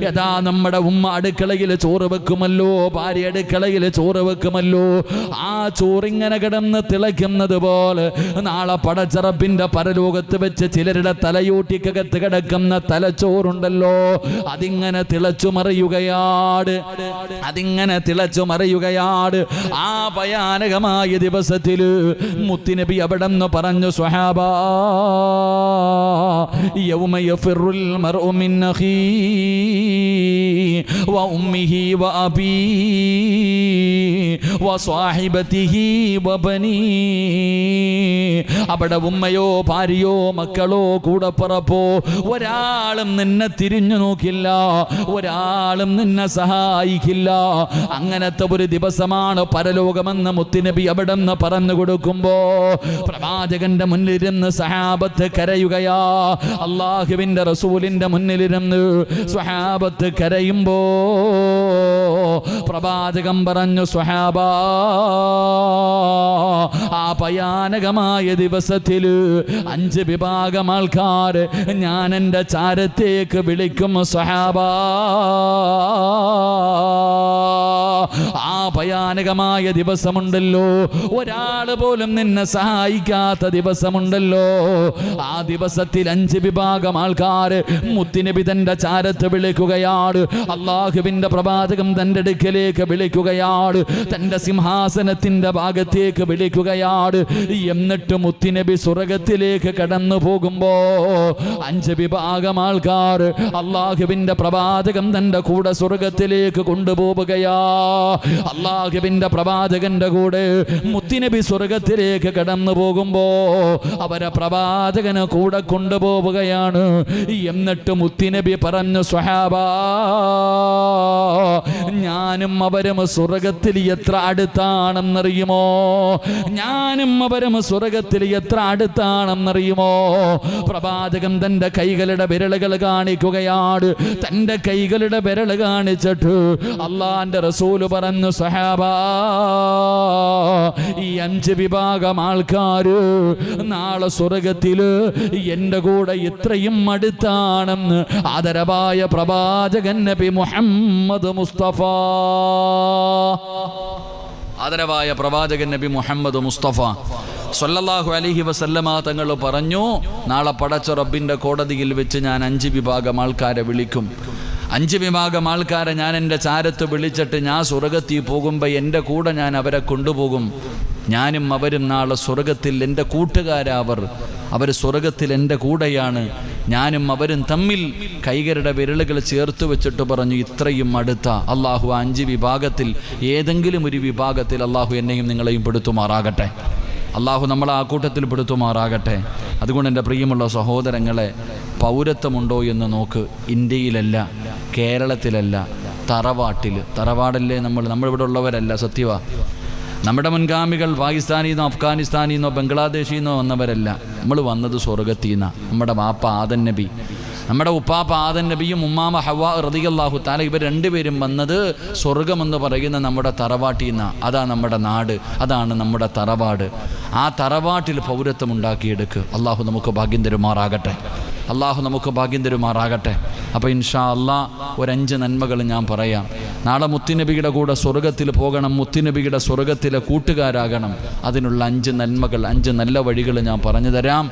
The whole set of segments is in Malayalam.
യഥാ നമ്മുടെ ഉമ്മ അടുക്കളയിൽ ചോറ് വെക്കുമല്ലോ, ഭാര്യ അടുക്കളയിൽ ചോറ് വെക്കുമല്ലോ, ആ ചോറിങ്ങനെ കിടന്ന് തിളയ്ക്കുന്നത് പോലെ നാളെ പടച്ചറപ്പിന്റെ പരലോകത്ത് വെച്ച് ചിലരുടെ തലയൂട്ടിക്കകത്ത് കിടക്കുന്ന തലച്ചോറുണ്ടല്ലോ, അതിങ്ങനെ തിളച്ചു മറിയുകയാണ്, അതിങ്ങനെ തിളച്ചു മറിയുകയാണ്. ആ ഭയാനകമായ ദിവസത്തിൽ മുത്തുനബി അവിടെ നിന്ന് പറഞ്ഞു, സ്വഹാബാ യൗമ യഫിറുൽ മർഉ മിൻ അഖീഹി വ ഉമ്മിഹി വ അബീഹി വ സ്വഹിബതിഹി വ ബനീഹി. അവിടെ ഉമ്മയോ ഭാര്യയോ മക്കളോ കൂടപ്പറപ്പോ ഒരാളും നിന്നെ തിരിഞ്ഞു നോക്കില്ല, ഒരാളും നിന്നെ സഹായിക്കില്ല. അങ്ങനത്തെ ഒരു ദിവസമാണ് പരലോകമെന്ന് മുത്തുനബി അവിടെ നിന്ന് പറഞ്ഞു കൊടുക്കുമ്പോ പ്രവാചകന്റെ മുന്നിലിരുന്ന് സഹാബത്ത് കരയുകയാ. അള്ളാഹുവിന്റെ റസൂലിന്റെ മുന്നിലിരുന്ന് സ്വഹാബത്ത് കരയുമ്പോ പ്രവാചകൻ പറഞ്ഞു, സ്വഹാബാ ആ ഭയാനകമായ ദിവസത്തിൽ 5 വിഭാഗം ആൾക്കാർ ഞാൻ എൻ്റെ ചാരത്തേക്ക് വിളിക്കും സ്വഹാബാ. ആ ഭയാനകമായ ദിവസമുണ്ടല്ലോ, ഒരാൾ പോലും നിന്നെ സഹായിക്കാത്ത ദിവസമുണ്ടല്ലോ, ആ ദിവസത്തിൽ 5 വിഭാഗം ആൾക്കാർ മുത്തുനബി തന്റെ ചാരത്ത് വിളിക്കുകയാണ്. അള്ളാഹുവിന്റെ പ്രവാചകം തന്റെ അടുക്കലേക്ക് വിളിക്കുകയാണ്, തന്റെ സിംഹാസനത്തിന്റെ ഭാഗത്തേക്ക് വിളിക്കുകയാണ്. എന്നിട്ട് മുത്തുനബി സ്വർഗത്തിലേക്ക് കടന്നു പോകുമ്പോ 5 വിഭാഗം ആൾക്കാർ അള്ളാഹുവിന്റെ പ്രവാചകം തന്റെ കൂടെ സ്വർഗത്തിലേക്ക് കൊണ്ടുപോവുകയാ. അള്ളാഹുവിന്റെ പ്രവാചകന്റെ കൂടെ മുത്തുനബി സ്വർഗത്തിലേക്ക് കടന്നു പോകുമ്പോ അവരെ പ്രവാചകനെ കൂടെ കൊണ്ടുപോവുകയാണ്. എന്നിട്ട് മുത്തുനബി പറഞ്ഞു, സ്വഹാബാ ഞാനും അവരും സ്വർഗത്തിൽ എത്ര അടുത്താണെന്നറിയുമോ, ഞാനും അവരും സ്വർഗത്തിൽ എത്ര അടുത്താണെന്നറിയുമോ. പ്രവാചകൻ തന്റെ കൈകളുടെ വിരലുകൾ കാണിക്കുകയാണ്. തന്റെ കൈകളുടെ വിരൽ കാണിച്ചിട്ട് അള്ളാന്റെ റസൂല് പറഞ്ഞു, സ്വഹാബാ ഈ 5 വിഭാഗം ആൾക്കാര് നാളെ സ്വർഗത്തില് എന്റെ കൂടെ ഇത്രയും അടുത്താണെന്ന് ആദരവായ പ്രവാചകൻ നബി മുഹമ്മദ് മുസ്തഫ, ആദരവായ പ്രവാചകൻ നബി മുഹമ്മദ് മുസ്തഫ സ്വല്ലല്ലാഹു അലൈഹി വസല്ലമ തങ്ങൾ പറഞ്ഞു, നാളെ പടച്ച റബ്ബിന്റെ കോടതിയിൽ വെച്ച് ഞാൻ 5 വിഭാഗം ആൾക്കാരെ വിളിക്കും. 5 വിഭാഗം ആൾക്കാരെ ഞാൻ എൻ്റെ ചാരത്ത് വിളിച്ചിട്ട് ഞാൻ സ്വർഗത്തിൽ പോകുമ്പോൾ എൻ്റെ കൂടെ ഞാൻ അവരെ കൊണ്ടുപോകും. ഞാനും അവരും നാളെ സ്വർഗത്തിൽ എൻ്റെ അവർ സ്വർഗത്തിൽ എൻ്റെ കൂടെയാണ്. ഞാനും അവരും തമ്മിൽ കൈകളുടെ വിരലുകൾ ചേർത്ത് വെച്ചിട്ട് പറഞ്ഞു, ഇത്രയും അടുത്ത. അള്ളാഹു 5 വിഭാഗത്തിൽ ഏതെങ്കിലും ഒരു വിഭാഗത്തിൽ അള്ളാഹു എന്നെയും നിങ്ങളെയും പെടുത്തുമാറാകട്ടെ. അള്ളാഹു നമ്മളെ ആ കൂട്ടത്തിൽ പെടുത്തുമാറാകട്ടെ. അതുകൊണ്ട് എൻ്റെ പ്രിയമുള്ള സഹോദരങ്ങളെ, പൗരത്വമുണ്ടോ എന്ന് നോക്ക്. ഇന്ത്യയിലല്ല, കേരളത്തിലല്ല, തറവാടല്ലേ നമ്മളിവിടെ ഉള്ളവരല്ല. സത്യവാ, നമ്മുടെ മുൻഗാമികൾ പാകിസ്ഥാനിന്നോ അഫ്ഗാനിസ്ഥാനിന്നോ ബംഗ്ലാദേശിന്നോ വന്നവരല്ല. നമ്മൾ വന്നത് സ്വർഗത്തിൽ നിന്നാണ്. നമ്മുടെ വാപ്പ ആദൻ നബി, നമ്മുടെ ഉപ്പാപ്പ ആദൻ നബിയും ഉമ്മാമ ഹവ്വ റളിയല്ലാഹു തആല ഇവർ 2 പേരും വന്നത് സ്വർഗമെന്ന് പറയുന്ന നമ്മുടെ തറവാട്ടിൽ നിന്നാണ്. അതാ നമ്മുടെ നാട്, അതാണ് നമ്മുടെ തറവാട്. ആ തറവാട്ടിൽ പൗരത്വം ഉണ്ടാക്കിയെടുക്കുക. അള്ളാഹു നമുക്ക് ഭാഗ്യം തരുമാറാകട്ടെ. അപ്പോൾ ഇൻഷാ അല്ലാഹ് ഒരു 5 നന്മകൾ ഞാൻ പറയാം. നാളെ മുത്തുനബിയുടെ കൂടെ സ്വർഗത്തിൽ പോകണം, മുത്തുനബിയുടെ സ്വർഗത്തിലെ കൂട്ടുകാരാകണം. അതിനുള്ള 5 നന്മകൾ, 5 നല്ല വഴികൾ ഞാൻ പറഞ്ഞു തരാം.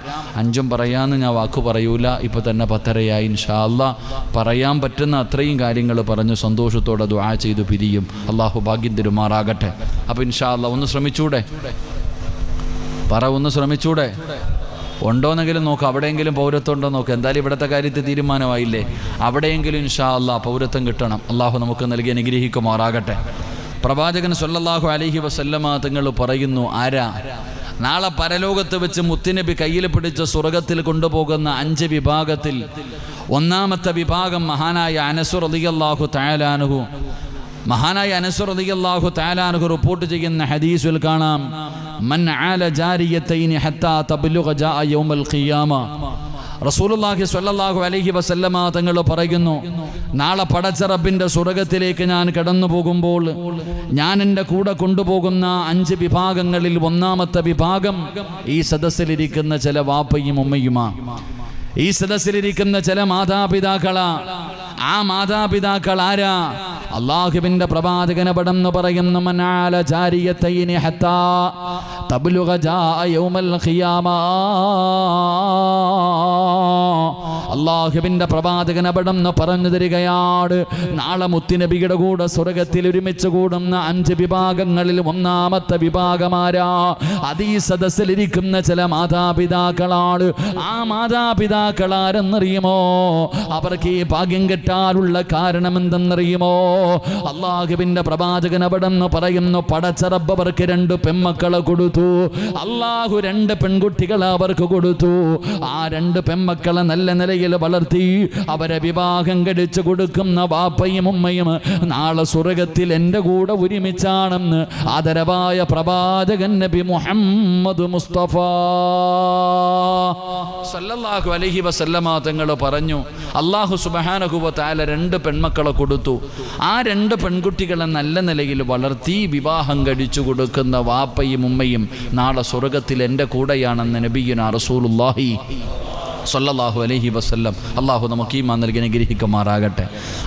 5ഉം പറയാമെന്ന് ഞാൻ വാക്ക് പറയൂല. ഇപ്പോൾ തന്നെ 10:30 ഇൻഷാ അല്ലാഹ്. പറയാൻ പറ്റുന്ന അത്രയും കാര്യങ്ങൾ പറഞ്ഞു സന്തോഷത്തോടെ ദുആ ചെയ്തു പിരിയും. അള്ളാഹു ഭാഗ്യം തരുമാറാകട്ടെ. അപ്പോൾ ഇൻഷാ അല്ലാഹ് ഒന്ന് ശ്രമിച്ചൂടെ? ഒന്ന് ശ്രമിച്ചൂടെ? ഉണ്ടോയെന്നെങ്കിലും നോക്കുക. അവിടെയെങ്കിലും പൗരത്വം ഉണ്ടോ നോക്കുക. എന്തായാലും ഇവിടുത്തെ കാര്യത്തിൽ തീരുമാനമായില്ലേ, അവിടെയെങ്കിലും ഇൻഷാ അല്ലാഹ് പൗരത്വം കിട്ടണം. അള്ളാഹു നമുക്ക് നൽകി അനുഗ്രഹിക്കുമാറാകട്ടെ. പ്രവാചകൻ സ്വല്ലല്ലാഹു അലൈഹി വസല്ലമ തങ്ങൾ പറയുന്നു, ആരാ നാളെ പരലോകത്ത് വെച്ച് മുത്തുനബി കയ്യിൽ പിടിച്ച് സ്വർഗത്തിൽ കൊണ്ടുപോകുന്ന 5 വിഭാഗത്തിൽ 1-ാമത്തെ വിഭാഗം മഹാനായ അനസ് റളിയല്ലാഹു തആല അൻഹു. മഹാനായ അനസ് റളിയല്ലാഹു തആല അൻഹു റിപ്പോർട്ട് ചെയ്യുന്ന ഹദീസിൽ കാണാം, മൻ ആല ജാരിയതൈനി ഹത്താ തബ്ലുഗ ജാഅ യൗമൽ ഖിയാമ. റസൂലുള്ളാഹി സ്വല്ലല്ലാഹു അലൈഹി വസല്ലമ തങ്ങൾ പറയുന്നു, നാളെ പടച്ച റബ്ബിന്റെ സ്വർഗത്തിലേക്ക് ഞാൻ കടന്നു പോകുമ്പോൾ ഞാൻ എൻ്റെ കൂടെ കൊണ്ടുപോകുന്ന 5 വിഭാഗങ്ങളിൽ 1-ാമത്തെ വിഭാഗം ഈ സദസ്സിലിരിക്കുന്ന ചില വാപ്പയും ഉമ്മയുമാണ്. ഈ സദസ്സിലിരിക്കുന്ന ചില മാതാപിതാക്കളാ. ആ മാതാപിതാക്കൾ ആരാ? അല്ലാഹുവിന്റെ പ്രവാചകന പടംന്ന് പറയുന്ന മനാല ജാരിയത്തൈനി ഹത്താ തബ്ലുഗ ജാഅ യൗമൽ ഖിയാമ. അല്ലാഹുവിന്റെ പ്രവാചകന പടംന്ന് പറഞ്ഞു തരികയാണ്, നാളെ മുത്തുനബിയുടെ കൂടെ സ്വർഗ്ഗത്തിൽ ഒരുമിച്ച് കൂടുന്ന 5 വിഭാഗങ്ങളിൽ ഒന്നാമത്തെ വിഭാഗമാരാ? അത് ഈ സദസ്സിലിരിക്കുന്ന ചില മാതാപിതാക്കളാണ്. ആ മാതാപിതാക്കൾ ആരെന്നറിയുമോ? അവർക്ക് ഈ ഭാഗ്യം കിട്ടാനുള്ള കാരണം എന്തെന്നറിയുമോ? അല്ലാഹുവിന്റെ പ്രവാചകൻ അവിടെന്ന് പറയുന്നു, പടച്ച റബ്ബ് അവർക്ക് 2 പെൺമക്കളെ കൊടുത്തു. അല്ലാഹു 2 പെൺകുട്ടികളെ അവർക്ക് കൊടുത്തു. ആ 2 പെൺമക്കളെ നല്ല നിലയിൽ വളർത്തി അവരെ വിവാഹം കഴിച്ചു കൊടുക്കുന്ന വാപ്പയും ഉമ്മയും നാളെ സ്വർഗ്ഗത്തിൽ എൻ്റെ കൂടെ ഒരുമിച്ചാണെന്ന് ആദരവായ പ്രവാചകൻ നബി മുഹമ്മദ് മുസ്തഫ സല്ലല്ലാഹു അലൈഹി വസല്ലമ തങ്ങൾ പറഞ്ഞു, അല്ലാഹു സുബ്ഹാനഹു വ തആല 2 പെൺമക്കളെ കൊടുത്തു. ആ 2 പെൺകുട്ടികളെ നല്ല നിലയിൽ വളർത്തി വിവാഹം കഴിച്ചു കൊടുക്കുന്ന വാപ്പയും ഉമ്മയും നാളെ സ്വർഗ്ഗത്തിൽ എൻ്റെ കൂടെയാണെന്ന് നബിയുനാ റസൂലുള്ളാഹി സല്ലല്ലാഹു അലൈഹി വസല്ലം. അല്ലാഹു നമുക്ക് ഈമാൻ നൽകി അനുഗ്രഹിക്കുമാറാകട്ടെ.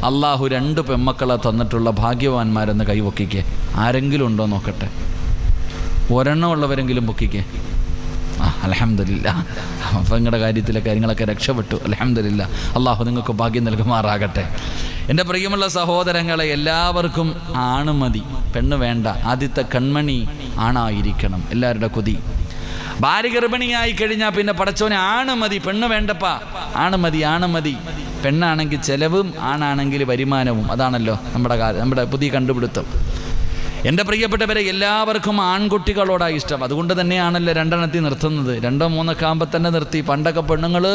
അല്ലാഹു 2 പെൺമക്കളെ തന്നിട്ടുള്ള ഭാഗ്യവാന്മാരെന്ന് കൈവക്കിക്കേ. ആരെങ്കിലും ഉണ്ടോ നോക്കട്ടെ. ഒരെണ്ണം ഉള്ളവരെങ്കിലും പൊക്കിക്കേ. അൽഹംദുലില്ലാ. അപ്പം നിങ്ങളുടെ കാര്യത്തിലെ കാര്യങ്ങളൊക്കെ രക്ഷപ്പെട്ടു. അൽഹംദുലില്ലാ. അല്ലാഹു നിങ്ങൾക്ക് ഭാഗ്യം നൽകുമാറാകട്ടെ. എൻ്റെ പ്രിയമുള്ള സഹോദരങ്ങളെ, എല്ലാവർക്കും ആണ് മതി, പെണ്ണ് വേണ്ട. ആദ്യത്തെ കൺമണി ആണായിരിക്കണം എല്ലാവരുടെ കൊതി. ഭാര്യ ഗർഭിണിയായി കഴിഞ്ഞാൽ പിന്നെ പടച്ചോനെ ആണ് മതി, പെണ്ണ് വേണ്ടപ്പാ. ആണ് മതി, ആണ് മതി. പെണ്ണാണെങ്കിൽ ചെലവും ആണാണെങ്കിൽ വരുമാനവും. അതാണല്ലോ നമ്മുടെ പുതിയ കണ്ടുപിടുത്തം. എൻ്റെ പ്രിയപ്പെട്ടവരെ, എല്ലാവർക്കും ആൺകുട്ടികളോടാണ് ഇഷ്ടം. അതുകൊണ്ട് തന്നെയാണല്ലോ 2 നിർത്തുന്നത്. 2 3 ആകുമ്പോൾ തന്നെ നിർത്തി. പണ്ടൊക്കെ പെണ്ണുങ്ങൾ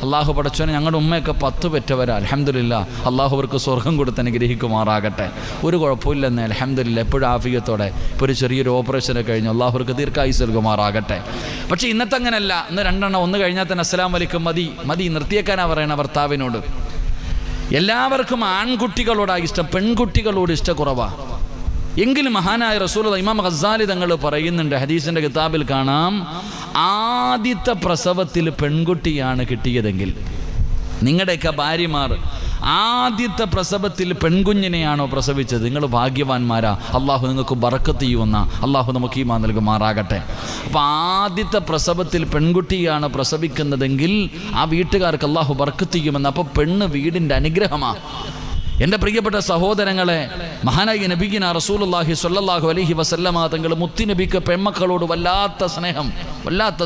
അള്ളാഹു പടച്ചോനെ, ഞങ്ങളുടെ ഉമ്മയൊക്കെ 10 പെറ്റവരാ. അൽഹംദുലില്ലാ. അള്ളാഹു അവർക്ക് സ്വർഗം കൊടുത്ത് അനുഗ്രഹിക്കുമാറാകട്ടെ. ഒരു കുഴപ്പമില്ലെന്ന് അൽഹംദുലില്ലാ. എപ്പോഴും ആഫിയത്തോടെ. ഇപ്പോൾ ഒരു ചെറിയൊരു ഓപ്പറേഷനൊക്കെ കഴിഞ്ഞു. അള്ളാഹു അവർക്ക് ദീർഘായുസ്സ് നൽകുമാറാകട്ടെ. പക്ഷേ ഇന്നത്തെ അങ്ങനല്ല. ഇന്ന് 2 ഒന്ന് കഴിഞ്ഞാൽ തന്നെ അസ്സലാമു അലൈക്കും മതി മതി നിർത്തിയേക്കാനാ പറയണ ഭർത്താവിനോട്. എല്ലാവർക്കും ആൺകുട്ടികളോടാണ് ഇഷ്ടം, പെൺകുട്ടികളോട് ഇഷ്ടക്കുറവാണ്. എങ്കിലും മഹാനായ റസൂലുള്ളാഹി ഇമാം ഗസാലി തങ്ങൾ പറയുന്നുണ്ട്, ഹദീസിൻ്റെ കിതാബിൽ കാണാം, ആദ്യത്തെ പ്രസവത്തിൽ പെൺകുട്ടിയാണ് കിട്ടിയതെങ്കിൽ, നിങ്ങളുടെയൊക്കെ ഭാര്യമാർ ആദ്യത്തെ പ്രസവത്തിൽ പെൺകുഞ്ഞിനെയാണോ പ്രസവിച്ചത്, നിങ്ങൾ ഭാഗ്യവാന്മാരാ. അള്ളാഹു നിങ്ങൾക്ക് ബറക്കത്ത് ചെയ്യുമെന്ന അള്ളാഹു നമുക്ക് ഈമാൻ നൽകുമാറാകട്ടെ. അപ്പോൾ ആദ്യത്തെ പ്രസവത്തിൽ പെൺകുട്ടിയാണ് പ്രസവിക്കുന്നതെങ്കിൽ ആ വീട്ടുകാർക്ക് അള്ളാഹു ബറക്കത്ത് ചെയ്യുമെന്ന്. അപ്പോൾ പെണ്ണ് വീടിൻ്റെ അനുഗ്രഹമാണ്. എൻ്റെ പ്രിയപ്പെട്ട സഹോദരങ്ങളെ, മഹാനായ നബിയിന റസൂലുള്ളാഹി സ്വല്ലല്ലാഹു അലൈഹി വസല്ലമ തങ്ങൾ മുത്തുനബിക്ക് പെൺമക്കളോട് വല്ലാത്ത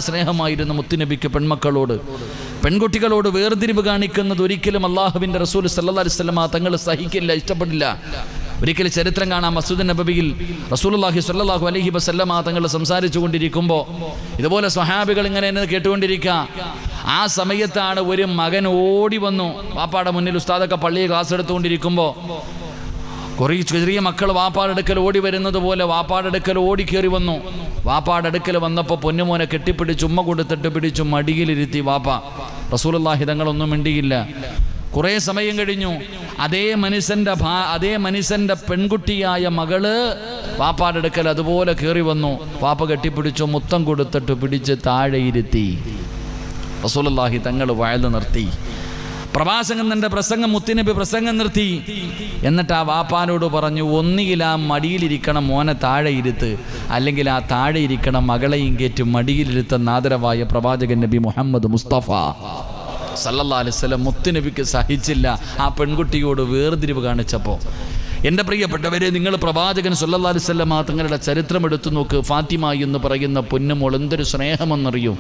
സ്നേഹമായിരുന്നു. മുത്തുനബിക്ക് പെൺമക്കളോട്, പെൺകുട്ടികളോട് വേർതിരിവ് കാണിക്കുന്നത് ഒരിക്കലും അള്ളാഹുവിൻ്റെ റസൂൽ സല്ലല്ലാഹു അലൈഹി വസല്ലമ തങ്ങൾ സഹിക്കില്ല, ഇഷ്ടപ്പെടില്ല. ഒരിക്കലും ചരിത്രം കാണാം, മസ്ജിദ് നബവിയിൽ റസൂലുള്ളാഹി സ്വല്ലല്ലാഹു അലൈഹി വസല്ലമ തങ്ങൾ സംസാരിച്ചു കൊണ്ടിരിക്കുമ്പോൾ ഇതുപോലെ സ്വഹാബികൾ ഇങ്ങനെ കേട്ടുകൊണ്ടിരിക്കുക. ആ സമയത്താണ് ഒരു മകൻ ഓടി വന്നു. വാപ്പാടെ മുന്നിൽ ഉസ്താദൊക്കെ പള്ളിയിൽ ക്ലാസ് എടുത്തുകൊണ്ടിരിക്കുമ്പോൾ കുറേ ചെറിയ മക്കൾ വാപ്പാടെ അടുക്കൽ ഓടി വരുന്നത് പോലെ വാപ്പാടെ അടുക്കൽ ഓടിക്കേറി വന്നു. വാപ്പാടെ അടുക്കൽ വന്നപ്പോൾ പൊന്നുമോനെ കെട്ടിപ്പിടിച്ച് ഉമ്മ കൊടുത്തിട്ട് പിടിച്ചു മടിയിലിരുത്തി വാപ്പ. റസൂലുള്ളാഹി തങ്ങളൊന്നും മിണ്ടിയില്ല. കുറേ സമയം കഴിഞ്ഞു. അതേ മനുഷ്യൻ്റെ പെൺകുട്ടിയായ മകള് വാപ്പാടെ അടുക്കൽ അതുപോലെ കയറി വന്നു. വാപ്പ കെട്ടിപ്പിടിച്ചു മുത്തം കൊടുത്തിട്ട് പിടിച്ച് താഴെ ഇരുത്തി. റസൂലുള്ളാഹി തങ്ങൾ വയല് നിർത്തി. പ്രഭാഷകന്റെ പ്രസംഗം, മുത്തുനബി പ്രസംഗം നിർത്തി. എന്നിട്ട് ആ വാപ്പാനോട് പറഞ്ഞു, ഒന്നുകിൽ ആ മടിയിലിരിക്കണം മോനെ താഴെ ഇരുത്ത്, അല്ലെങ്കിൽ ആ താഴെ ഇരിക്കണം മകളെയും കയറ്റി മടിയിലിരുത്തുന്ന ആദരവായ പ്രവാചകൻ നബി മുഹമ്മദ് മുസ്തഫ സല്ലല്ലാഹു അലൈഹി വസല്ലം. മുത്തുനബിക്ക് സഹിച്ചില്ല ആ പെൺകുട്ടിയോട് വേർതിരിവ് കാണിച്ചപ്പോൾ. എൻ്റെ പ്രിയപ്പെട്ടവരെ, നിങ്ങൾ പ്രവാചകൻ സല്ലല്ലാഹു അലൈഹി വസല്ലം തങ്ങളുടെ ചരിത്രം എടുത്തു നോക്ക്. ഫാത്തിമ എന്ന് പറയുന്ന പൊന്നുമോൾ എന്തൊരു സ്നേഹമെന്നറിയൂ.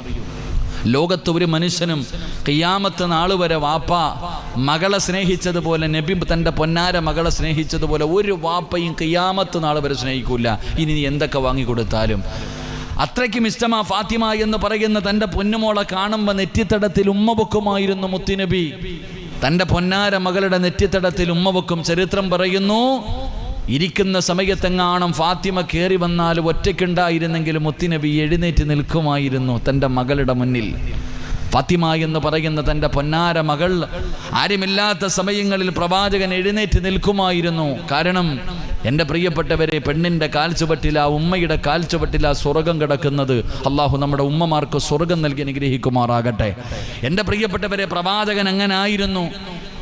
ലോകത്ത് ഒരു മനുഷ്യനും ഖിയാമത്ത് നാൾ വരെ വാപ്പ മകളെ സ്നേഹിച്ചതുപോലെ, നബി തൻ്റെ പൊന്നാര മകളെ സ്നേഹിച്ചതുപോലെ ഒരു വാപ്പയും ഖിയാമത്ത് നാൾ വരെ സ്നേഹിക്കൂല. ഇനി നീ എന്തൊക്കെ വാങ്ങിക്കൊടുത്താലും. അത്രയ്ക്കും ഇഷ്ടമാ ഫാത്തിമ എന്ന് പറയുന്ന തൻ്റെ പൊന്നുമോളെ കാണുമ്പോൾ നെറ്റിത്തടത്തിൽ ഉമ്മ വെക്കുമായിരുന്നു മുത്തുനബി. തൻ്റെ പൊന്നാര മകളുടെ നെറ്റിത്തടത്തിൽ ഉമ്മ വെക്കും. ചരിത്രം പറയുന്നു, ഇരിക്കുന്ന സമയത്തെങ്ങാണം ഫാത്തിമ കയറി വന്നാൽ ഒറ്റയ്ക്കുണ്ടായിരുന്നെങ്കിൽ മുത്തുനബി എഴുന്നേറ്റ് നിൽക്കുമായിരുന്നു തൻ്റെ മകളുടെ മുന്നിൽ. ഫാത്തിമ എന്ന് പറയുന്ന തൻ്റെ പൊന്നാര മകൾ ആരുമില്ലാത്ത സമയങ്ങളിൽ പ്രവാചകൻ എഴുന്നേറ്റ് നിൽക്കുമായിരുന്നു. കാരണം എൻ്റെ പ്രിയപ്പെട്ടവരെ, പെണ്ണിൻ്റെ കാൽച്ചുവട്ടിൽ, ആ ഉമ്മയുടെ കാൽച്ചുവട്ടിൽ ആ സ്വർഗം കിടക്കുന്നത്. അള്ളാഹു നമ്മുടെ ഉമ്മമാർക്ക് സ്വർഗം നൽകി അനുഗ്രഹിക്കുമാറാകട്ടെ. എൻ്റെ പ്രിയപ്പെട്ടവരെ, പ്രവാചകൻ അങ്ങനായിരുന്നു.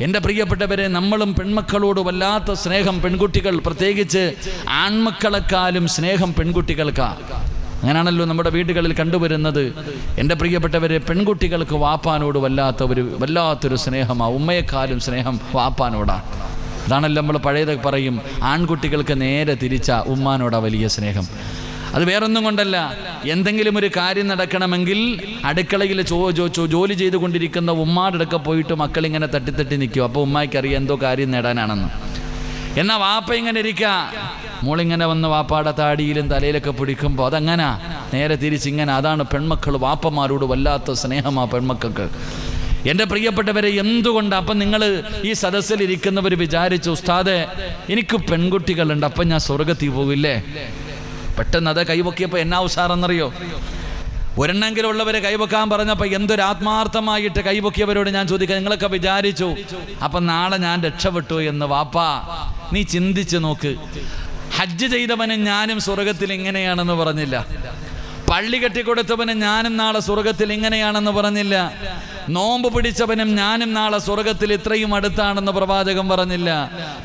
എൻ്റെ പ്രിയപ്പെട്ടവരെ, നമ്മളും പെൺമക്കളോട് വല്ലാത്ത സ്നേഹം. പെൺകുട്ടികൾ, പ്രത്യേകിച്ച് ആൺമക്കളെക്കാളും സ്നേഹം പെൺകുട്ടികൾക്കാണ്. അങ്ങനെയാണല്ലോ നമ്മുടെ വീടുകളിൽ കണ്ടുവരുന്നത്. എൻ്റെ പ്രിയപ്പെട്ടവരെ, പെൺകുട്ടികൾക്ക് വാപ്പാനോട് വല്ലാത്തൊരു സ്നേഹമാണ്. ഉമ്മയെക്കാളും സ്നേഹം വാപ്പാനോടാണ്. അതാണല്ലോ നമ്മൾ പഴയതൊക്കെ പറയും, ആൺകുട്ടികൾക്ക് നേരെ തിരിച്ച ഉമ്മാനോടാ വലിയ സ്നേഹം. അത് വേറൊന്നും കൊണ്ടല്ല, എന്തെങ്കിലും ഒരു കാര്യം നടക്കണമെങ്കിൽ അടുക്കളയിൽ ജോലി ചെയ്തുകൊണ്ടിരിക്കുന്ന ഉമ്മാടെ അടുക്ക പോയിട്ട് മക്കളിങ്ങനെ തട്ടിത്തട്ടി നിൽക്കും. അപ്പോൾ ഉമ്മായിക്കറിയാം എന്തോ കാര്യം നേടാനാണെന്ന്. എന്നാൽ വാപ്പ ഇങ്ങനെ ഇരിക്കുക, മോളിങ്ങനെ വന്ന് വാപ്പാടെ താടിയിലും തലയിലൊക്കെ പിടിക്കുമ്പോൾ അതങ്ങനെ നേരെ തിരിച്ചിങ്ങനെ. അതാണ് പെൺമക്കൾ. വാപ്പമാരോട് വല്ലാത്ത സ്നേഹമാണ് പെൺമക്കൾക്ക്. എൻ്റെ പ്രിയപ്പെട്ടവരെ, എന്തുകൊണ്ട് അപ്പം നിങ്ങൾ ഈ സദസ്സിലിരിക്കുന്നവർ വിചാരിച്ചു, ഉസ്താദേ എനിക്ക് പെൺകുട്ടികളുണ്ട്, അപ്പം ഞാൻ സ്വർഗത്തിൽ പോകില്ലേ? പെട്ടെന്ന് അത് കൈവക്കിയപ്പോൾ എന്നാ ഉഷാറെന്നറിയോ? ഒരെണ്ണെങ്കിലും ഉള്ളവരെ കൈവക്കാൻ പറഞ്ഞപ്പോൾ എന്തൊരാത്മാർത്ഥമായിട്ട് കൈവക്കിയവരോട് ഞാൻ ചോദിക്കാം, നിങ്ങളൊക്കെ വിചാരിച്ചു അപ്പം നാളെ ഞാൻ രക്ഷപ്പെട്ടു എന്ന്? വാപ്പാ, നീ ചിന്തിച്ച് നോക്ക്. ഹജ്ജ് ചെയ്തവനും ഞാനും സ്വർഗത്തിൽ ഇങ്ങനെയാണെന്ന് പറഞ്ഞില്ല. പള്ളി കെട്ടിക്കൊടുത്തവനും ഞാനും നാളെ സ്വർഗത്തിൽ ഇങ്ങനെയാണെന്ന് പറഞ്ഞില്ല. നോമ്പ് പിടിച്ചവനും ഞാനും നാളെ സ്വർഗത്തിൽ ഇത്രയും അടുത്താണെന്ന് പ്രവാചകൻ പറഞ്ഞില്ല.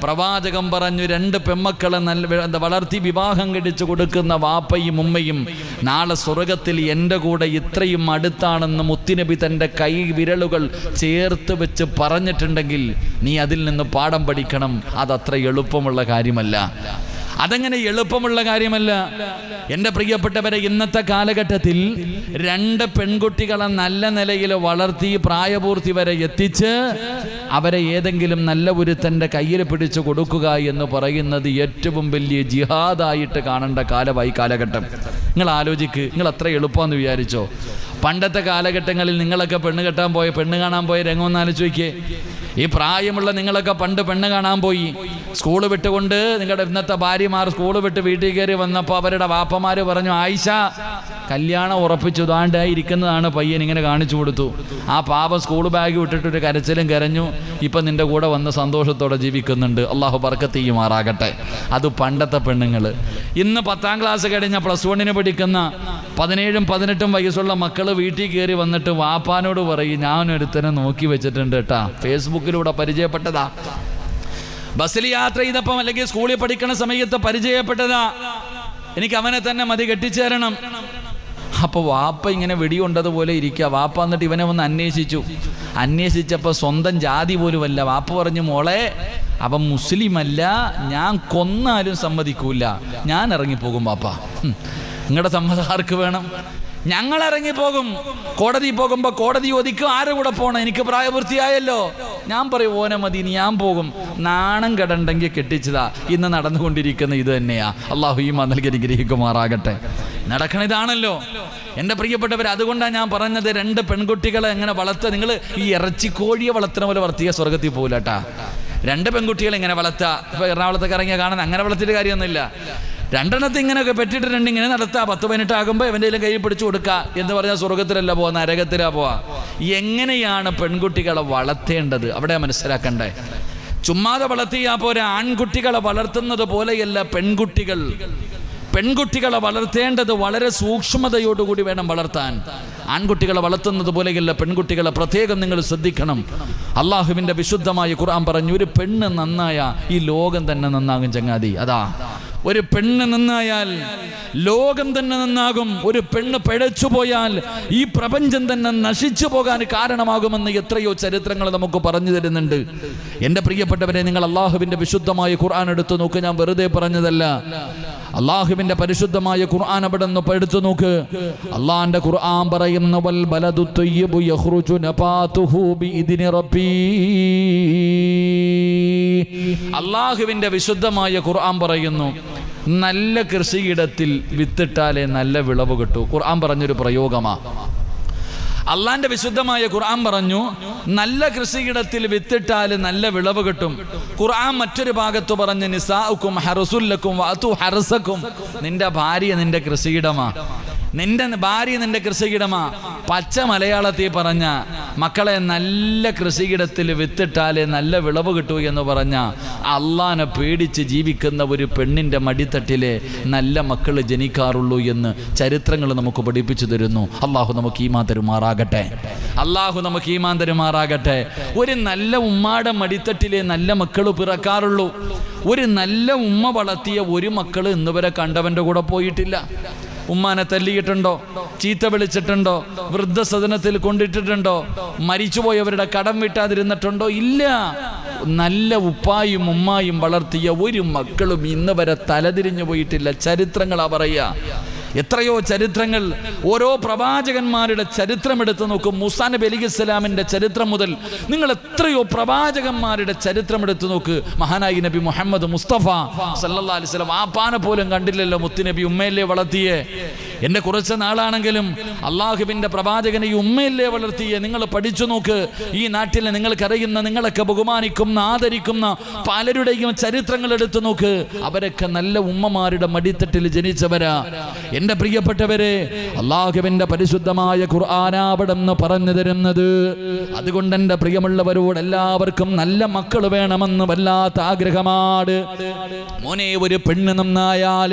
പ്രവാചകൻ പറഞ്ഞു, 2 പെമ്മക്കളെ വളർത്തി വിവാഹം കഴിച്ചു കൊടുക്കുന്ന വാപ്പയും ഉമ്മയും നാളെ സ്വർഗത്തിൽ എൻ്റെ കൂടെ ഇത്രയും അടുത്താണെന്ന് മുത്തുനബി തൻ്റെ കൈ വിരലുകൾ ചേർത്ത് വെച്ച് പറഞ്ഞിട്ടുണ്ടെങ്കിൽ നീ അതിൽ നിന്ന് പാഠം പഠിക്കണം. അതത്ര എളുപ്പമുള്ള കാര്യമല്ല. അതങ്ങനെ എളുപ്പമുള്ള കാര്യമല്ല. എൻ്റെ പ്രിയപ്പെട്ടവരെ, ഇന്നത്തെ കാലഘട്ടത്തിൽ 2 പെൺകുട്ടികളെ നല്ല നിലയിൽ വളർത്തി പ്രായപൂർത്തി വരെ എത്തിച്ച് അവരെ ഏതെങ്കിലും നല്ല ഒരുത്തൻ്റെ കയ്യിൽ പിടിച്ചു കൊടുക്കുക എന്ന് പറയുന്നത് ഏറ്റവും വലിയ ജിഹാദായിട്ട് കാണേണ്ട കാലഘട്ടം. നിങ്ങൾ ആലോചിക്ക്, നിങ്ങൾ അത്ര എളുപ്പമെന്ന് വിചാരിച്ചോ? പണ്ടത്തെ കാലഘട്ടങ്ങളിൽ നിങ്ങളൊക്കെ പെണ്ണ് കാണാൻ പോയ രംഗം ഒന്ന് ആലോചിച്ച് നോക്കിയേ. ഈ പ്രായമുള്ള നിങ്ങളൊക്കെ പണ്ട് പെണ്ണ് കാണാൻ പോയി. സ്കൂൾ വിട്ടുകൊണ്ട് നിങ്ങളുടെ ഇന്നത്തെ ഭാര്യമാർ സ്കൂൾ വിട്ട് വീട്ടിൽ കയറി വന്നപ്പോൾ അവരുടെ വാപ്പമാർ പറഞ്ഞു, ആയിഷ കല്യാണം ഉറപ്പിച്ചു, ദാണ്ടായി ഇരിക്കുന്നതാണ് പയ്യൻ, ഇങ്ങനെ കാണിച്ചു കൊടുത്തു. ആ പാപം സ്കൂൾ ബാഗ് വിട്ടിട്ടൊരു കരച്ചിലും കരഞ്ഞു. ഇപ്പം നിൻ്റെ കൂടെ വന്ന് സന്തോഷത്തോടെ ജീവിക്കുന്നുണ്ട്. അള്ളാഹു ബർക്കത്ത് ചെയ്യുമാറാകട്ടെ. അത് പണ്ടത്തെ പെണ്ണുങ്ങൾ. ഇന്ന് 10ാം ക്ലാസ് കഴിഞ്ഞ +1 പഠിക്കുന്ന 17ഉം 18ഉം വയസ്സുള്ള മക്കൾ വീട്ടിൽ കയറി വന്നിട്ട് വാപ്പാനോട് പറയും, ഞാനൊരുത്തനെ നോക്കി വെച്ചിട്ടുണ്ട് കേട്ടാ, ഫേസ്ബുക്കിലൂടെ പരിചയപ്പെട്ടതാ, ബസ്സിൽ യാത്ര ചെയ്തപ്പം അല്ലെങ്കിൽ സ്കൂളിൽ പഠിക്കണ സമയത്ത് പരിചയപ്പെട്ടതാ, എനിക്ക് അവനെ തന്നെ മതി, കെട്ടിച്ചേരണം. അപ്പോൾ വാപ്പ ഇങ്ങനെ വെടിയുണ്ടതുപോലെ ഇരിക്കുക. വാപ്പ എന്നിട്ട് ഇവനെ ഒന്ന് അന്വേഷിച്ചപ്പോൾ സ്വന്തം ജാതി പോലുമല്ല. വാപ്പ പറഞ്ഞു, മോളെ അവൻ മുസ്ലിമല്ല, ഞാൻ കൊന്നാലും സമ്മതിക്കൂല, ഞാൻ ഇറങ്ങിപ്പോകും വാപ്പ. നിങ്ങളുടെ സമ്മതം ആർക്ക് വേണം? ഞങ്ങൾ ഇറങ്ങിപ്പോകും. കോടതി പോകുമ്പോൾ കോടതി ഒതുക്കും, ആരുടെ കൂടെ പോകണം? എനിക്ക് പ്രായപൂർത്തിയായല്ലോ. ഞാൻ പറയും, ഓനെ മതി, ഞാൻ പോകും. നാണം കെടണ്ടെങ്കിൽ കെട്ടിച്ചതാ. ഇന്ന് നടന്നുകൊണ്ടിരിക്കുന്ന ഇത് തന്നെയാ. അള്ളാഹു ഈമാൻ നൽകി അനുഗ്രഹിക്കുമാറാകട്ടെ. നടക്കണ ഇതാണല്ലോ എൻ്റെ പ്രിയപ്പെട്ടവർ. അതുകൊണ്ടാണ് ഞാൻ പറഞ്ഞത്, 2 പെൺകുട്ടികളെ എങ്ങനെ വളർത്തുക. നിങ്ങൾ ഈ ഇറച്ചിക്കോഴിയെ വളർത്തുന്ന പോലെ വളർത്തിയ സ്വർഗത്തിൽ പോകില്ല കേട്ടാ. 2 പെൺകുട്ടികളെ ഇങ്ങനെ വളർത്തുക. ഇപ്പോൾ എറണാകുളത്തൊക്കെ ഇറങ്ങിയ കാണാൻ അങ്ങനെ വളർത്തിയിട്ട് കാര്യമൊന്നുമില്ല. 2 ഇങ്ങനെയൊക്കെ പെട്ടിട്ടുണ്ട്, ഇങ്ങനെ നടത്തുക. 10-18 ആകുമ്പോൾ ഇവൻ്റെ കയ്യിൽ പിടിച്ചു കൊടുക്കുക എന്ന് പറഞ്ഞാൽ സ്വർഗത്തിലല്ല പോവാ, നരകത്തിലാ പോവാ. എങ്ങനെയാണ് പെൺകുട്ടികളെ വളർത്തേണ്ടത് അവിടെ മനസ്സിലാക്കണ്ടേ. ചുമ്മാതെ വളർത്തിയാ പോരാ. ആൺകുട്ടികളെ വളർത്തുന്നത് പോലെയല്ല പെൺകുട്ടികളെ വളർത്തേണ്ടത് വളരെ സൂക്ഷ്മതയോടുകൂടി വേണം വളർത്താൻ. ആൺകുട്ടികളെ വളർത്തുന്നത് പോലെയല്ല പെൺകുട്ടികളെ പ്രത്യേകം നിങ്ങൾ ശ്രദ്ധിക്കണം. അള്ളാഹുവിൻ്റെ വിശുദ്ധമായ ഖുർആൻ പറഞ്ഞു, ഒരു പെണ്ണ് നന്നായ ഈ ലോകം തന്നെ നന്നാകും ചങ്ങാതി. അതാ, ഒരു പെണ്ണ് നന്നായാൽ ലോകം തന്നെ നന്നാകും. ഒരു പെണ്ണ് പിഴച്ചു പോയാൽ ഈ പ്രപഞ്ചം തന്നെ നശിച്ചു പോകാൻ കാരണമാകുമെന്ന് എത്രയോ ചരിത്രങ്ങൾ നമുക്ക് പറഞ്ഞു തരുന്നുണ്ട്. എൻ്റെ പ്രിയപ്പെട്ടവരെ, നിങ്ങൾ അള്ളാഹുവിൻ്റെ വിശുദ്ധമായ ഖുർആൻ എടുത്തു നോക്ക്. ഞാൻ വെറുതെ പറഞ്ഞതല്ല. അള്ളാഹുവിൻ്റെ പരിശുദ്ധമായ ഖുർആൻ അവിടെ നിന്ന് എടുത്തു നോക്ക്. അള്ളാഹിന്റെ ഖുർആൻ പറയുന്ന, വൽ ബലദു തയ്യിബു യഖ്റുജു നബാതുഹു ബിഇദ്നി റബ്ബി. അള്ളാഹുവിൻ്റെ വിശുദ്ധമായ ഖുർആൻ പറയുന്നു, നല്ല കൃഷിയിടത്തിൽ വിത്തിട്ടാലേ നല്ല വിളവ് കിട്ടൂ. ഖുർആൻ പറഞ്ഞൊരു പ്രയോഗമാണ്. അള്ളാന്റെ വിശുദ്ധമായ ഖുർആൻ പറഞ്ഞു, നല്ല കൃഷിയിടത്തിൽ വിത്തിട്ടാൽ നല്ല വിളവ് കിട്ടും. ഖുർആൻ മറ്റൊരു ഭാഗത്ത് പറഞ്ഞു, നിസാഉക്കും ഹർസുല്ലക്കും വഅതു ഹർസക്കും. നിന്റെ ഭാര്യ നിന്റെ കൃഷിയിടമാ, നിന്റെ ഭാര്യ നിന്റെ കൃഷിയിടമാ. പച്ച മലയാളത്തിൽ പറഞ്ഞ മക്കളെ നല്ല കൃഷിയിടത്തിൽ വിത്തിട്ടാലേ നല്ല വിളവ് കിട്ടൂ എന്ന് പറഞ്ഞ അള്ളാനെ പേടിച്ച് ജീവിക്കുന്ന ഒരു പെണ്ണിൻ്റെ മടിത്തട്ടിലെ നല്ല മക്കൾ ജനിക്കാറുള്ളൂ എന്ന് ചരിത്രങ്ങൾ നമുക്ക് പഠിപ്പിച്ചു തരുന്നു. അള്ളാഹു നമുക്ക് ഈമാൻ തരുമാറാകട്ടെ. അള്ളാഹു നമുക്ക് ഈമാൻ തരുമാറാകട്ടെ. ഒരു നല്ല ഉമ്മാടെ മടിത്തട്ടിലെ നല്ല മക്കൾ പിറക്കാറുള്ളൂ. ഒരു നല്ല ഉമ്മ വളർത്തിയ ഒരു മക്കൾ ഇന്നുവരെ കണ്ടവൻ്റെ കൂടെ പോയിട്ടില്ല. ഉമ്മാനെ തല്ലിയിട്ടുണ്ടോ? ചീത്ത വിളിച്ചിട്ടുണ്ടോ? വൃദ്ധസദനത്തിൽ കൊണ്ടിട്ടിട്ടുണ്ടോ? മരിച്ചുപോയവരുടെ കടം വിട്ടാതിരുന്നിട്ടുണ്ടോ? ഇല്ല. നല്ല ഉപ്പായും ഉമ്മായും വളർത്തിയ ഒരു മക്കളും ഇന്ന് വരെ തലതിരിഞ്ഞു പോയിട്ടില്ല. ചരിത്രങ്ങളാ പറയുക. എത്രയോ ചരിത്രങ്ങൾ, ഓരോ പ്രവാചകന്മാരുടെ ചരിത്രമെടുത്ത് നോക്കും. മൂസാ നബി അലൈഹിസ്സലാമിൻ്റെ ചരിത്രം മുതൽ നിങ്ങൾ എത്രയോ പ്രവാചകന്മാരുടെ ചരിത്രമെടുത്ത് നോക്ക്. മഹാനായി നബി മുഹമ്മദ് മുസ്തഫ സല്ലല്ലാഹു അലൈഹി വസല്ലം ആപ്പാനെ പോലും കണ്ടില്ലല്ലോ മുത്തുനബി. ഉമ്മയല്ലേ വളർത്തിയേ? എൻ്റെ കുറച്ച് നാളാണെങ്കിലും അള്ളാഹുവിൻ്റെ പ്രവാചകനെ ഈ ഉമ്മയല്ലേ വളർത്തിയേ? നിങ്ങൾ പഠിച്ചു നോക്ക്. ഈ നാട്ടിൽ നിങ്ങൾക്കറിയുന്ന, നിങ്ങളൊക്കെ ബഹുമാനിക്കുന്ന, ആദരിക്കുന്ന പലരുടെയും ചരിത്രങ്ങൾ എടുത്തു നോക്ക്. അവരൊക്കെ നല്ല ഉമ്മമാരുടെ മടിത്തട്ടിൽ ജനിച്ചവരാ. എൻ്റെ പ്രിയപ്പെട്ടവരെ, അള്ളാഹുവിൻ്റെ പരിശുദ്ധമായ ഖുർആനാവിടെന്ന് പറഞ്ഞു തരുന്നത്. അതുകൊണ്ട് എൻ്റെ പ്രിയമുള്ളവരോട് എല്ലാവർക്കും നല്ല മക്കൾ വേണമെന്ന് വല്ലാത്ത ആഗ്രഹമാണ്. മോനെ, ഒരു പെണ്ണ് നന്നായാൽ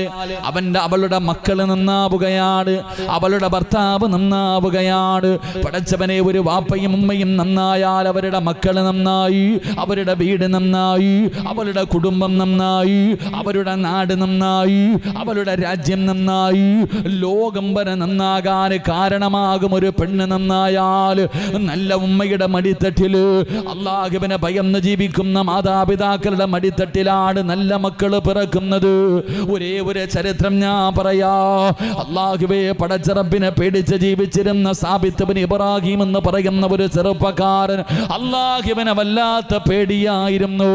അവളുടെ മക്കൾ നന്നാവുകയാണ്, അവളുടെ ഭർത്താവ് നന്നാവുകയാണ്. പടച്ചവനെ, ഒരു വാപ്പയും ഉമ്മയും നന്നായാൽ അവരുടെ മക്കൾ നന്നായി, അവരുടെ വീട് നന്നായി, അവളുടെ കുടുംബം നന്നായി, അവരുടെ നാട് നന്നായി, അവളുടെ രാജ്യം നന്നായി, ലോകം വരെ നന്നാകാൻ കാരണമാകും. ഒരു പെണ്ണ് നന്നായാൽ നല്ല ഉമ്മയുടെ മടിത്തട്ടില്, അള്ളാഹുവിനെ ഭയന്ന് ജീവിക്കുന്ന മാതാപിതാക്കളുടെ മടിത്തട്ടിലാണ് നല്ല മക്കൾ പിറക്കുന്നത്. ഒരേ ഒരു ചരിത്രം ഞാൻ പറയാ. അള്ളാഹുവേ, പടച്ച റബ്ബിനെ പേടിച്ച് ജീവിച്ചിരുന്ന സാബിത്ത് ഇബ്നു ഇബ്രാഹിം എന്ന് പറയുന്ന ഒരു ചെറുപ്പക്കാരൻ അള്ളാഹുവിനെ വല്ലാത്ത പേടിയായിരുന്നു.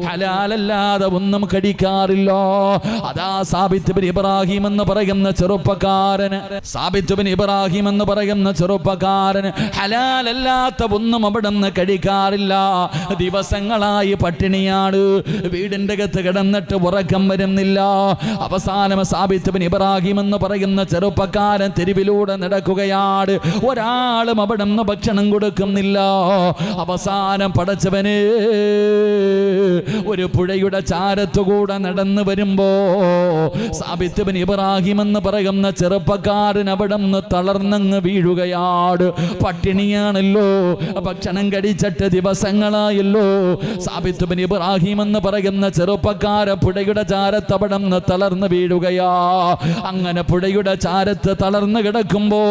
ഹലാലല്ലാതെ ഒന്നും കടിക്കാറില്ല. അതാ സാബിത്ത് ഇബ്നു ഇബ്രാഹിം എന്ന് പറയുന്ന ചെറുപ്പക്കാരന്, സാബിത്ത് ഇബ്നു ഇബ്രാഹിം എന്ന് പറയുന്ന ചെറുപ്പക്കാരന് ഹലാലല്ലാത്ത ഒന്നും അവിടെ നിന്ന് കഴിക്കാറില്ല. ദിവസങ്ങളായി പട്ടിണിയാണ്. വീടിന്റെ അകത്ത് കിടന്നിട്ട് ഉറക്കം വരുന്നില്ല. അവസാനം സാബിത്ത് ഇബ്നു ഇബ്രാഹിം എന്ന് പറയുന്ന ചെറുപ്പക്കാരൻ തെരുവിലൂടെ നടക്കുകയാണ്. ഒരാളും അവിടെ നിന്ന് ഭക്ഷണം കൊടുക്കുന്നില്ല. അവസാനം പടച്ചവന് ഒരു പുഴയുടെ ചാരത്തുകൂടെ നടന്നു വരുമ്പോ സാബിത്ത് ഇബ്നു ഇബ്രാഹിം എന്ന് പറയുന്ന ചെറുപ്പക്കാരൻ അവിടെ നിന്ന് തളർന്നങ്ങ് വീഴുകയാണ്. പട്ടിണിയാണല്ലോ, ഭക്ഷണം കഴിച്ചിട്ട് ദിവസങ്ങളായല്ലോ. സാബിത്ത് ഇബ്നു ഇബ്രാഹിം എന്ന് പറയുന്ന ചെറുപ്പക്കാരൻ പുഴയുടെ ചാരത്ത് അവിടെ നിന്ന് തളർന്ന് വീഴുകയാ. അങ്ങനെ പുഴയുടെ ചാരത്ത് തളർന്ന് കിടക്കുമ്പോ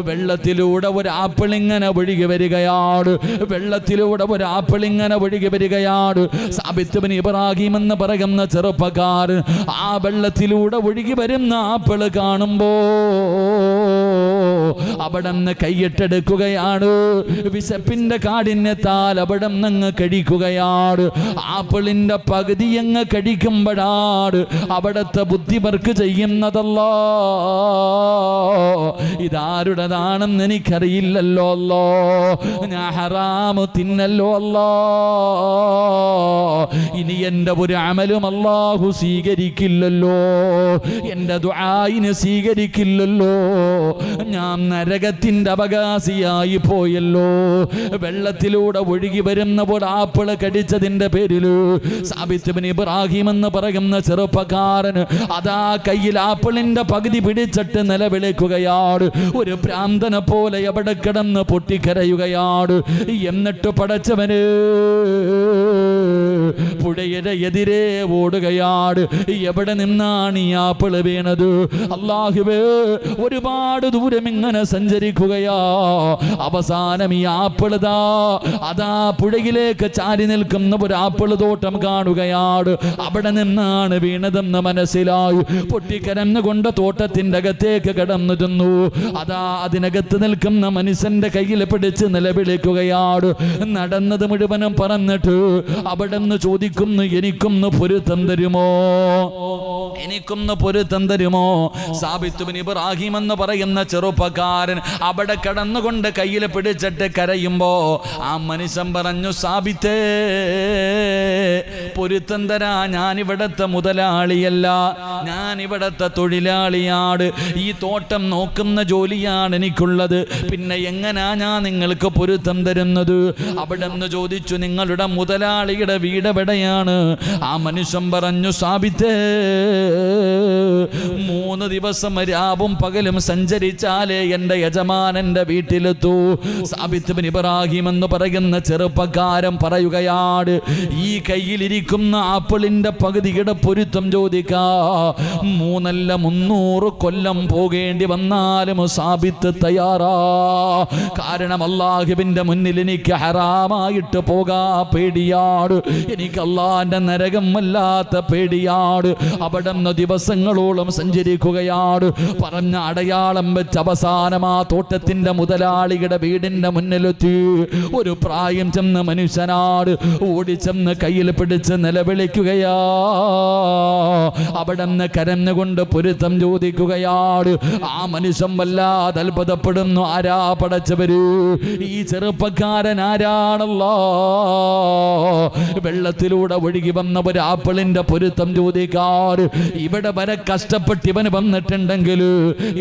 വെള്ളത്തിലൂടെ ഒരു ആപ്പിൾ ഇങ്ങനെ ഒഴുകി വരികയാണ്. വെള്ളത്തിലൂടെ ഒരു ആപ്പിൾ ഇങ്ങനെ ഒഴുകി വരികയാണ്. സാബിത്ത് ഇബ്നു ഇബ്രാഹിം എന്ന് പറയുന്ന ചെറുപ്പക്കാരൻ ആ വെള്ളത്തിലൂടെ ഒഴുകി വരുന്ന ആപ്പിൾ കാണുമ്പോ അവിടെ നിന്ന് കൈയിട്ടെടുക്കുകയാണ്. വിശപ്പിന്റെ കാഠിന്യത്താൽ അവിടെ നിന്ന് കഴിക്കുകയാണ്. ആപ്പിളിന്റെ പകുതി അങ്ങ് കഴിക്കുമ്പോഴാണ് അവിടുത്തെ ബുദ്ധി വർക്ക് ചെയ്യുന്നതല്ല. ഇതാരുടേതാണെന്ന് എനിക്കറിയില്ലല്ലോ അല്ലോ, ഞാൻ ഹറാമ് തിന്നല്ലോ അല്ലോ, ഇനി എൻ്റെ ഒരു അമലും അല്ലാഹു സ്വീകരിക്കില്ലല്ലോ, എൻ്റെ ദുആഇനെ സ്വീകരിക്കില്ലല്ലോ, ഞാൻ നരകത്തിൻ്റെ അവകാശിയായി പോയല്ലോ. വെള്ളത്തിലൂടെ ഒഴുകി വരുന്നപ്പോൾ ആപ്പിള് കടിച്ചതിൻ്റെ പേരിൽ സാബിത്ത് ഇബ്നു ഇബ്രാഹിം എന്ന് പറയുന്ന ചെറുപ്പക്കാരൻ അതാ കയ്യിൽ ആപ്പിളിന്റെ പകുതി പിടിച്ചിട്ട് നിലവിളിക്കുകയാണ്. ഒരു ഭ്രാന്തനെ പോലെ അവിടെ കിടന്ന് പൊട്ടിക്കരയുകയാണ്. എന്നിട്ട് പടച്ചവന് പുഴയുടെ എതിരെ ഓടുകയാണ്. എവിടെ നിന്നാണ് ഈ ആപ്പിള് വീണത്? അല്ലാഹുവേ, ഒരുപാട് ദൂരം ഇങ്ങനെ സഞ്ചരിക്കുകയാ. അവസാനം ഈ ആപ്പിള് അതാ പുഴയിലേക്ക് ചാരി നിൽക്കുന്ന ഒരു ആപ്പിള് തോട്ടം കാണുകയാണ്. അവിടെ നിന്നാണ് വീണതെന്ന് മനസ്സിലായി. പൊട്ടിക്കരന്നുകൊണ്ട് തോട്ടത്തിന്റെ അകത്തേക്ക് കടന്നു ചെന്നു. അതാ അതിനകത്ത് നിൽക്കുന്ന മനുഷ്യന്റെ കയ്യിൽ പിടിച്ച് നിലവിളിക്കുകയാണ്. നടന്നത് മുഴുവനും പറഞ്ഞിട്ട് അവിടെ നിന്ന് ചോദിക്കുന്നു, എനിക്കൊന്ന് പൊരുത്തം തരുമോ, എനിക്കൊന്ന് പൊരുത്തം തരുമോ? സാബിത്ത് ഇബ്നു ഇബ്രാഹിം എന്ന് പറയുന്ന ചെറുപ്പക്കാരൻ അവിടെ കടന്നുകൊണ്ട് കയ്യിൽ പിടിച്ചിട്ട് കരയുമ്പോ ആ മനുഷ്യൻ പറഞ്ഞു, സാബിത്തേ, പൊരുത്തം തരാ, ഞാൻ ഇവിടത്തെ മുതലാളിയല്ല, ഞാൻ ഇവിടത്തെ തൊഴിലാളിയാണ്, ഈ തോട്ടം നോക്കുന്ന ജോലിയാണ് എനിക്കുള്ളത്, പിന്നെ എങ്ങനാ ഞാൻ നിങ്ങൾക്ക് പൊരുത്തം തരുന്നത്? അവിടെ നിന്ന് ചോദിച്ചു, നിങ്ങളുടെ മുതലാളിയുടെ വീട് എവിടെയാണ്? ആ മനുഷ്യൻ പറഞ്ഞു, സാബിത്തേ 3 ദിവസം രാവും പകലും സഞ്ചരിച്ചാലേ എൻ്റെ യജമാനന്റെ വീട്ടിലെത്തൂ. സാബിത്ത് ബിൻ ഇബ്രാഹിം എന്ന് പറയുന്ന ചെറുപ്പക്കാരൻ പറയുകയാണ്, ഈ കയ്യിലിരിക്കുന്ന ആപ്പിളിന്റെ പകുതിയുടെ പൊരുത്തം ചോദിക്കാ 300 കൊല്ലം പോകേണ്ടി വന്നാലും സാബിത്ത് തയ്യാറാ. കാരണം അല്ലാഹുവിന്റെ മുന്നിൽ എനിക്ക് ഹറാമായിട്ട് പോകാ പേടിയാണ്, എനിക്ക് അല്ലാഹുവിന്റെ നരകം വല്ലാത്ത പേടിയാണ്. അവിടെ നിന്ന് ദിവസങ്ങളോളം സഞ്ചരിക്കുകയാണ്. പറഞ്ഞ അടയാളം വെച്ച് അവസാനം ആ തോട്ടത്തിന്റെ മുതലാളിയുടെ വീടിന്റെ മുന്നിലെത്തി. ഒരു പ്രായം ചെന്ന മനുഷ്യനാട് ഓടിച്ചെന്ന് കയ്യിൽ പിടിച്ച് നിലവിളിക്കുകയാ. അവിടെ നിന്ന് കരഞ്ഞുകൊണ്ട് പൊരുത്തം ചോദിക്കുകയാണ്. ആ മനുഷ്യൻ വല്ലാതെ അത്ഭുതപ്പെടുന്നു. ആരാ പടച്ചവര്? ഈ ചെറുപ്പക്കാരൻ ആരാണല്ലോ? വെള്ളത്തിലൂടെ ഒഴുകി വന്ന ഒരു ആപ്പിളിന്റെ പൊരുത്തം ചോദിക്കാറ്. ഇവിടെ വരെ കഷ്ടപ്പെട്ട് ഇവന് വന്നിട്ടുണ്ടെങ്കിൽ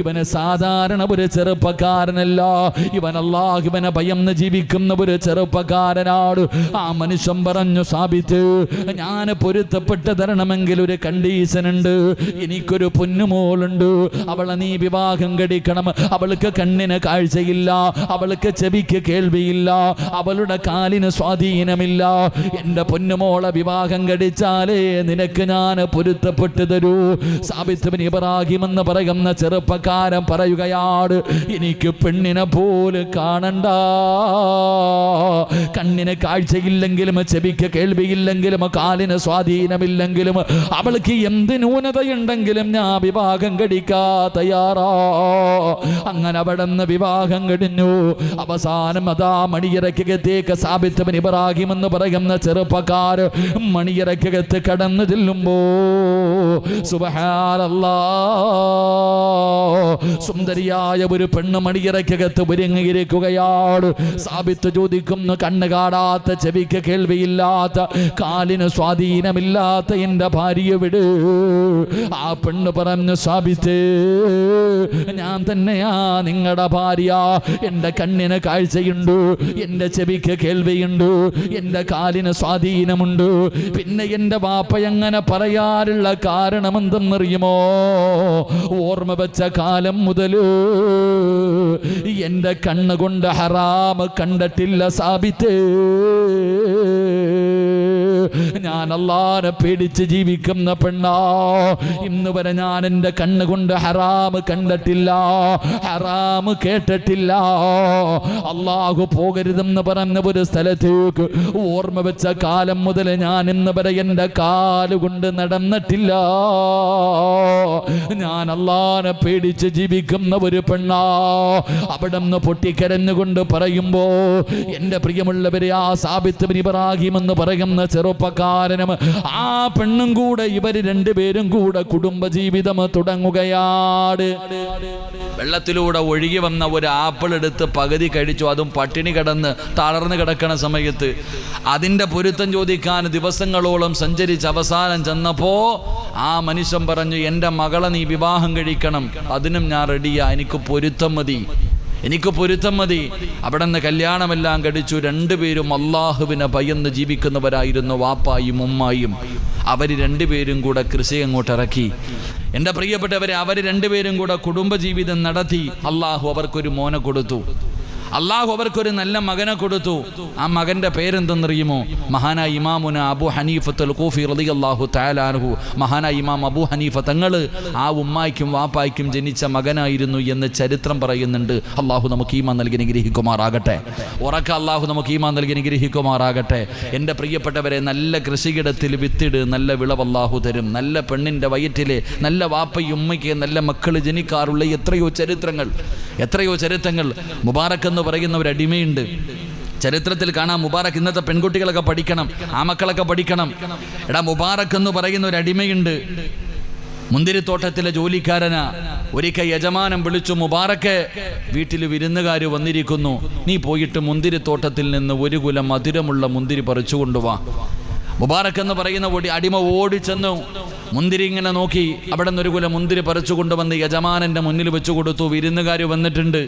ഇവന് സാധാരണ ഒരു ചെറുപ്പക്കാരനല്ല, ഇവൻ അല്ലാഹുവിനെ ഭയന്ന് ജീവിക്കുന്ന ഒരു ചെറുപ്പക്കാരനാണ്. ആ മനുഷ്യൻ പറഞ്ഞു, സാബിത്ത്, ഞാൻ പൊരുത്തപ്പെട്ട് തരണമെങ്കിൽ ഒരു കണ്ടീഷൻ ഉണ്ട്. എനിക്കൊരു പൊന്നുമോളുണ്ട്, അവളെ നീ വിവാഹം കഴിക്കണം. അവൾക്ക് കണ്ണിന് കാഴ്ചയില്ല, അവൾക്ക് ചെവിക്ക് കേൾവിയില്ല, അവളുടെ കാലിന് സ്വാധീനമില്ല. എന്റെ പൊന്നുമോളെ വിവാഹം കഴിച്ചാലേ നിനക്ക് ഞാൻ പൊരുത്തപ്പെട്ടു തരൂ. സാബിത്ത് ബിൻ ഇബ്രാഹിം എന്ന് പറയുന്ന ചെറുപ്പക്കാരൻ പറയുകയാണ്, എനിക്ക് പെണ്ണിനെ പോലെ കാണണ്ട. കണ്ണിന് കാഴ്ചയില്ലെങ്കിലും ചെവിക്ക് കേൾവിയില്ലെങ്കിലും കാലിന് സ്വാധീനമില്ലെങ്കിലും അവൾക്ക് എന്ത് ന്യൂനതയുണ്ടെങ്കിലും ഞാൻ വിവാഹം കഴിക്കാ തയ്യാറാ. അങ്ങനെ അവിടെ നിന്ന് വിവാഹം കഴിഞ്ഞു. അവസാനം അതാ മണിയറക്കകത്തേക്ക് സാബിത്ത് ബിൻ ഇബ്രാഹിം എന്ന് പറയുന്ന ചെറുപ്പക്കാർ മണിയറക്കകത്ത് കടന്നു ചെല്ലുമ്പോ സുബ്ഹാനല്ലാഹ്, സുന്ദരിയായ ഒരു പെണ്ണ് മണിയറക്കകത്ത് ഒരുങ്ങിയിരിക്കുകയാണ്. സാബിത്ത് ചോദിക്കുന്നു, കണ്ണ് കാണാത്ത, ചെവിക്ക് കേൾവിയില്ലാത്ത, കാലിന് സ്വാധീനമില്ലാത്ത എൻ്റെ ഭാര്യയെ വിട്. ആ പെണ്ണ് പറഞ്ഞു, സാബിത്ത്, ഞാൻ തന്നെയാ നിങ്ങളുടെ ഭാര്യ. എൻ്റെ കണ്ണിന് കാഴ്ചയുണ്ട്, എൻ്റെ ചെവിക്ക് കേൾവിയുണ്ട്, എൻ്റെ കാലിന് സ്വാധീനമുണ്ട്. പിന്നെ എൻ്റെ വാപ്പ എങ്ങനെ പറയാറുള്ള കാരണം എന്തെന്നറിയുമോ? ഓർമ്മ വെച്ച കാലം മുതൽ എൻ്റെ കണ്ണുകൊണ്ട് ഹറാം കണ്ടിട്ടില്ല സാബിത്തേ. ഞാൻ അല്ലാഹുവിനെ പേടിച്ച് ജീവിക്കുന്ന പെണ്ണാ. ഇന്ന് വരെ ഞാൻ എൻ്റെ കണ്ണുകൊണ്ട് ഹറാം കണ്ടിട്ടില്ല, ഹറാം കേട്ടിട്ടില്ല. അല്ലാഹു പോകരുതെന്ന് പറഞ്ഞ ഒരു സ്ഥലത്തേക്ക് ഓർമ്മ വെച്ച കാലം മുതൽ ഞാൻ ഇന്ന് വരെ എൻ്റെ കാലുകൊണ്ട് നടന്നിട്ടില്ല. ഞാൻ അല്ലാഹുവിനെ പേടിച്ച് ജീവിക്കുന്ന ഒരു പെണ്ണാ. അവിടെ നിന്ന് പൊട്ടിക്കരഞ്ഞുകൊണ്ട് പറയുമ്പോ, എൻ്റെ പ്രിയമുള്ളവരെ, ആ സാബിത്ത് ബിൻ ഇബ്രാഹിം എന്ന് പറയുന്ന ചെറുപ്പക്കാരനും ആ പെണ്ണും കൂടെ, ഇവര് രണ്ടുപേരും കൂടെ കുടുംബജീവിതം തുടങ്ങുകയാണ്. വെള്ളത്തിലൂടെ ഒഴുകി വന്ന ഒരു ആപ്പിൾ എടുത്ത് പകുതി കഴിച്ചു, അതും പട്ടിണി കിടന്ന് തളർന്ന് കിടക്കണ സമയത്ത്. അതിൻ്റെ പൊരുത്തം ചോദിക്കാൻ ദിവസങ്ങളോളം സഞ്ചരിച്ച് അവസാനം ചെന്നപ്പോ ആ മനുഷ്യൻ പറഞ്ഞു, എൻ്റെ മകളെ നീ വിവാഹം കഴിക്കണം, അതിനും ഞാൻ റെഡിയാ, എനിക്ക് പൊരുത്തം മതി, എനിക്ക് പൊരുത്തം മതി. അവിടെ നിന്ന് കല്യാണമെല്ലാം കഴിച്ചു. രണ്ടുപേരും അല്ലാഹുവിനെ ഭയന്ന് ജീവിക്കുന്നവരായിരുന്നു, വാപ്പായും ഉമ്മായും. അവർ രണ്ടുപേരും കൂടെ കൃഷി അങ്ങോട്ട് ഇറക്കി. എൻ്റെ പ്രിയപ്പെട്ടവരെ, അവർ രണ്ടുപേരും കൂടെ കുടുംബജീവിതം നടത്തി. അല്ലാഹു അവർക്കൊരു മോനെ കൊടുത്തു, അല്ലാഹു അവർക്കൊരു നല്ല മകനെ കൊടുത്തു. ആ മകൻ്റെ പേരെന്തെന്നറിയുമോ? മഹാനായ ഇമാമുന അബു ഹനീഫത്തുൽ കൂഫി റളിയല്ലാഹു തആല അൻഹു, മഹാനായ ഇമാം അബു ഹനീഫ തങ്ങൾ ആ ഉമ്മായ്ക്കും വാപ്പായ്ക്കും ജനിച്ച മകനായിരുന്നു എന്ന് ചരിത്രം പറയുന്നുണ്ട്. അല്ലാഹു നമുക്ക് ഈമാൻ നൽകി അനുഗ്രഹിക്കുമാറാകട്ടെ. ഉറക്ക അല്ലാഹു നമുക്ക് ഈമാൻ നൽകി അനുഗ്രഹിക്കുമാറാകട്ടെ. എൻ്റെ പ്രിയപ്പെട്ടവരെ, നല്ല കൃഷിയിടത്തിൽ വിത്തിട്, നല്ല വിളവ് അല്ലാഹു തരും. നല്ല പെണ്ണിൻ്റെ വയറ്റിലെ നല്ല വാപ്പയും ഉമ്മയ്ക്ക് നല്ല മക്കൾ ജനിക്കാറുള്ള എത്രയോ ചരിത്രങ്ങൾ. മുബാറക്ക് എന്ന് പറയുന്ന ഒരു അടിമയുണ്ട്. ചരിത്രത്തിൽ കാണാം. മുബാറക്ക്, ഇന്നത്തെ പെൺകുട്ടികളൊക്കെ പഠിക്കണം, ആ മക്കളൊക്കെ പഠിക്കണം. എടാ, മുബാറക്ക് എന്ന് പറയുന്ന ഒരു അടിമയുണ്ട്. മുന്തിരിത്തോട്ടത്തിലെ ജോലിക്കാരനാ. ഒരിക്കൽ യജമാനൻ വിളിച്ചു, മുബാറക്കെ, വീട്ടിൽ വിരുന്നുകാർ വന്നിരിക്കുന്നു, നീ പോയിട്ട് മുന്തിരിത്തോട്ടത്തിൽ നിന്ന് 1 കുലം മധുരമുള്ള മുന്തിരി പറിച്ചു കൊണ്ടുവാ. മുബാറക് എന്ന് പറയുന്ന അടിമ ഓടിച്ചെന്നു മുന്തിരി ഇങ്ങനെ നോക്കി. അവിടെ നിന്ന് ഒരു കുല മുന്തിരി പറിച്ചു കൊണ്ടുവന്ന് യജമാനന്റെ മുന്നിൽ വെച്ചു കൊടുത്തു. വിരുന്നുകാർ വന്നിട്ടുണ്ട്.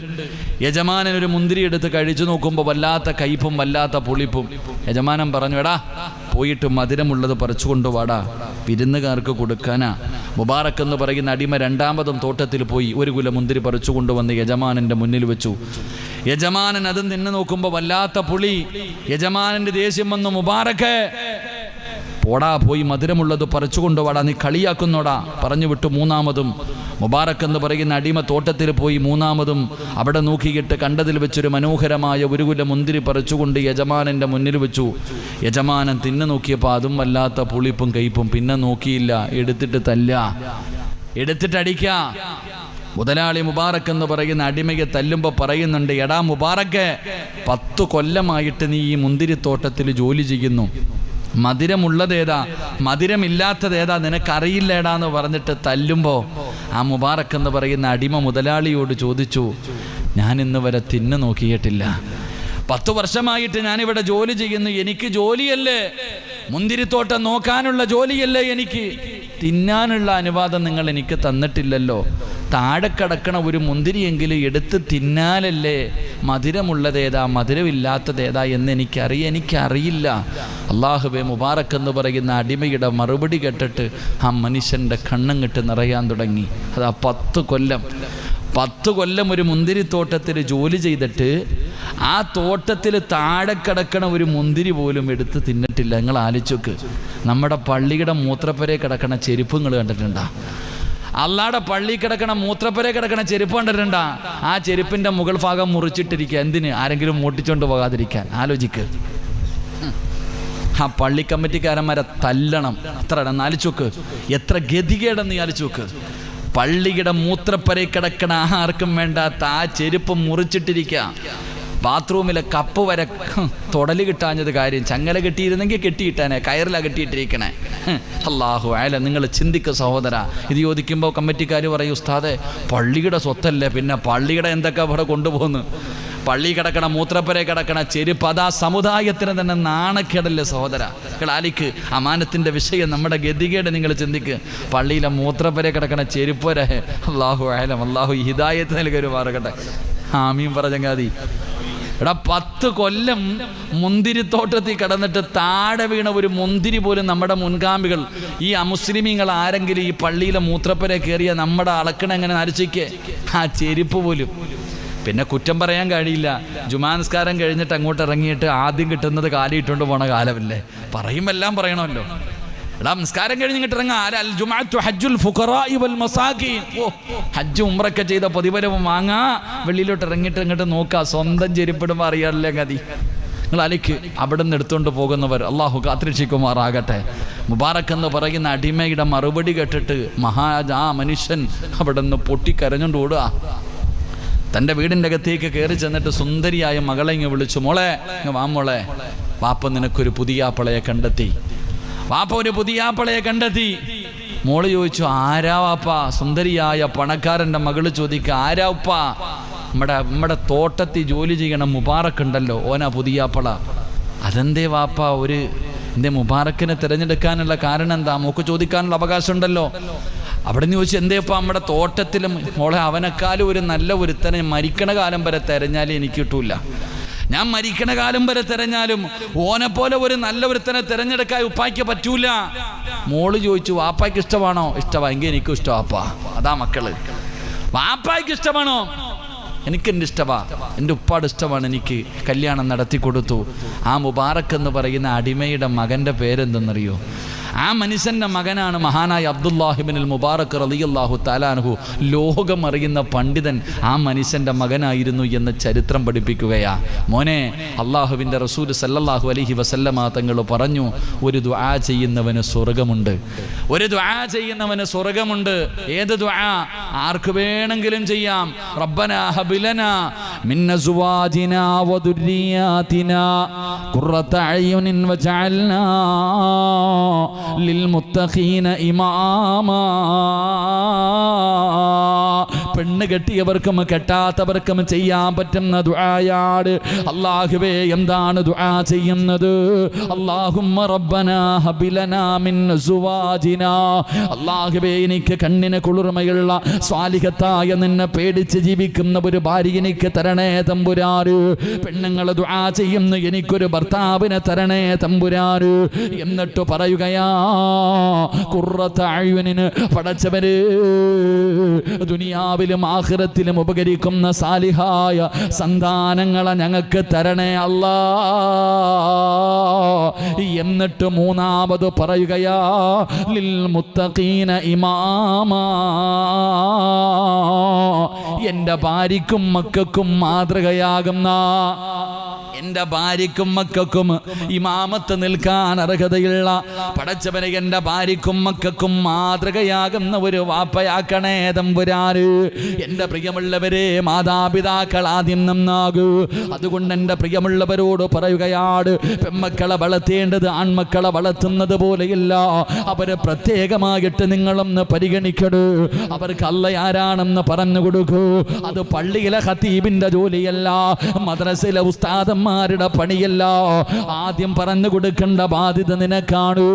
യജമാനൻ ഒരു മുന്തിരി എടുത്ത് കഴിച്ചു നോക്കുമ്പോൾ വല്ലാത്ത കയ്പും വല്ലാത്ത പുളിപ്പും. യജമാനൻ പറഞ്ഞു, എടാ പോയിട്ട് മധുരമുള്ളത് പറിച്ചു കൊണ്ടുവാടാ, വിരുന്നുകാർക്ക് കൊടുക്കാനാ. മുബാറക് എന്ന് പറയുന്ന അടിമ രണ്ടാമതും തോട്ടത്തിൽ പോയി ഒരു കുല മുന്തിരി പറിച്ചു കൊണ്ടുവന്ന് യജമാനന്റെ മുന്നിൽ വെച്ചു. യജമാനൻ അതും തിന്നു നോക്കുമ്പോൾ വല്ലാത്ത പുളി. യജമാനന്റെ ദേഷ്യം വന്നു, മുബാറക് പോടാ, പോയി മധുരമുള്ളത് പറിച്ചു കൊണ്ടുവാടാ, നീ കളിയാക്കുന്നോടാ പറഞ്ഞു വിട്ടു. മൂന്നാമതും മുബാറക് എന്ന് പറയുന്ന അടിമ തോട്ടത്തിൽ പോയി മൂന്നാമതും അവിടെ നോക്കിയിട്ട് കണ്ടതിൽ വെച്ചൊരു മനോഹരമായ ഒരു കുല മുന്തിരി പറിച്ചുകൊണ്ട് യജമാനന്റെ മുന്നിൽ വെച്ചു. യജമാനൻ തിന്നു നോക്കിയപ്പോൾ അതും വല്ലാത്ത പുളിപ്പും കയ്പും. പിന്നെ നോക്കിയില്ല, എടുത്തിട്ട് തല്ല, എടുത്തിട്ട് അടിക്ക. മുതലാളി മുബാറക് എന്ന് പറയുന്ന അടിമയെ തല്ലുമ്പോൾ പറയുന്നുണ്ട്, എടാ മുബാറക്, 10 കൊല്ലമായിട്ട് നീ ഈ മുന്തിരിത്തോട്ടത്തിൽ ജോലി ചെയ്യുന്നു. മധുരമുള്ളതേതാ മധുരമില്ലാത്തതേതാ നിനക്കറിയില്ലേടാന്ന് പറഞ്ഞിട്ട് തല്ലുമ്പോൾ ആ മുബാറക് എന്ന് പറയുന്ന അടിമ മുതലാളിയോട് ചോദിച്ചു, ഞാൻ ഇന്ന് വരെ തിന്നു നോക്കിയിട്ടില്ല. 10 വർഷമായിട്ട് ഞാനിവിടെ ജോലി ചെയ്യുന്നു. എനിക്ക് ജോലിയല്ലേ, മുന്തിരിത്തോട്ടം നോക്കാനുള്ള ജോലിയല്ലേ എനിക്ക്, തിന്നാനുള്ള അനുവാദം നിങ്ങൾ എനിക്ക് തന്നിട്ടില്ലല്ലോ. താഴെ കിടക്കണ ഒരു മുന്തിരിയെങ്കിലും എടുത്ത് തിന്നാലല്ലേ മധുരമുള്ളതേതാ മധുരമില്ലാത്തതേതാ എന്ന് എനിക്കറിയില്ല. അള്ളാഹുവേ, മുബാറക് എന്ന് പറയുന്ന അടിമയുടെ മറുപടി കേട്ടിട്ട് ആ മനുഷ്യൻ്റെ കണ്ണങ്ങിട്ട് നിറയാൻ തുടങ്ങി. അതാ 10 കൊല്ലം ഒരു മുന്തിരിത്തോട്ടത്തിൽ ജോലി ചെയ്തിട്ട് ആ തോട്ടത്തിൽ താഴെ കിടക്കണ ഒരു മുന്തിരി പോലും എടുത്ത് തിന്നിട്ടില്ല. നിങ്ങൾ ആലോചിച്ചോക്ക്. നമ്മുടെ പള്ളിയുടെ മൂത്രപ്പുരേ കിടക്കണ ചെരുപ്പ് നിങ്ങൾ കണ്ടിട്ടുണ്ടാ? അള്ളാടെ പള്ളി കിടക്കണ മൂത്രപ്പുരേ കിടക്കണ ചെരുപ്പ് കണ്ടിട്ടുണ്ടാ? ആ ചെരുപ്പിന്റെ മുകൾ ഭാഗം മുറിച്ചിട്ടിരിക്കുക. എന്തിന്? ആരെങ്കിലും മോട്ടിച്ചോണ്ട് പോകാതിരിക്കാൻ. ആലോചിക്ക്. ആ പള്ളി കമ്മിറ്റിക്കാരന്മാരെ തല്ലണം. എത്ര ആലോചിച്ചോക്ക്, എത്ര ഗതികേടെന്ന് ആലോചിച്ചോക്ക്. പള്ളിയുടെ മൂത്രപ്പുരേ കിടക്കണ ആർക്കും വേണ്ടാത്ത ആ ചെരുപ്പ് മുറിച്ചിട്ടിരിക്കുക. ബാത്റൂമിലെ കപ്പ് വരെ തൊടല് കിട്ടാഞ്ഞത് കാര്യം. ചങ്ങല കെട്ടിയിരുന്നെങ്കിൽ കെട്ടിയിട്ടാനെ, കയറിലാണ് കെട്ടിയിട്ടിരിക്കണേ. അല്ലാഹു അല, നിങ്ങൾ ചിന്തിക്കുക സഹോദര. ഇത് ചോദിക്കുമ്പോൾ കമ്മിറ്റിക്കാർ പറയും, ഉസ്താദെ പള്ളിയുടെ സ്വത്തല്ലേ, പിന്നെ പള്ളിയുടെ എന്തൊക്കെ ഇവിടെ കൊണ്ടുപോകുന്നു. പള്ളി കിടക്കണ മൂത്രപ്പുരേ കിടക്കണ ചെരുപ്പ് അതാ സമുദായത്തിന് തന്നെ നാണക്കേടല്ലേ സഹോദര. ആലിക്ക് അമാനത്തിൻ്റെ വിഷയം, നമ്മുടെ ഗതികേട് നിങ്ങൾ ചിന്തിക്ക്. പള്ളിയിലെ മൂത്രപ്പുരേ കിടക്കണ ചെരുപ്പ് വരെ. അല്ലാഹു അലം, അല്ലാഹു ഹിദായത്ത് നൽകരുമാറകട്ടെ. ആമീൻ പറഞ്ഞങ്ങാതി. എടാ 10 കൊല്ലം മുന്തിരിത്തോട്ടത്തിൽ കിടന്നിട്ട് താഴെ വീണ ഒരു മുന്തിരി പോലും നമ്മുടെ മുൻഗാമികൾ, ഈ അമുസ്ലിമീങ്ങൾ ആരെങ്കിലും ഈ പള്ളിയിലെ മൂത്രപ്പുര കയറിയ നമ്മുടെ അളക്കണ എങ്ങനെ നരച്ചിക്ക് ആ ചെരുപ്പ് പോലും. പിന്നെ കുറ്റം പറയാൻ കഴിയില്ല. ജുമാ നിസ്കാരം കഴിഞ്ഞിട്ട് അങ്ങോട്ട് ഇറങ്ങിയിട്ട് ആദ്യം കിട്ടുന്നത് കാലിയിട്ടുകൊണ്ട് പോണ കാലമല്ലേ. പറയുമെല്ലാം പറയണമല്ലോ. എടാ നിസ്കാരം കഴിഞ്ഞ് ഇങ്ങോട്ട് ഹജ്ജ് ഉംറയൊക്കെ ചെയ്ത പ്രതിഫലം വാങ്ങാ, വെള്ളിയിലോട്ട് ഇറങ്ങിയിട്ട് ഇങ്ങോട്ട് നോക്കുക. സ്വന്തം ചെരുപ്പിടുമ്പോൾ അറിയാറില്ലേ ഗതി. നിങ്ങൾ അലിക്ക് അവിടെ നിന്ന് എടുത്തുകൊണ്ട് പോകുന്നവർ അള്ളാഹു കാത്തിരക്ഷിക്കുമാറാകട്ടെ. മുബാറക് എന്ന് പറയുന്ന അടിമയുടെ മറുപടി കേട്ടിട്ട് ആ മനുഷ്യൻ അവിടെ നിന്ന് പൊട്ടിക്കരഞ്ഞുകൊണ്ട് ഓടുക. തൻ്റെ വീടിൻ്റെ അകത്തേക്ക് കയറി ചെന്നിട്ട് സുന്ദരിയായ മകളെ ഇങ്ങ് വിളിച്ചു, മോളെ ഇങ്ങ് വാ മോളെ, വാപ്പ നിനക്കൊരു പുതിയാപ്പളയെ കണ്ടെത്തി. വാപ്പ ഒരു പുതിയാപ്പളയെ കണ്ടെത്തി. മോള് ചോദിച്ചു, ആരാ വാപ്പ? സുന്ദരിയായ പണക്കാരൻ്റെ മകള് ചോദിക്കുക, ആരാ ഉപ്പ? നമ്മുടെ തോട്ടത്തിൽ ജോലി ചെയ്യണം മുബാറക് ഉണ്ടല്ലോ, ഓനാ പുതിയാപ്പള. അതെന്തേ വാപ്പ എന്തേ മുബാറക്കിനെ തിരഞ്ഞെടുക്കാനുള്ള കാരണം എന്താ? മോക്ക് ചോദിക്കാനുള്ള അവകാശം ഉണ്ടല്ലോ. അവിടെ നിന്ന് ചോദിച്ചു, എന്തേപ്പാ നമ്മുടെ തോട്ടത്തിലും? മോളെ, അവനെക്കാളും ഒരു നല്ല ഒരുത്തനെ മരിക്കണ കാലം വരെ തിരഞ്ഞാലും എനിക്ക് കിട്ടൂല. ഞാൻ മരിക്കണ കാലം വരെ തിരഞ്ഞാലും ഓനെപ്പോലെ ഒരു നല്ല ഒരുത്തനെ തിരഞ്ഞെടുക്കാൻ ഉപ്പായ്ക്ക് പറ്റൂല. മോള് ചോദിച്ചു, വാപ്പായ്ക്ക് ഇഷ്ടമാണോ? ഇഷ്ടമായെങ്കിൽ എനിക്കും ഇഷ്ടം വാപ്പാ. അതാ മക്കള്. വാപ്പായ്ക്ക് ഇഷ്ടമാണോ? എനിക്കെൻ്റെ ഇഷ്ടമാ, എൻ്റെ ഉപ്പാട് ഇഷ്ടമാണ്. എനിക്ക് കല്യാണം നടത്തി കൊടുത്തു. ആ മുബാറക് എന്ന് പറയുന്ന അടിമയുടെ മകൻ്റെ പേരെന്തെന്നറിയോ? ആ മനുഷ്യൻ്റെ മകനാണ് മഹാനായ അബ്ദുല്ലാഹിബ്നുൽ മുബാറക് റളിയല്ലാഹു തആല അൻഹു. ലോകം അറിയുന്ന പണ്ഡിതൻ ആ മനുഷ്യൻ്റെ മകനായിരുന്നു എന്ന് ചരിത്രം പഠിപ്പിക്കുകയാ. മോനെ, അള്ളാഹുവിൻ്റെ റസൂൽ സല്ലല്ലാഹു അലൈഹി വസല്ലമ തങ്ങൾ പറഞ്ഞു, ഒരു ദുആ ചെയ്യുന്നവന് സ്വർഗമുണ്ട്. ഒരു ദുആ ചെയ്യുന്നവന് സ്വർഗമുണ്ട്. ഏത് ദുആ? ആർക്ക് വേണമെങ്കിലും ചെയ്യാം. റബ്ബനാ ഹബ് ലനാ മിൻ അസ്വാജിനാ വദുർരിയാതിനാ ഖുർറത അയ്യുനിൻ വജഅൽനാ ലിൽമുത്തഖീന ഇമാമാ. പെണ്ണ് കെട്ടിയവർക്കും കെട്ടാത്തവർക്കും ചെയ്യാൻ പറ്റുന്ന ദുആയാണ്. അല്ലാഹുവേ എന്താണ് ദുആ ചെയ്യുന്നത്? അല്ലാഹുമ്മ റബ്ബനാ ഹബിലനാ മിൻ അസ്വാജിനാ, അല്ലാഹുവേ എനിക്ക് കണ്ണിന് കുളിർമയുള്ള സ്വാലിഹത്തായ നിന്നെ പേടിച്ച് ജീവിക്കുന്ന ഒരു ഭാര്യ എനിക്ക് തരണേ തമ്പുരാന്. പെണ്ണുങ്ങൾ ദുആ ചെയ്യുന്നു, എനിക്കൊരു ഭർത്താവിനെ തരണേ തമ്പുരാന്. എന്നിട്ട് പറയുകയാ, ഖുർറത അയ്യുനിന്, പടച്ചവര് ദുനിയാവിലും ആഖിറത്തിലും ഉപകരിക്കുന്ന സാലിഹായ സന്താനങ്ങളെ ഞങ്ങൾക്ക് തരണേ അല്ലാ. എന്നിട്ട് മൂന്നാമത് പറയുകയാ, ലിൽ മുത്തഖീന ഇമാമാ, എൻ്റെ ഭാര്യയ്ക്കും മക്കൾക്കും മാതൃകയാകുന്ന, എൻ്റെ ഭാര്യയ്ക്കും മക്കൾക്കും ഇമാമത്ത് നിൽക്കാൻ അർഹതയുള്ള, പടച്ചവനെ എൻ്റെ ഭാര്യയ്ക്കും മക്കൾക്കും മാതൃകയാകുന്ന ഒരു വാപ്പയാക്കണേ തമ്പുരാന്. എൻ്റെ പ്രിയമുള്ളവരെ, മാതാപിതാക്കൾ ആദ്യം നന്നാകൂ. അതുകൊണ്ട് എൻ്റെ പ്രിയമുള്ളവരോട് പറയുകയാണ്, പെൺമക്കളെ വളർത്തേണ്ടത് ആൺമക്കളെ വളർത്തുന്നത് പോലെയല്ല. അവരെ പ്രത്യേകമായിട്ട് നിങ്ങളൊന്ന് പരിഗണിക്കൂ. അവർക്ക് അല്ലാഹ് ആരാണെന്ന് പറഞ്ഞു കൊടുക്കൂ. അത് പള്ളിയിലെ ഖതീബിൻ്റെ ജോലിയല്ല, മദ്രസയിലെ ഉസ്താദന്മാരുടെ പണിയല്ല. ആദ്യം പറഞ്ഞു കൊടുക്കേണ്ട ബാധ്യത നിനക്കാണ്.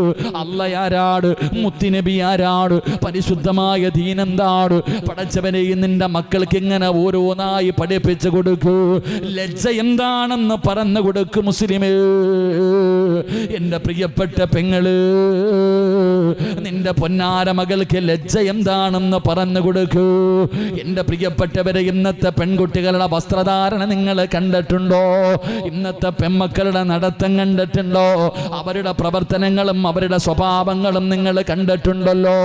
അല്ലാഹ് ആരാണ്, മുത്തുനബി ആരാണ്, പരിശുദ്ധമായ ദീൻ എന്താണ്, പടച്ചവനെ നിന്റെ മക്കൾക്ക് ഇങ്ങനെ ഓരോന്നായി പഠിപ്പിച്ചു കൊടുക്കൂ. ലജ്ജ എന്താണെന്ന് പറഞ്ഞു കൊടുക്കൂ മുസ്ലിമേ. എൻ്റെ പ്രിയപ്പെട്ട പെങ്ങള്, നിന്റെ പൊന്നാര മകൾക്ക് ലജ്ജ എന്താണെന്ന് പറഞ്ഞു കൊടുക്കൂ. എൻ്റെ പ്രിയപ്പെട്ടവരെ, ഇന്നത്തെ പെൺകുട്ടികളുടെ വസ്ത്രധാരണ നിങ്ങൾ കണ്ടിട്ടുണ്ടോ? ഇന്നത്തെ പെൺമക്കളുടെ നടത്തം കണ്ടിട്ടുണ്ടോ? അവരുടെ പ്രവർത്തനങ്ങളും അവരുടെ സ്വഭാവങ്ങളും നിങ്ങൾ കണ്ടിട്ടുണ്ടല്ലോ.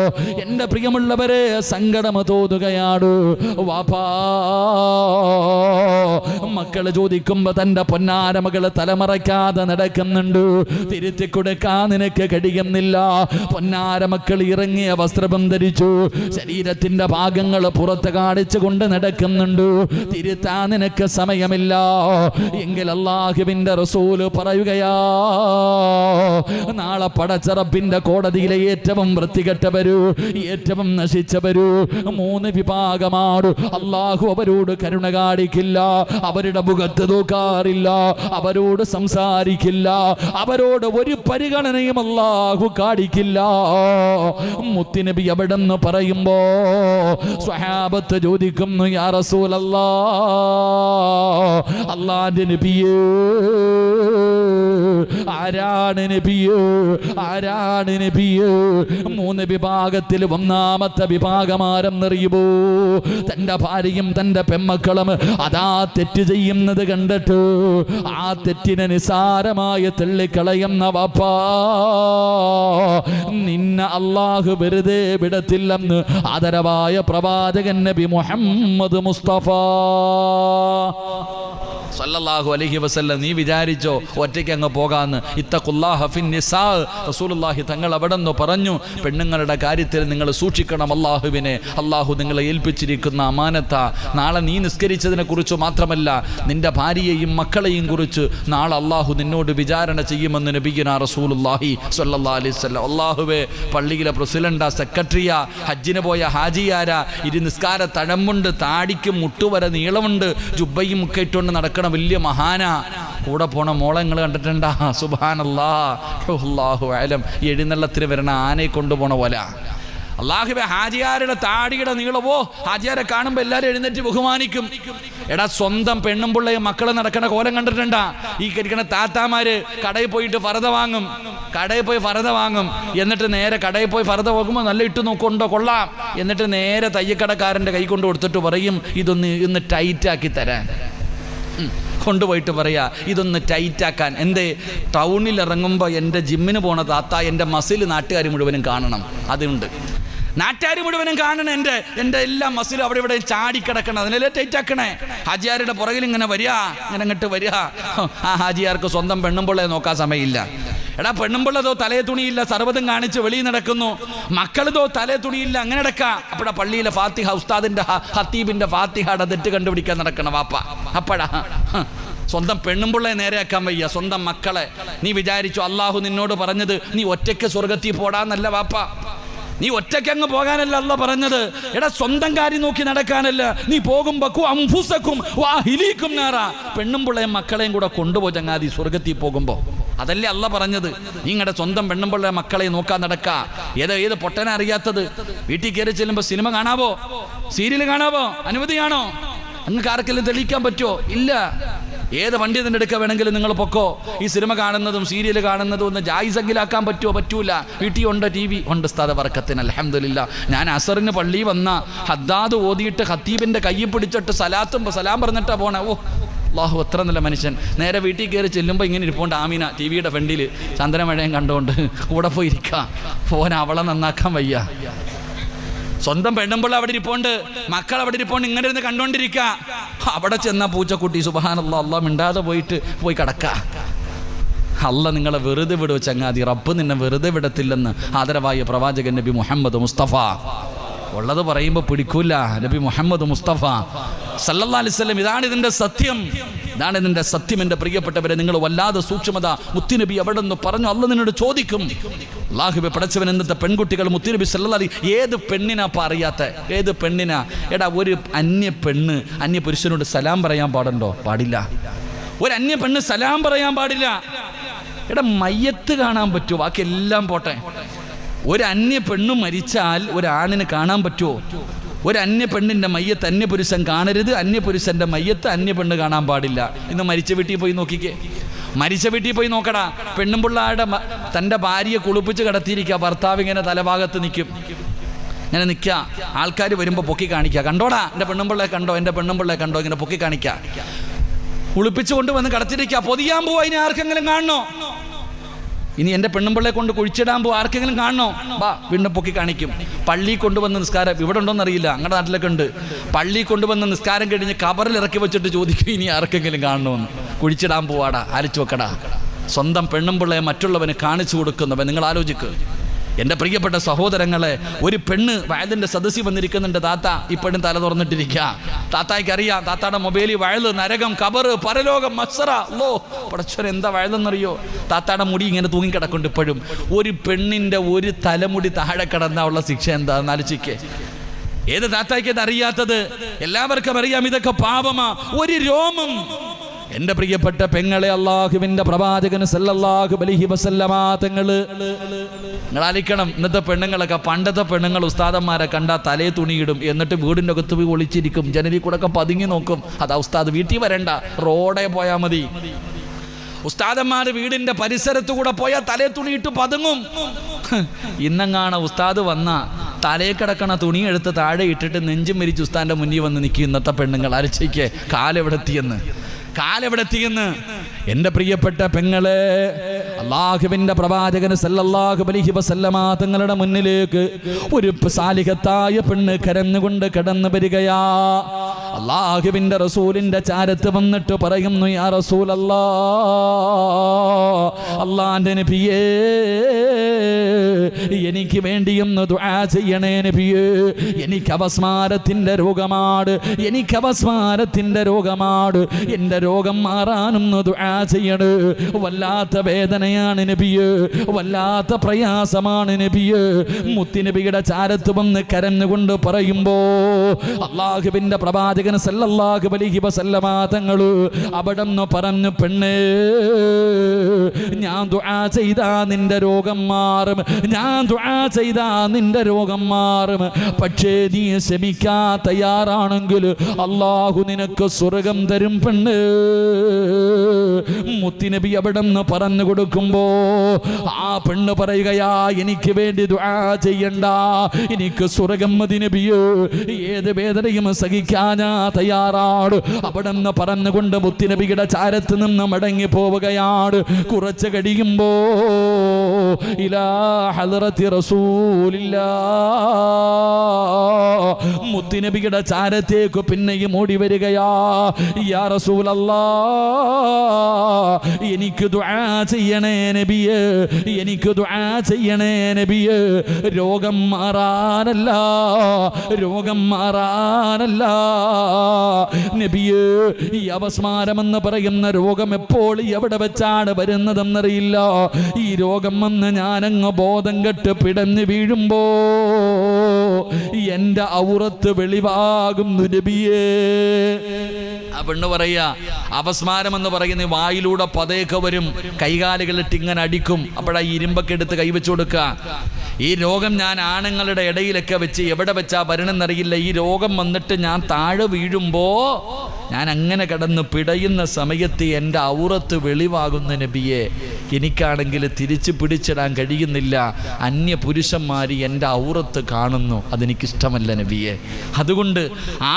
എൻ്റെ പ്രിയമുള്ളവരെ, സങ്കടം തോന്നുകയാണ്. വാപ്പാ, മക്കള് ചോദിക്കുമ്പോ തൻ്റെ പൊന്നാര മകള് തലമറയ്ക്കാതെ നടക്കുന്നുണ്ട്. തിരുത്തി കൊടുക്കാൻ നിനക്ക് കഴിയുന്നില്ല. പൊന്നാര മക്കൾ ഇറങ്ങിയ വസ്ത്രം ധരിച്ചു, ശരീരത്തിന്റെ ഭാഗങ്ങൾ പുറത്ത് കാണിച്ചു കൊണ്ട് നടക്കുന്നുണ്ട്. തിരുത്താൻ നിനക്ക് സമയമില്ല. എങ്കിൽ അല്ലാഹുവിന്റെ റസൂല് പറയുകയാ, നാളെ പടച്ച റബ്ബിന്റെ കോടതിയിലെ ഏറ്റവും വൃത്തികെട്ടവര്, ഏറ്റവും നശിച്ചവര് 3 വിഭാഗമാണ്. അല്ലാഹു അവരോട് കരുണ കാണിക്കില്ല, അവരുടെ മുഖത്ത് നോക്കാറില്ല, അവരോട് സംസാരിക്കില്ല, അവരോട് ഒരു പരിഗണനയും അല്ലാഹു കാണിക്കില്ല. മുത്തുനബി എവിടെന്ന് പറയുമ്പോ സ്വഹാബത്ത് ചോദിക്കുന്നു, യാ റസൂലല്ലാഹ്, അല്ലാഹുവിന്റെ നബിയേ, ആരാണ് നബിയേ, ആരാണ് നബിയേ? 3 വിഭാഗത്തിൽ ഒന്നാമത്തെ വിഭാഗമാരെന്നറിയുമോ? തന്റെ ഭാര്യയും തന്റെ പെൺമക്കളും അതാ തെറ്റ് ചെയ്യുന്നത് കണ്ടിട്ട് ആ തെറ്റിനെ നിസാരമായി തള്ളിക്കളയുന്ന വാപ്പാ, നിന്നെ അല്ലാഹു വെറുതെ വിടത്തില്ലെന്ന് ആദരവായ പ്രവാചകൻ നബി മുഹമ്മദ് മുസ്തഫ സല്ലല്ലാഹു അലൈഹി വസല്ലം. നീ വിചാരിച്ചോ ഒറ്റയ്ക്ക് അങ്ങ് പോകാന്ന്? ഇത്തഖുല്ലാഹ ഫിൻ നിസാ, റസൂലുള്ളാഹി തങ്ങൾ അവിടെ നിന്ന് പറഞ്ഞു, പെണ്ണുങ്ങളുടെ കാര്യത്തിൽ നിങ്ങൾ സൂക്ഷിക്കണം അല്ലാഹുവിനെ. അല്ലാഹു നിങ്ങളെ ഏൽപ്പിച്ചിരിക്കുന്ന അമാനത്താ. നാളെ നീ നിസ്കരിച്ചതിനെ കുറിച്ച് മാത്രമല്ല, നിന്റെ ഭാര്യയെയും മക്കളെയും കുറിച്ച് നാളെ അല്ലാഹു നിന്നോട് വിചാരണ ചെയ്യുമെന്ന് നബിയുനാ റസൂലുള്ളാഹി സ്വല്ലല്ലാഹു അലൈഹി വസല്ലം. അല്ലാഹുവേ, പള്ളിയിലെ പ്രസിഡന്റാ, സെക്രട്ടറിയാ, ഹജ്ജിന് പോയ ഹാജിയാരാ, നിസ്കാര തഴമ്പുണ്ട്, താടിക്കും മുട്ടുവരെ നീളമുണ്ട്, ജുബ്ബയും ഒക്കെ ഇട്ടുകൊണ്ട് നടക്കണം വലിയ മഹാനാ. കൂടെ പോണ മോളെ നിങ്ങൾ കണ്ടിട്ടുണ്ടാ? സുബ്ഹാനല്ലാഹ്, അല്ലാഹു അലം. എഴുന്നള്ളത്തിന് വരണ ആനയെ കൊണ്ടുപോണ പോലെ. അല്ലാഹുവേ, ഹാജിയാരുടെ താടിയുടെ നീളവോ, ഹാജിയാരെ കാണുമ്പോൾ എല്ലാവരും എഴുന്നേറ്റ് ബഹുമാനിക്കും. എടാ, സ്വന്തം പെണ്ണും പിള്ളയും മക്കളെ നടക്കണ കോലം കണ്ടിട്ടുണ്ടാ? ഈ കരിക്കണ താത്താമാര് കടയിൽ പോയിട്ട് ഫറദ വാങ്ങും, കടയിൽ പോയി ഫറദ വാങ്ങും. എന്നിട്ട് നേരെ കടയിൽ പോയി ഫറദ വാങ്ങുമ്പോൾ നല്ല ഇട്ട് നോക്കുണ്ടോ, കൊള്ളാം. എന്നിട്ട് നേരെ തയ്യക്കടക്കാരൻ്റെ കൈ കൊണ്ട് കൊടുത്തിട്ട് പറയും, ഇന്ന് ടൈറ്റാക്കി തരാൻ. കൊണ്ടുപോയിട്ട് പറയാ, ഇതൊന്ന് ടൈറ്റാക്കാൻ. എന്തേ? ടൗണിൽ ഇറങ്ങുമ്പോൾ എൻ്റെ ജിമ്മിന് പോണ താത്ത എൻ്റെ മസിൽ നാട്ടുകാർ മുഴുവനും കാണണം. അതുണ്ട്, നാട്ടുകാർ മുഴുവനും കാണണം. എൻ്റെ എല്ലാ മസിലും അവിടെ ഇവിടെ ചാടിക്കിടക്കണം, അതിനല്ലേ ടൈറ്റാക്കണേ. ഹാജിയാരുടെ പുറകിൽ ഇങ്ങനെ വരിക, ഇങ്ങനെ അങ്ങോട്ട് വരിക. ആ ഹാജിയാർക്ക് സ്വന്തം പെണ്ണുമ്പിള്ളയെ നോക്കാൻ സമയമില്ല. എടാ, പെണ്ണുമ്പിള്ളതോ തലേ തുണിയില്ല, സർവ്വതും കാണിച്ച് വെളിയിൽ നടക്കുന്നു. മക്കളതോ തലേ തുണിയില്ല, അങ്ങനെ നടക്കാം. അപ്പോഴാ പള്ളിയിലെ ഫാത്തിഹ, ഉസ്താദിന്റെ ഹത്തീബിന്റെ ഫാത്തിഹയുടെ തെറ്റ് കണ്ടുപിടിക്കാൻ നടക്കണം വാപ്പ. അപ്പോഴാ സ്വന്തം പെണ്ണുമ്പിള്ളയെ നേരെയാക്കാൻ വയ്യ, സ്വന്തം മക്കളെ. നീ വിചാരിച്ചു അള്ളാഹു നിന്നോട് പറഞ്ഞത് നീ ഒറ്റയ്ക്ക് സ്വർഗത്തിൽ പോടാന്നല്ല വാപ്പ. നീ ഒറ്റയ്ക്കങ്ങ് പോകാനല്ല അല്ല പറഞ്ഞത്. എടാ സ്വന്തം കാര്യം നോക്കി നടക്കാനല്ല. നീ പോകുമ്പോ അംഫുസക്കും വാഹിലീക്കും നാറാ, പെണ്ണും പിള്ളയും മക്കളെയും കൂടെ കൊണ്ടുപോ ചങ്ങാതി സ്വർഗത്തിൽ പോകുമ്പോ. അതല്ലേ അല്ല പറഞ്ഞത്. നീ ഇങ്ങടെ സ്വന്തം പെണ്ണും പിള്ളയെ മക്കളെ നോക്കാൻ നടക്കാ. ഏത് പൊട്ടനെ അറിയാത്തത്? വീട്ടിൽ കയറി ചെല്ലുമ്പോ സിനിമ കാണാവോ, സീരിയൽ കാണാവോ? അനുമതിയാണോ? നിങ്ങൾക്ക് ആർക്കെങ്കിലും തെളിയിക്കാൻ പറ്റുമോ? ഇല്ല. ഏത് വണ്ടി നിന്റെ എടുക്കുക വേണമെങ്കിലും നിങ്ങൾ പൊക്കോ. ഈ സിനിമ കാണുന്നതും സീരിയൽ കാണുന്നതും ഒന്ന് ജായിസെങ്കിലാക്കാൻ പറ്റുമോ? പറ്റൂല. വീട്ടിൽ ഉണ്ട്, TV ഉണ്ട്. ഉസ്താദ് ബർക്കത്തിന് അൽഹംദുലില്ലാ. ഞാൻ അസറിന് പള്ളി വന്ന ഹദ്ദാദ് ഓതിയിട്ട് ഖത്തീബിന്റെ കൈ പിടിച്ചിട്ട് സലാം പറഞ്ഞിട്ടാ പോണേ. ഓ അല്ലാഹു, എത്ര നല്ല മനുഷ്യൻ. നേരെ വീട്ടിൽ കയറി ചെല്ലുമ്പോൾ ഇങ്ങനെ ഇരിപ്പുണ്ട് ആമീന ടിവിയുടെ ഫ്രണ്ടിൽ ചന്ദ്രമഴയും കണ്ടുകൊണ്ട് കൂടെ പോയിരിക്കുക. ഫോൻ അവളെ നന്നാക്കാൻ വയ്യ. സ്വന്തം പെണ്ണുമ്പോൾ അവിടെ ഇരിപ്പോണ്ട്, മക്കൾ അവിടെ ഇരിപ്പോണ്ട്, ഇങ്ങനെ ഇരുന്ന് കണ്ടോണ്ടിരിക്കുക. അവിടെ ചെന്ന പൂച്ചക്കുട്ടി സുബ്ഹാനല്ലാഹ് അല്ലാഹ് മിണ്ടാതെ പോയി കിടക്ക. അല്ല നിങ്ങളെ വെറുതെ വിടുവ ചങ്ങാതി, റബ്ബ് നിന്നെ വെറുതെ വിടത്തില്ലെന്ന് ആദരവായ പ്രവാചകൻ നബി മുഹമ്മദ് മുസ്തഫ. ഉള്ളത് പറയുമ്പോൾ പിടിക്കൂല. നബി മുഹമ്മദ് മുസ്തഫ സല്ലല്ലാഹു അലൈഹി വസല്ലം, ഇതാണ് ഇതിൻ്റെ സത്യം. ഇതാണ് ഇതിൻ്റെ സത്യം. എൻ്റെ പ്രിയപ്പെട്ടവരെ, നിങ്ങൾ വല്ലാതെ സൂക്ഷ്മത. മുത്തുനബി അവിടെ നിന്ന് പറഞ്ഞു, അല്ല നിന്നോട് ചോദിക്കും. അല്ലാഹുവേ പടച്ചവൻ, ഇന്നത്തെ പെൺകുട്ടികൾ മുത്തുനബി സല്ലല്ലാഹു അലൈഹി, ഏത് പെണ്ണിനാ പറയാത്ത? ഏത് പെണ്ണിനാ? എടാ, ഒരു അന്യ പെണ്ണ് അന്യ പുരുഷനോട് സലാം പറയാൻ പാടുണ്ടോ? പാടില്ല. ഒരു അന്യ പെണ്ണ് സലാം പറയാൻ പാടില്ല. എടാ, മയ്യത്ത് കാണാൻ പറ്റുമോ? ബാക്കി എല്ലാം പോട്ടെ. ഒരു അന്യ പെണ്ണ് മരിച്ചാൽ ഒരാണിന് കാണാൻ പറ്റുമോ? ഒരു അന്യ പെണ്ണിൻ്റെ മയ്യത്ത് അന്യപുരുഷൻ കാണരുത്. അന്യപുരുഷൻ്റെ മയ്യത്ത് അന്യ പെണ്ണ് കാണാൻ പാടില്ല. ഇന്ന് മരിച്ച വീട്ടിൽ പോയി നോക്കിക്കേ. മരിച്ച വീട്ടിൽ പോയി നോക്കടാ. പെണ്ണുമ്പിള്ളാരുടെ തൻ്റെ ഭാര്യയെ കുളിപ്പിച്ച് കിടത്തിയിരിക്കുക. ഭർത്താവ് ഇങ്ങനെ തലഭാഗത്ത് നിൽക്കും, ഇങ്ങനെ നിൽക്കുക. ആൾക്കാർ വരുമ്പോൾ പൊക്കി കാണിക്കുക. കണ്ടോടാ എൻ്റെ പെണ്ണുമ്പിള്ളയെ കണ്ടോ, എൻ്റെ പെണ്ണുമ്പിള്ളയെ കണ്ടോ, ഇങ്ങനെ പൊക്കി കാണിക്കുക. കുളിപ്പിച്ച് കൊണ്ടുവന്ന് കിടത്തിരിക്കുക. പൊതിയാൻ പോവാ, ഇനി ആർക്കെങ്കിലും കാണണോ? ഇനി എൻ്റെ പെണ്ണുമ്പിള്ളയെ കൊണ്ട് കുഴിച്ചിടാൻ പോകും, ആർക്കെങ്കിലും കാണണോ? വാ, വീണ്ടും പൊക്കി കാണിക്കും. പള്ളി കൊണ്ടുവന്ന് നിസ്കാരം, ഇവിടെ ഉണ്ടോന്ന് അറിയില്ല, അങ്ങടെ നാട്ടിലൊക്കെ ഉണ്ട്. പള്ളി കൊണ്ടുവന്ന് നിസ്കാരം കഴിഞ്ഞ് കബറിൽ ഇറക്കി വെച്ചിട്ട് ചോദിക്കും, ഇനി ആർക്കെങ്കിലും കാണണമെന്ന്. കുഴിച്ചിടാൻ പോവാടാ, ആലിച്ചു വെക്കടാ. സ്വന്തം പെണ്ണുമ്പിള്ളയെ മറ്റുള്ളവന് കാണിച്ചു കൊടുക്കുന്നവൻ. നിങ്ങൾ ആലോചിക്കുക എൻ്റെ പ്രിയപ്പെട്ട സഹോദരങ്ങളെ. ഒരു പെണ്ണ് വയലിൻ്റെ സദസ്സിൽ വന്നിരിക്കുന്നുണ്ട്. താത്ത ഇപ്പോഴും തല തുറന്നിട്ടിരിക്കുക. താത്തായ്ക്ക് അറിയാം, താത്തായുടെ മൊബൈലിൽ വയല്, നരകം, കബറ്, പരലോകം, മത്സറ. അല്ലോ പടച്ചോൻ, എന്താ വയലെന്നറിയോ? താത്തായുടെ മുടി ഇങ്ങനെ തൂങ്ങിക്കിടക്കുന്നുണ്ട് ഇപ്പോഴും. ഒരു പെണ്ണിൻ്റെ ഒരു തലമുടി താഴെ കിടന്നാ ഉള്ള ശിക്ഷ എന്താ എന്നാലോചിക്കേ. ഏത് താത്തായ്ക്ക് ഇത് അറിയാത്തത്? എല്ലാവർക്കും അറിയാം ഇതൊക്കെ പാപമാ. ഒരു രോമം. എൻ്റെ പ്രിയപ്പെട്ട പെങ്ങളെ, അല്ലാഹുവിൻ്റെ പ്രവാചകൻ സല്ലല്ലാഹു അലൈഹി വസല്ലമ തങ്ങള്, നിങ്ങൾ ആലിക്കണം. ഇന്നത്തെ പെണ്ണുങ്ങളൊക്കെ, പണ്ടത്തെ പെണ്ണുങ്ങൾ ഉസ്താദന്മാരെ കണ്ടാ തലേ തുണിയിടും, എന്നിട്ട് വീടിൻ്റെ അകത്ത് പോയി ഒളിച്ചിരിക്കും, ജനലിൽ കൂടെ ഒക്കെ പതുങ്ങി നോക്കും. അതാ ഉസ്താദ്, വീട്ടിൽ വരണ്ട, റോഡേ പോയാൽ മതി. ഉസ്താദന്മാർ വീടിൻ്റെ പരിസരത്ത് കൂടെ പോയാൽ തലേ തുണിയിട്ട് പതുങ്ങും. ഇന്നെങ്ങാണ് ഉസ്താദ് വന്ന തലേ കിടക്കണ തുണി എടുത്ത് താഴെ ഇട്ടിട്ട് നെഞ്ചും മരിച്ച് ഉസ്താദിൻ്റെ മുന്നിൽ വന്ന് നിൽക്കും. ഇന്നത്തെ പെണ്ണുങ്ങൾ അരച്ചയ്ക്ക് കാലെവിടെത്തിയെന്ന്. എൻ്റെ പ്രിയപ്പെട്ട പെങ്ങളെ, അല്ലാഹുവിൻ്റെ പ്രവാചകൻ സല്ലല്ലാഹു അലൈഹി വസല്ലമ തങ്ങളുടെ മുന്നിലേക്ക് ഒരു സാലിഹത്തായ പെണ്ണ് കരഞ്ഞുകൊണ്ട് കടന്നു വരികയാ. അല്ലാഹുവിൻ്റെ റസൂലിൻ്റെ ചാരത്ത് വന്നിട്ട് പറയുന്നു, യാ റസൂലല്ലാഹ്, അല്ലാഹുവിൻ്റെ നബിയേ, എനിക്ക് വേണ്ടിയൊന്ന് ദുആ ചെയ്യണേ നബിയേ. എനിക്ക് അപസ്മാരത്തിൻ്റെ രോഗമാണ്, എൻ്റെ രോഗം മാറാനൊന്ന് ദുആ ചെയ്യണേ. വല്ലാത്ത വേദനയാണ് നബിയേ, വല്ലാത്ത പ്രയാസമാണ് നബിയേ. മുത്തുനബിയുടെ ചാരത്ത് വന്ന് കരഞ്ഞുകൊണ്ട് പറയുമ്പോ അല്ലാഹുവിൻ്റെ പ്രവാചകൻ സല്ലല്ലാഹു അലൈഹി വസല്ലമ തങ്ങൾ അവിടെ നിന്ന് പറഞ്ഞു, പെണ്ണേ, ഞാൻ ദുആ ചെയ്താ നിന്റെ രോഗം മാറും, പക്ഷേ നീ ക്ഷമിക്കാൻ തയ്യാറാണെങ്കിൽ അല്ലാഹു നിനക്ക് സ്വർഗം തരും പെണ്ണ്. മുത്തുനബി അവിടെ നിന്ന് പറഞ്ഞു കൊടുക്കുമ്പോ ആ പെണ്ണ് പറയുകയാ, എനിക്ക് വേണ്ടി ദുആ ചെയ്യണ്ട, എനിക്ക് സ്വർഗം മതി നബിയേ, ഏത് വേദനയും സഹിക്കാൻ ഞാൻ തയ്യാറാണ്. അവിടെ നിന്ന് പറഞ്ഞുകൊണ്ട് മുത്തുനബിയുടെ ചാരത്ത് നിന്ന് മടങ്ങി പോവുകയാണ്. കുറച്ച് കഴിയുമ്പോ ഇലാ ഹദ്റത്തി റസൂലില്ലാഹ്, മുത്തുനബിയുടെ ചാരത്തേക്ക് പിന്നെയും ഓടി വരികയാ. യാ റസൂലല്ലാഹ്, എനിക്ക് ദുആ ചെയ്യണേ നബിയേ, എനിക്ക് ദുആ ചെയ്യണേ നബിയേ. രോഗം മാറാനല്ല നബിയേ. ഈ അപസ്മാരമെന്ന് പറയുന്ന രോഗം എപ്പോൾ എവിടെ വെച്ചാണ് വരുന്നതെന്നറിയില്ല. ഈ രോഗം വന്ന് ഞാനങ്ങ് ബോധം കെട്ട് പിടഞ്ഞു വീഴുമ്പോ എൻ്റെ ഔറത്ത് വെളിവാകുന്നു നബിയേ. ആ പെണ്ണ് പറയാ, അപസ്മാരം എന്ന് പറയുന്ന വായിലൂടെ പതയൊക്കെ വരും, കൈകാലുകളിട്ട് ഇങ്ങനെ അടിക്കും. അപ്പോഴാ ഇരുമ്പൊക്കെ എടുത്ത് കൈവച്ചു കൊടുക്കുക. ഈ രോഗം ഞാൻ ആണുങ്ങളുടെ ഇടയിലൊക്കെ വെച്ച് എവിടെ വെച്ചാ വരണമെന്നറിയില്ല. ഈ രോഗം വന്നിട്ട് ഞാൻ താഴെ വീഴുമ്പോ ഞാൻ അങ്ങനെ കിടന്ന് പിടയുന്ന സമയത്ത് എൻ്റെ ഔറത്ത് വെളിവാകുന്ന നബിയെ. എനിക്കാണെങ്കിൽ തിരിച്ചു പിടിച്ചിടാൻ കഴിയുന്നില്ല. അന്യ പുരുഷന്മാർ എൻ്റെ ഔറത്ത് കാണുന്നു, അതെനിക്കിഷ്ടമല്ല നബിയെ. അതുകൊണ്ട്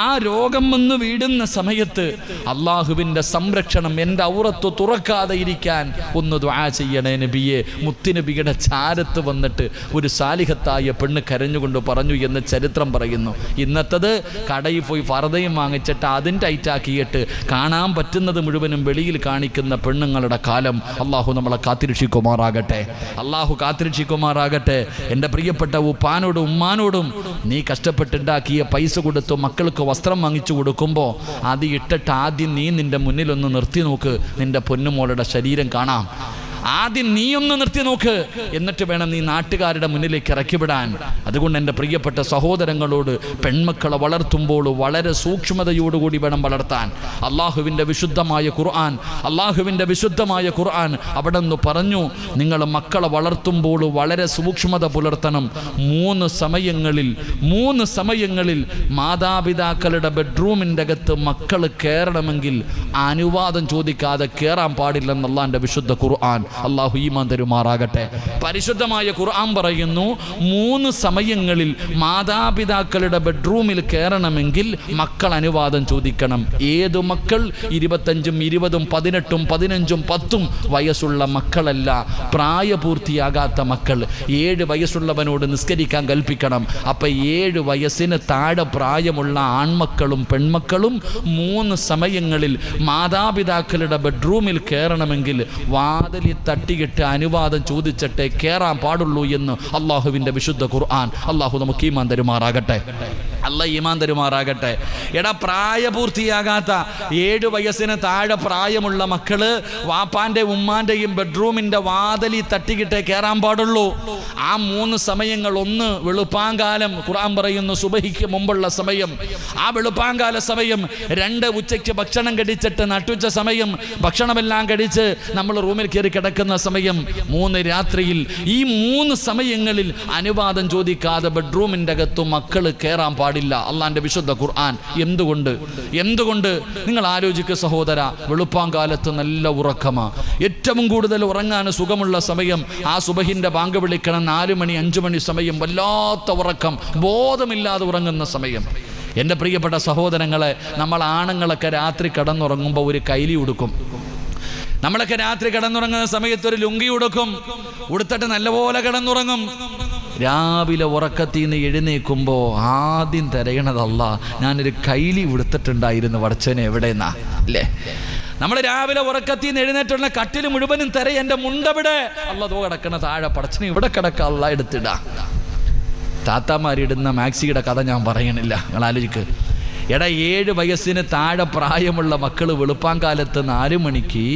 ആ രോഗം വന്ന് വീടുന്ന സമയത്ത് അള്ളാഹുവിൻ്റെ സംരക്ഷണം, എൻ്റെ ഔറത്ത് തുറക്കാതെ ഇരിക്കാൻ ഒന്ന് ദുആ ചെയ്യണേ നബിയെ. മുത്തുനബിയുടെ ചാരത്ത് വന്നിട്ട് ഒരു സാലിഹത്തായ പെണ്ണ് കരഞ്ഞുകൊണ്ട് പറഞ്ഞു എന്ന് ചരിത്രം പറയുന്നു. ഇന്നത്തത് കടയിൽ പോയി ഫർദയും വാങ്ങിച്ചിട്ട് അതിന് ടൈറ്റാക്കിയിട്ട് കാണാൻ പറ്റുന്നത് മുഴുവനും വെളിയിൽ കാണിക്കുന്ന പെണ്ണുങ്ങളുടെ കാലം. അള്ളാഹു നമ്മളെ കാത്തിരക്ഷിക്കുമാറാകട്ടെ, അള്ളാഹു കാത്തിരക്ഷിക്കുമാറാകട്ടെ. എൻ്റെ പ്രിയപ്പെട്ട ഉപ്പാനോടും ഉമ്മാനോടും, നീ കഷ്ടപ്പെട്ടുണ്ടാക്കിയ പൈസ കൊടുത്തു മക്കൾക്ക് വസ്ത്രം വാങ്ങിച്ചു കൊടുക്കുമ്പോൾ അത് ഇട്ടിട്ട് ആദ്യം നീ നിൻ്റെ മുന്നിലൊന്ന് നിർത്തി നോക്ക്, നിൻ്റെ പൊന്നുമോളുടെ ശരീരം കാണാം. ആദ്യം നീ ഒന്ന് നിർത്തി നോക്ക്, എന്നിട്ട് വേണം നീ നാട്ടുകാരുടെ മുന്നിലേക്ക് ഇറക്കിവിടാൻ. അതുകൊണ്ട് എൻ്റെ പ്രിയപ്പെട്ട സഹോദരങ്ങളോട്, പെൺമക്കളെ വളർത്തുമ്പോൾ വളരെ സൂക്ഷ്മതയോടുകൂടി വേണം വളർത്താൻ. അള്ളാഹുവിൻ്റെ വിശുദ്ധമായ ഖുർആൻ, അള്ളാഹുവിൻ്റെ വിശുദ്ധമായ ഖുർആൻ അവിടെ നിന്ന് പറഞ്ഞു, നിങ്ങൾ മക്കളെ വളർത്തുമ്പോൾ വളരെ സൂക്ഷ്മത പുലർത്തണം. മൂന്ന് സമയങ്ങളിൽ മാതാപിതാക്കളുടെ ബെഡ്റൂമിൻ്റെ അകത്ത് മക്കൾ കയറണമെങ്കിൽ അനുവാദം ചോദിക്കാതെ കയറാൻ പാടില്ലെന്ന് അള്ളാഹിൻ്റെ വിശുദ്ധ ഖുർആൻ. അള്ളാഹു ഈമാൻ തരുമാറാകട്ടെ. പരിശുദ്ധമായ ഖുർആൻ പറയുന്നു, 3 സമയങ്ങളിൽ മാതാപിതാക്കളുടെ ബെഡ്റൂമിൽ കയറണമെങ്കിൽ മക്കൾ അനുവാദം ചോദിക്കണം. ഏതു മക്കൾ? 25, 20, 18, 15, 10 വയസ്സുള്ള മക്കളല്ല, പ്രായപൂർത്തിയാകാത്ത മക്കൾ. 7 വയസ്സുള്ളവനോട് നിസ്കരിക്കാൻ കൽപ്പിക്കണം. അപ്പം 7 വയസ്സിന് താഴെ പ്രായമുള്ള ആൺമക്കളും പെൺമക്കളും 3 സമയങ്ങളിൽ മാതാപിതാക്കളുടെ ബെഡ്റൂമിൽ കയറണമെങ്കിൽ വാതിലിൽ തട്ടിയിട്ട് അനുവാദം ചോദിച്ചിട്ടേ കയറാൻ പാടുള്ളൂ എന്ന് അള്ളാഹുവിൻ്റെ വിശുദ്ധ ഖുർആൻ. അള്ളാഹു നമുക്ക് ഈമാൻ തരുമാറാകട്ടെ, അല്ല ഈമാൻ തരുമാറാകട്ടെ. എടാ, പ്രായപൂർത്തിയാകാത്ത 7 വയസ്സിന് താഴെ പ്രായമുള്ള മക്കള് വാപ്പാൻ്റെ ഉമ്മാൻ്റെയും ബെഡ്റൂമിൻ്റെ വാതിലിൽ തട്ടിക്കിട്ടേ കയറാൻ പാടുള്ളൂ. ആ 3 സമയങ്ങൾ: 1 വെളുപ്പാങ്കാലം, ഖുർആൻ പറയുന്നു സുബഹിക്ക് മുമ്പുള്ള സമയം, ആ വെളുപ്പാങ്കാല സമയം. 2 ഉച്ചയ്ക്ക് ഭക്ഷണം കഴിച്ചിട്ട് നട്ടുച്ച സമയം, ഭക്ഷണമെല്ലാം കഴിച്ച് നമ്മൾ റൂമിൽ കയറി കിടക്കുന്ന സമയം. 3 രാത്രിയിൽ. ഈ 3 സമയങ്ങളിൽ അനുവാദം ചോദിക്കാതെ ബെഡ്റൂമിൻ്റെ അകത്ത് മക്കൾ കയറാൻ പാടില്ല, അള്ളാന്റെ വിശുദ്ധ ഖുർആൻ. എന്തുകൊണ്ട് നിങ്ങൾ ആലോചിക്കുക സഹോദര. വെളുപ്പാങ്കാലത്ത് നല്ല ഉറക്കമാ, ഏറ്റവും കൂടുതൽ ഉറങ്ങാൻ സുഖമുള്ള സമയം. ആ സുബഹിന്റെ ബാങ്ക് വിളിക്കണം 4 മണി 5 മണി സമയം, വല്ലാത്ത ഉറക്കം, ബോധമില്ലാതെ ഉറങ്ങുന്ന സമയം. എൻ്റെ പ്രിയപ്പെട്ട സഹോദരങ്ങളെ, നമ്മൾ ആണുങ്ങളൊക്കെ രാത്രി കിടന്നുറങ്ങുമ്പോൾ ഒരു കൈലി ഉടുക്കും. നമ്മളൊക്കെ രാത്രി കിടന്നുറങ്ങുന്ന സമയത്ത് ഒരു ലുങ്കി ഉടുത്തിട്ട് നല്ലപോലെ കിടന്നുറങ്ങും. രാവിലെ ഉറക്കത്തിൽ നിന്ന് എഴുന്നേൽക്കുമ്പോൾ ആദ്യം തിരയണതല്ല, ഞാനൊരു കൈലി ഉടുത്തിട്ടുണ്ടായിരുന്നു, വടച്ചനെ എവിടെയെന്നാ അല്ലേ? നമ്മൾ രാവിലെ ഉറക്കത്തിൽ നിന്ന് എഴുന്നേറ്റുള്ള കട്ടിൽ മുഴുവനും തിരയ, എൻ്റെ മുണ്ടവിടെ, അള്ളതോ കിടക്കണ താഴെ, പടച്ചനെ ഇവിടെ കിടക്ക, അല്ല എടുത്തിടാ. താത്താമാരിടുന്ന മാക്സിയുടെ കഥ ഞാൻ പറയണില്ല, നിങ്ങൾ ആലോചിക്ക്. എടാ, 7 വയസ്സിന് താഴെ പ്രായമുള്ള മക്കൾ വെളുപ്പാങ്കാലത്ത് 4 മണിക്ക്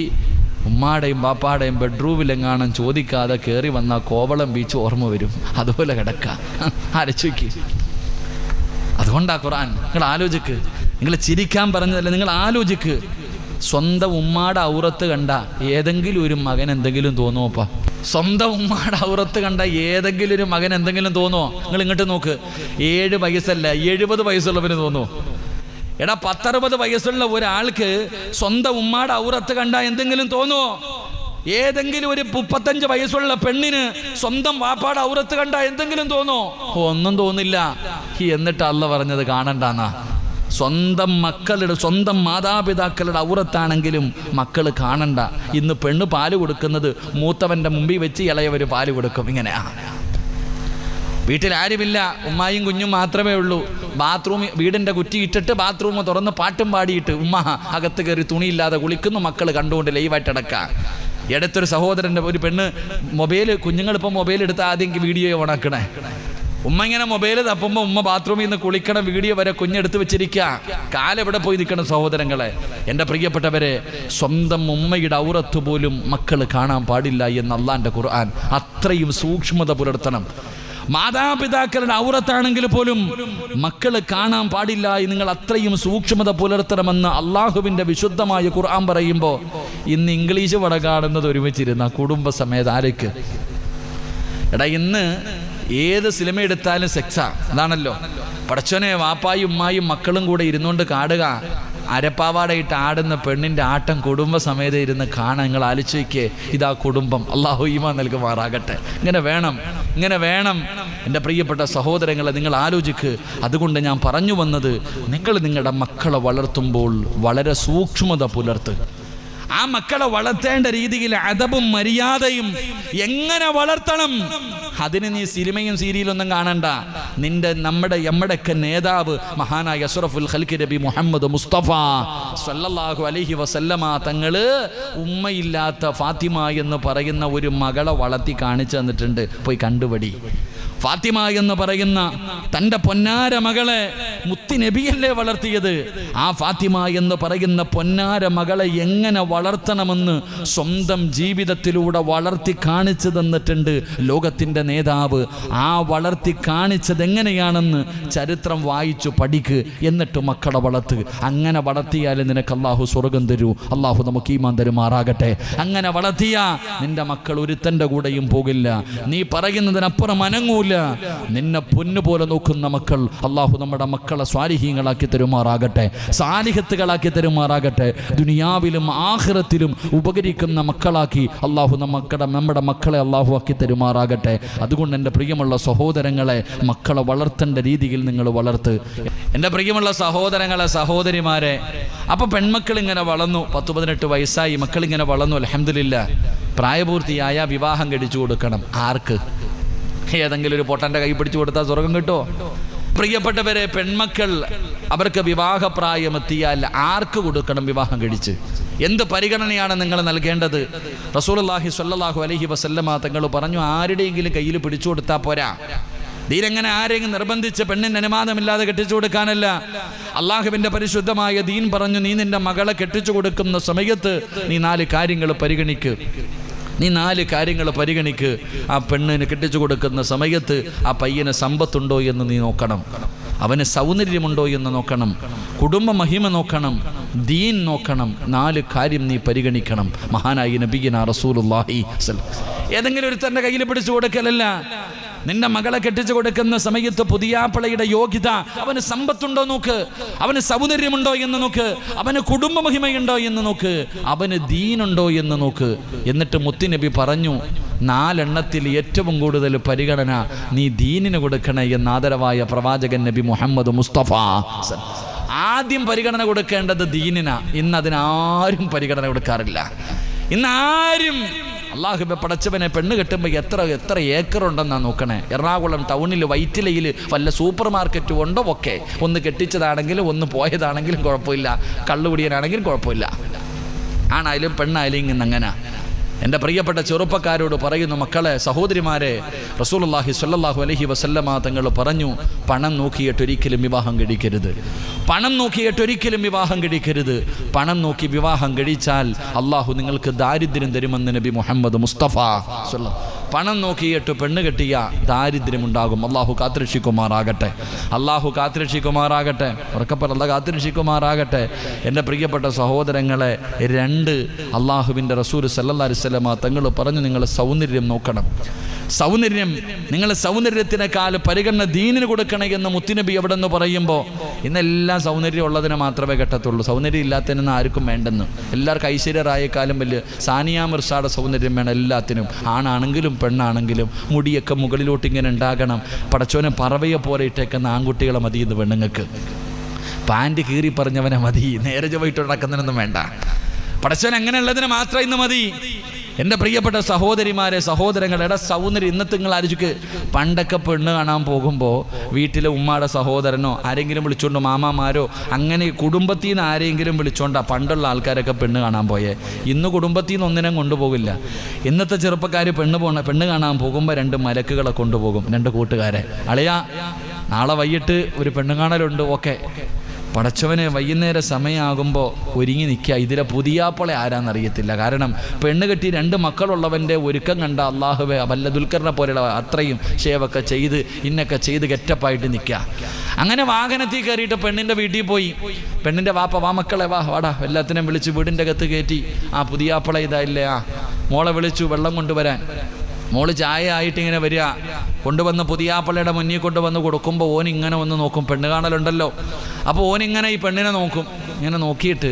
ഉമ്മാടെയും ബാപ്പാടെയും ബെഡ്റൂമിലെങ്ങാനും ചോദിക്കാതെ കയറി വന്നാൽ കോവളം ബീച്ച് ഓർമ്മ വരും. അതുപോലെ കിടക്കാം, ആലോചിക്ക്. അതുകൊണ്ടാ ഖുർആൻ. നിങ്ങൾ ആലോചിക്ക്, നിങ്ങൾ ചിരിക്കാൻ പറഞ്ഞതല്ല, നിങ്ങൾ ആലോചിക്ക്. സ്വന്തം ഉമ്മാടെ ഔറത്ത് കണ്ട ഏതെങ്കിലും ഒരു മകൻ എന്തെങ്കിലും തോന്നുമോപ്പാ? സ്വന്തം ഉമ്മാടെ ഔറത്ത് കണ്ട ഏതെങ്കിലും ഒരു മകൻ എന്തെങ്കിലും തോന്നുമോ? നിങ്ങൾ ഇങ്ങോട്ട് നോക്ക്. 7 വയസ്സല്ല 70 വയസ്സുള്ളവന് തോന്നുമോ? എടാ, 10-60 വയസ്സുള്ള ഒരാൾക്ക് സ്വന്തം ഉമ്മാടെ ഔറത്ത് കണ്ട എന്തെങ്കിലും തോന്നുമോ? ഏതെങ്കിലും ഒരു 35 വയസ്സുള്ള പെണ്ണിന് സ്വന്തം വാപ്പാടെ ഔറത്ത് കണ്ട എന്തെങ്കിലും തോന്നുമോ? ഒന്നും തോന്നില്ല. എന്നിട്ട് അള്ള പറഞ്ഞത് കാണണ്ടെന്നാ. സ്വന്തം മക്കളുടെ, സ്വന്തം മാതാപിതാക്കളുടെ ഔറത്താണെങ്കിലും മക്കൾ കാണണ്ട. ഇന്ന് പെണ്ണ് പാല് കൊടുക്കുന്നത് മൂത്തവൻ്റെ മുമ്പിൽ വെച്ച് ഇളയവർ പാല് കൊടുക്കും. ഇങ്ങനെയാ. വീട്ടിൽ ആരുമില്ല, ഉമ്മായും കുഞ്ഞും മാത്രമേ ഉള്ളൂ. വീടിൻ്റെ കുറ്റി ഇട്ടിട്ട് ബാത്റൂം തുറന്ന് പാട്ടും പാടിയിട്ട് ഉമ്മ അകത്ത് കയറി തുണിയില്ലാതെ കുളിക്കുന്നു, മക്കൾ കണ്ടുകൊണ്ട് ലൈവായിട്ട് അടക്കാം. ഇടത്തൊരു സഹോദരൻ്റെ ഒരു പെണ്ണ് കുഞ്ഞുങ്ങളിപ്പോൾ മൊബൈൽ എടുത്ത് ആദ്യം വീഡിയോ ഓണാക്കണേ. ഉമ്മ ഇങ്ങനെ മൊബൈൽ തപ്പുമ്പോൾ ഉമ്മ ബാത്റൂമിൽ നിന്ന് കുളിക്കണ വീഡിയോ വരെ കുഞ്ഞെടുത്ത് വെച്ചിരിക്കുക. കാലെവിടെ പോയി നിൽക്കണം സഹോദരങ്ങളെ? എൻ്റെ പ്രിയപ്പെട്ടവരെ, സ്വന്തം ഉമ്മയുടെ ഔറത്ത് പോലും മക്കൾ കാണാൻ പാടില്ല എന്ന് അള്ളാൻ്റെ ഖുർആൻ. അത്രയും സൂക്ഷ്മത പുലർത്തണം. മാതാപിതാക്കളുടെ ഔറത്താണെങ്കിൽ പോലും മക്കള് കാണാൻ പാടില്ല. നിങ്ങൾ അത്രയും സൂക്ഷ്മത പുലർത്തണമെന്ന് അള്ളാഹുവിൻ്റെ വിശുദ്ധമായ ഖുർആൻ പറയുമ്പോൾ ഇന്ന് ഇംഗ്ലീഷ് പടം കാണുന്നത് ഒരുമിച്ചിരുന്ന കുടുംബസമേത ആരൊക്കെ? എടാ, ഇന്ന് ഏത് സിനിമ എടുത്താലും സെക്സാ. അതാണല്ലോ പടച്ചോനെ. വാപ്പായും ഉമ്മായും മക്കളും കൂടെ ഇരുന്നുകൊണ്ട് കാണുക, അരപ്പാവാടയിട്ട് ആടുന്ന പെണ്ണിൻ്റെ ആട്ടം കുടുംബസമേതം ഇരുന്ന് കാണാൻ. നിങ്ങൾ ആലോചിക്കേ, ഇതാ കുടുംബം. അള്ളാഹു ഈമാൻ നൽകുമാറാകട്ടെ. ഇങ്ങനെ വേണം എൻ്റെ പ്രിയപ്പെട്ട സഹോദരങ്ങളെ, നിങ്ങൾ ആലോചിക്ക്. അതുകൊണ്ട് ഞാൻ പറഞ്ഞു വന്നത്, നിങ്ങൾ നിങ്ങളുടെ മക്കളെ വളർത്തുമ്പോൾ വളരെ സൂക്ഷ്മത പുലർത്തുക. ആ മക്കളെ വളർത്തേണ്ട രീതിയിൽ അദബും മര്യാദയും എങ്ങനെ വളർത്തണം, അതിന് നീ സിനിമയും സീരിയലൊന്നും കാണണ്ട. നമ്മുടെയൊക്കെ നേതാവ് മഹാനായ അഷ്റഫുൽ ഖൽഖ് നബി മുഹമ്മദ് മുസ്തഫ സല്ലല്ലാഹു അലൈഹി വസല്ലമ തങ്ങള് ഉമ്മയില്ലാത്ത ഫാത്തിമ എന്ന് പറയുന്ന ഒരു മകളെ വളർത്തി കാണിച്ചു തന്നിട്ടുണ്ട്. പോയി കണ്ടുപടി. ഫാത്തിമ എന്ന് പറയുന്ന തൻ്റെ പൊന്നാര മകളെ മുത്തി നബിയല്ലേ വളർത്തിയത്. ആ ഫാത്തിമ എന്ന് പറയുന്ന പൊന്നാര മകളെ എങ്ങനെ വളർത്തണമെന്ന് സ്വന്തം ജീവിതത്തിലൂടെ വളർത്തി കാണിച്ചു തന്നിട്ടുണ്ട് ലോകത്തിൻ്റെ നേതാവ്. ആ വളർത്തി കാണിച്ചത് എങ്ങനെയാണെന്ന് ചരിത്രം വായിച്ചു പഠിക്ക്, എന്നിട്ട് മക്കളെ വളർത്ത്. അങ്ങനെ വളർത്തിയാൽ നിനക്ക് അള്ളാഹു സ്വർഗം തരൂ. അള്ളാഹു നമുക്ക് ഈമാൻ തരുമാറാകട്ടെ. അങ്ങനെ വളർത്തിയ നിന്റെ മക്കൾ ഒരുത്തൻ്റെ കൂടെയും പോകില്ല. നീ പറയുന്നതിനപ്പുറം അനങ്ങൂല. നിന്നെ പൊന്നുപോലെ നോക്കുന്ന മക്കൾ അള്ളാഹു നമ്മുടെ മക്കളെ സ്വാലിഹീങ്ങളാക്കി തരുമാറാകട്ടെ, സാലിഹത്തുകളാക്കി തരുമാറാകട്ടെ. ദുനിയാവിലും ആഖിറത്തിലും ഉപകരിക്കുന്ന മക്കളാക്കി അള്ളാഹു നമ്മുടെ മക്കളെ അള്ളാഹു ആക്കി തരുമാറാകട്ടെ. അതുകൊണ്ട് എൻ്റെ പ്രിയമുള്ള സഹോദരങ്ങളെ, മക്കളെ വളർത്തേണ്ട രീതിയിൽ നിങ്ങൾ വളർത്ത്. എൻ്റെ പ്രിയമുള്ള സഹോദരങ്ങളെ, സഹോദരിമാരെ, അപ്പോൾ പെൺമക്കൾ ഇങ്ങനെ വളർന്നു. 10-18 വയസ്സായി മക്കളിങ്ങനെ വളർന്നു. അൽഹംദുലില്ലാ. പ്രായപൂർത്തിയായ വിവാഹം കഴിച്ചു കൊടുക്കണം. ആർക്ക്? ഏതെങ്കിലും ഒരു പൊട്ടൻ്റെ കൈ പിടിച്ചു കൊടുത്താൽ സ്വർഗം കിട്ടുമോ? പ്രിയപ്പെട്ടവരെ, പെൺമക്കൾ അവർക്ക് വിവാഹപ്രായമെത്തിയാൽ ആർക്ക് കൊടുക്കണം വിവാഹം കഴിച്ച്? എന്ത് പരിഗണനയാണ് നിങ്ങൾ നൽകേണ്ടത്? റസൂലുള്ളാഹി സ്വല്ലല്ലാഹു അലൈഹി വസല്ലമ തങ്ങൾ പറഞ്ഞു, ആരുടെയെങ്കിലും കയ്യിൽ പിടിച്ചു കൊടുത്താൽ പോരാ. ദീനെങ്ങനെ ആരെങ്കിലും നിർബന്ധിച്ച് പെണ്ണിന് അനുവാദമില്ലാതെ കെട്ടിച്ചു കൊടുക്കാനല്ല. അള്ളാഹുവിൻ്റെ പരിശുദ്ധമായ ദീൻ പറഞ്ഞു, നീ നിന്റെ മകളെ കെട്ടിച്ചു കൊടുക്കുന്ന സമയത്ത് നീ 4 കാര്യങ്ങൾ പരിഗണിക്ക്. ആ പെണ്ണിന് കെട്ടിച്ചു കൊടുക്കുന്ന സമയത്ത് ആ പയ്യന് സമ്പത്തുണ്ടോ എന്ന് നീ നോക്കണം, അവന് സൗന്ദര്യമുണ്ടോ എന്ന് നോക്കണം, കുടുംബ മഹിമ നോക്കണം, ദീൻ നോക്കണം. 4 കാര്യം നീ പരിഗണിക്കണം. മഹാനായ നബിയിന റസൂലുള്ളാഹി ഏതെങ്കിലും ഒരുത്തൻ്റെ കയ്യിൽ പിടിച്ചു കൊടുക്കലല്ല. നിന്റെ മകളെ കെട്ടിച്ചു കൊടുക്കുന്ന സമയത്ത് പുതിയാപ്പിളയുടെ യോഗ്യത, അവന് സമ്പത്തുണ്ടോ നോക്ക്, അവന് സൗന്ദര്യമുണ്ടോ എന്ന് നോക്ക്, അവന് കുടുംബ മഹിമയുണ്ടോ എന്ന് നോക്ക്, അവന് ദീനുണ്ടോ എന്ന് നോക്ക്. എന്നിട്ട് മുത്തുനബി പറഞ്ഞു, 4 എണ്ണത്തിൽ ഏറ്റവും കൂടുതൽ പരിഗണന നീ ദീനിന് കൊടുക്കണേ എന്ന് ആദരവായ പ്രവാചകൻ നബി മുഹമ്മദ് മുസ്തഫ. ആദ്യം പരിഗണന കൊടുക്കേണ്ടത് ദീനിനാ. ഇന്ന് അതിനാരും പരിഗണന കൊടുക്കാറില്ല. ഇന്നാരും അള്ളാഹുബെ പടച്ചവനെ പെണ്ണ് കെട്ടുമ്പോൾ എത്ര ഏക്കറുണ്ടെന്നാണ് നോക്കണേ. എറണാകുളം ടൗണിൽ വൈറ്റിലയിൽ വല്ല സൂപ്പർ മാർക്കറ്റും ഉണ്ടോ? ഒക്കെ ഒന്ന് കെട്ടിച്ചതാണെങ്കിലും ഒന്ന് പോയതാണെങ്കിലും കുഴപ്പമില്ല, കള്ളുകുടിയനാണെങ്കിലും കുഴപ്പമില്ല. ആണായാലും പെണ്ണായാലും ഇങ്ങനെ അങ്ങനെ. എൻ്റെ പ്രിയപ്പെട്ട ചെറുപ്പക്കാരോട് പറയുന്നു, മക്കളെ, സഹോദരിമാരെ, റസൂലുള്ളാഹി സ്വല്ലല്ലാഹു അലൈഹി വസല്ലമ തങ്ങൾ പറഞ്ഞു, പണം നോക്കിയിട്ടൊരിക്കലും വിവാഹം കഴിക്കരുത്. പണം നോക്കി വിവാഹം കഴിച്ചാൽ അള്ളാഹു നിങ്ങൾക്ക് ദാരിദ്ര്യം തരുമെന്ന് നബി മുഹമ്മദ് മുസ്തഫ. പണം നോക്കിയിട്ട് പെണ്ണ് കെട്ടിയ ദാരിദ്ര്യമുണ്ടാകും. അള്ളാഹു കാത്തുരക്ഷിക്കുമാറാകട്ടെ. ഉറക്കപ്പറല്ല, കാത്തുരക്ഷിക്കുമാറാകട്ടെ. എൻ്റെ പ്രിയപ്പെട്ട സഹോദരങ്ങളെ, 2 അള്ളാഹുവിൻ്റെ റസൂൽ സല്ലല്ലാഹു അലൈഹി വസല്ലമ തങ്ങൾ പറഞ്ഞു, നിങ്ങൾ സൗന്ദര്യം നോക്കണം. നിങ്ങൾ സൗന്ദര്യത്തിനേക്കാൾ പരിഗണന ദീനിന് കൊടുക്കണം എന്ന് മുത്തുനബി എവിടെ നിന്ന് പറയുമ്പോൾ, ഇന്നെല്ലാം സൗന്ദര്യം ഉള്ളതിനെ മാത്രമേ കെട്ടത്തുള്ളൂ, സൗന്ദര്യം ഇല്ലാത്തതിനൊന്നും ആർക്കും വേണ്ടെന്ന്. എല്ലാവർക്കും ഐശ്വര്യറായേക്കാളും വലിയ സാനിയ മിർസയുടെ സൗന്ദര്യം വേണം എല്ലാത്തിനും. ആണാണെങ്കിലും പെണ്ണാണെങ്കിലും മുടിയൊക്കെ മുകളിലോട്ട് ഇങ്ങനെ ഉണ്ടാകണം. പടച്ചോനെ പറവയെ പോലെ ഇട്ടേക്കുന്ന ആൺകുട്ടികളെ മതി ഇന്ന് പെണ്ണുങ്ങൾക്ക്. പാൻറ് കീറി പറഞ്ഞവനെ മതി, നേരെ ചൊവ്വയിട്ട് നടക്കുന്നതിനൊന്നും വേണ്ട. പടച്ചോൻ അങ്ങനെയുള്ളതിന് മാത്രം ഇന്ന് മതി. എൻ്റെ പ്രിയപ്പെട്ട സഹോദരിമാരെ, സഹോദരങ്ങളുടെ സൗന്ദര്യം ഇന്നത്തെ നിങ്ങൾ ആലോചിക്ക്. പണ്ടൊക്കെ പെണ്ണ് കാണാൻ പോകുമ്പോൾ വീട്ടിലെ ഉമ്മയുടെ സഹോദരനോ ആരെങ്കിലും വിളിച്ചോണ്ടോ, മാമാമാരോ അങ്ങനെ കുടുംബത്തിൽ നിന്ന് ആരെങ്കിലും വിളിച്ചോണ്ടാ പണ്ടുള്ള ആൾക്കാരൊക്കെ പെണ്ണ് കാണാൻ പോയേ. ഇന്ന് കുടുംബത്തിൽ നിന്ന് ഒന്നിനും കൊണ്ടുപോകില്ല. ഇന്നത്തെ ചെറുപ്പക്കാർ പെണ്ണ് കാണാൻ പോകുമ്പോൾ 2 മലക്കുകളെ കൊണ്ടുപോകും, 2 കൂട്ടുകാരെ. അളിയാ, നാളെ വൈകിട്ട് ഒരു പെണ്ണ് കാണലുണ്ട്, ഓക്കെ. പടച്ചവന് വൈകുന്നേരം സമയമാകുമ്പോൾ ഒരുങ്ങി നിൽക്കുക. ഇതിലെ പുതിയാപ്പളെ ആരാന്നറിയത്തില്ല. കാരണം പെണ്ണ് കെട്ടി 2 മക്കളുള്ളവൻ്റെ ഒരുക്കം കണ്ട അള്ളാഹുവെ വല്ല ദുൽഖറിനെ പോലെയുള്ള അത്രയും ഷേവൊക്കെ ചെയ്ത് ഇന്നൊക്കെ ചെയ്ത് ഗെറ്റപ്പായിട്ട് നിൽക്കുക. അങ്ങനെ വാഹനത്തിൽ കയറിയിട്ട് പെണ്ണിൻ്റെ വീട്ടിൽ പോയി. പെണ്ണിൻ്റെ വാ മക്കളെ വാടാ എല്ലാത്തിനെയും വിളിച്ച് വീടിൻ്റെ അകത്ത് കയറ്റി. പുതിയാപ്പള ഇതായില്ലേ, മോളെ വിളിച്ചു വെള്ളം കൊണ്ടുവരാൻ. മോള് ചായ ആയിട്ട് ഇങ്ങനെ വരിക. കൊണ്ടുവന്ന് പുതിയാപ്പള്ളയുടെ മുന്നിൽ കൊണ്ടുവന്ന് കൊടുക്കുമ്പോൾ ഓനിങ്ങനെ വന്ന് നോക്കും. പെണ്ണ് കാണലുണ്ടല്ലോ. അപ്പോൾ ഓനിങ്ങനെ ഈ പെണ്ണിനെ നോക്കും. ഇങ്ങനെ നോക്കിയിട്ട്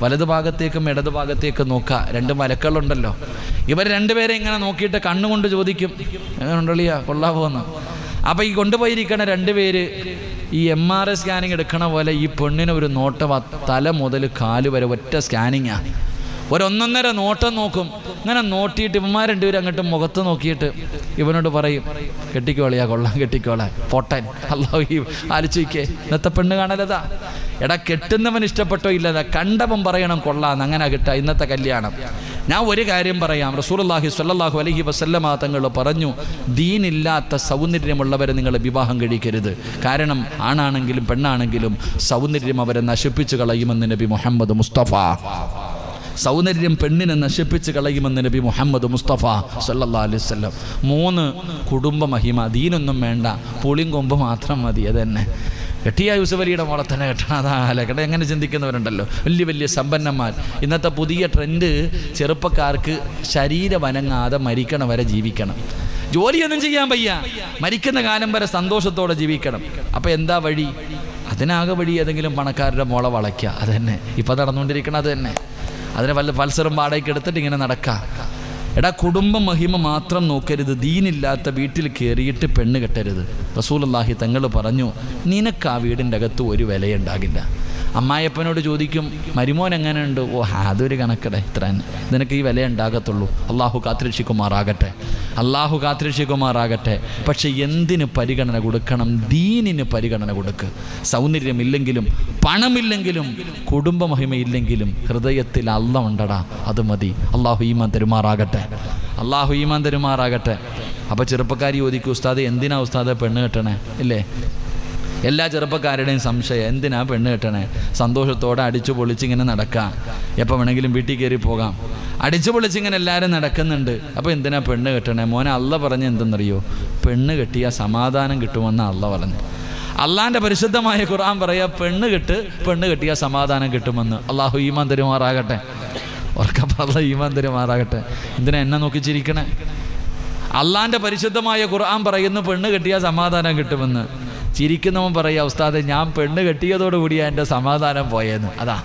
വലതു ഭാഗത്തേക്കും ഇടതു ഭാഗത്തേക്കും നോക്കുക. 2 മലക്കളുണ്ടല്ലോ. ഇവർ 2 പേരെ ഇങ്ങനെ നോക്കിയിട്ട് കണ്ണുകൊണ്ട് ചോദിക്കും, എങ്ങനെ ഉണ്ടല്ലിയാ കൊള്ളാവോന്ന്. അപ്പോൾ ഈ കൊണ്ടുപോയിരിക്കണ 2 പേര് ഈ MRI സ്കാനിങ് എടുക്കണ പോലെ ഈ പെണ്ണിന് ഒരു നോട്ടം തല മുതൽ കാല് വരെ ഒറ്റ സ്കാനിങ്ങാണ്. 1.5 നോട്ടം നോക്കും. ഇങ്ങനെ നോട്ടിയിട്ട് ഇവന്മാർ 2 പേരും അങ്ങോട്ട് മുഖത്ത് നോക്കിയിട്ട് ഇവനോട് പറയും, കെട്ടിക്കോളിയാ കൊള്ളാം കെട്ടിക്കോളാൻ പൊട്ടൻ. അല്ലാഹു ആലോചിക്കേ, ഇന്നത്തെ പെണ്ണ് കാണലതാ. എടാ കെട്ടുന്നവൻ ഇഷ്ടപ്പെട്ടോ ഇല്ലതാ, കണ്ടവൻ പറയണം കൊള്ളാന്ന്. അങ്ങനെ കിട്ടുക ഇന്നത്തെ കല്യാണം. ഞാൻ ഒരു കാര്യം പറയാം. റസൂലുള്ളാഹി സ്വല്ലല്ലാഹു അലൈഹി വസല്ലമ തങ്ങൾ പറഞ്ഞു, ദീനില്ലാത്ത സൗന്ദര്യമുള്ളവരെ നിങ്ങൾ വിവാഹം കഴിക്കരുത്. കാരണം ആണാണെങ്കിലും പെണ്ണാണെങ്കിലും സൗന്ദര്യം അവരെ നശിപ്പിച്ചു കളയുമെന്ന് നബി മുഹമ്മദ് മുസ്തഫ. സൗന്ദര്യം പെണ്ണിനെ നശിപ്പിച്ച് കളയുമെന്ന് നബി മുഹമ്മദ് മുസ്തഫ സല്ലല്ലാഹു അലൈഹി വസല്ലം. 3 കുടുംബ മഹിമ. ദീനൊന്നും വേണ്ട, പുളിയും കൊമ്പ് മാത്രം മതി. അതന്നെ കെട്ടിയ യൂസുഫ് അലിയുടെ മോളെ തന്നെ കെട്ടണം. അതാലക്കട്ടെ. എങ്ങനെ ചിന്തിക്കുന്നവരുണ്ടല്ലോ വലിയ സമ്പന്നന്മാർ. ഇന്നത്തെ പുതിയ ട്രെൻഡ് ചെറുപ്പക്കാർക്ക് ശരീരം അനങ്ങാതെ മരിക്കണ വരെ ജീവിക്കണം. ജോലിയൊന്നും ചെയ്യാൻ വയ്യ, മരിക്കുന്ന കാലം വരെ സന്തോഷത്തോടെ ജീവിക്കണം. അപ്പോൾ എന്താ വഴി? അതിനാകെ വഴി ഏതെങ്കിലും പണക്കാരുടെ മോളെ വളയ്ക്കുക. അത് തന്നെ ഇപ്പം നടന്നുകൊണ്ടിരിക്കണം. അത് തന്നെ അതിനെ വല്ല പൾസറും വാടകയ്ക്ക് എടുത്തിട്ട് ഇങ്ങനെ നടക്കുക. എടാ കുടുംബ മഹിമ മാത്രം നോക്കരുത്. ദീനില്ലാത്ത വീട്ടിൽ കയറിയിട്ട് പെണ്ണ് കെട്ടരുത്. റസൂലുള്ളാഹി തങ്ങൾ പറഞ്ഞു, നിനക്ക് ആ വീടിൻ്റെ അകത്ത് ഒരു വിലയുണ്ടാകില്ല. അമ്മായിയപ്പനോട് ചോദിക്കും, മരുമോൻ എങ്ങനെയുണ്ട്? ഓ അതൊരു കണക്കട, ഇത്ര നിനക്ക് ഈ വില ഉണ്ടാകത്തുള്ളൂ. അള്ളാഹു കാത്തിരക്ഷിക്കുമാറാകട്ടെ, അള്ളാഹു കാത്തിരക്ഷിക്കുമാറാകട്ടെ. പക്ഷെ എന്തിന് പരിഗണന കൊടുക്കണം? ദീനിന് പരിഗണന കൊടുക്കുക. സൗന്ദര്യമില്ലെങ്കിലും പണമില്ലെങ്കിലും കുടുംബ മഹിമയില്ലെങ്കിലും ഹൃദയത്തിൽ അല്ലാഹ് ഉണ്ടടാ, അത് മതി. അള്ളാഹു ഈമാൻ തരുമാറാകട്ടെ, അള്ളാഹു ഈമാൻ തരുമാറാകട്ടെ. അപ്പോൾ ചെറുപ്പക്കാരി ചോദിക്കും, ഉസ്താദ് എന്തിനാ ഉസ്താദ് പെണ്ണ് കെട്ടണേ? ഇല്ലേ, എല്ലാ ചെറുപ്പക്കാരുടെയും സംശയം, എന്തിനാ പെണ്ണ് കെട്ടണേ? സന്തോഷത്തോടെ അടിച്ചു പൊളിച്ചിങ്ങനെ നടക്കാം, എപ്പോൾ വേണമെങ്കിലും വീട്ടിൽ കയറി പോകാം. അടിച്ചു പൊളിച്ചിങ്ങനെ എല്ലാവരും നടക്കുന്നുണ്ട്. അപ്പോൾ എന്തിനാ പെണ്ണ് കെട്ടണേ? മോനെ അള്ള പറഞ്ഞ് എന്തെന്നറിയോ? പെണ്ണ് കെട്ടിയാൽ സമാധാനം കിട്ടുമെന്ന് അള്ള പറഞ്ഞു. അള്ളാൻ്റെ പരിശുദ്ധമായ ഖുർആൻ പറയാ, പെണ്ണ് കെട്ടിയാൽ സമാധാനം കിട്ടുമെന്ന്. അള്ളാഹു ഈമാൻ തരുമാറാകട്ടെ, ഓർക്കപ്പ ഈമാൻ തരുമാറാകട്ടെ. എന്തിനാ എന്നെ നോക്കി ചിരിക്കണേ? അള്ളാൻ്റെ പരിശുദ്ധമായ ഖുർആൻ പറയുന്നു പെണ്ണ് കെട്ടിയാൽ സമാധാനം കിട്ടുമെന്ന്. ചിരിക്കുന്നവൻ പറയാ, ഉസ്താദെ ഞാൻ പെണ്ണ് കെട്ടിയതോടുകൂടിയാണ് എൻ്റെ സമാധാനം പോയെന്ന്. അതാ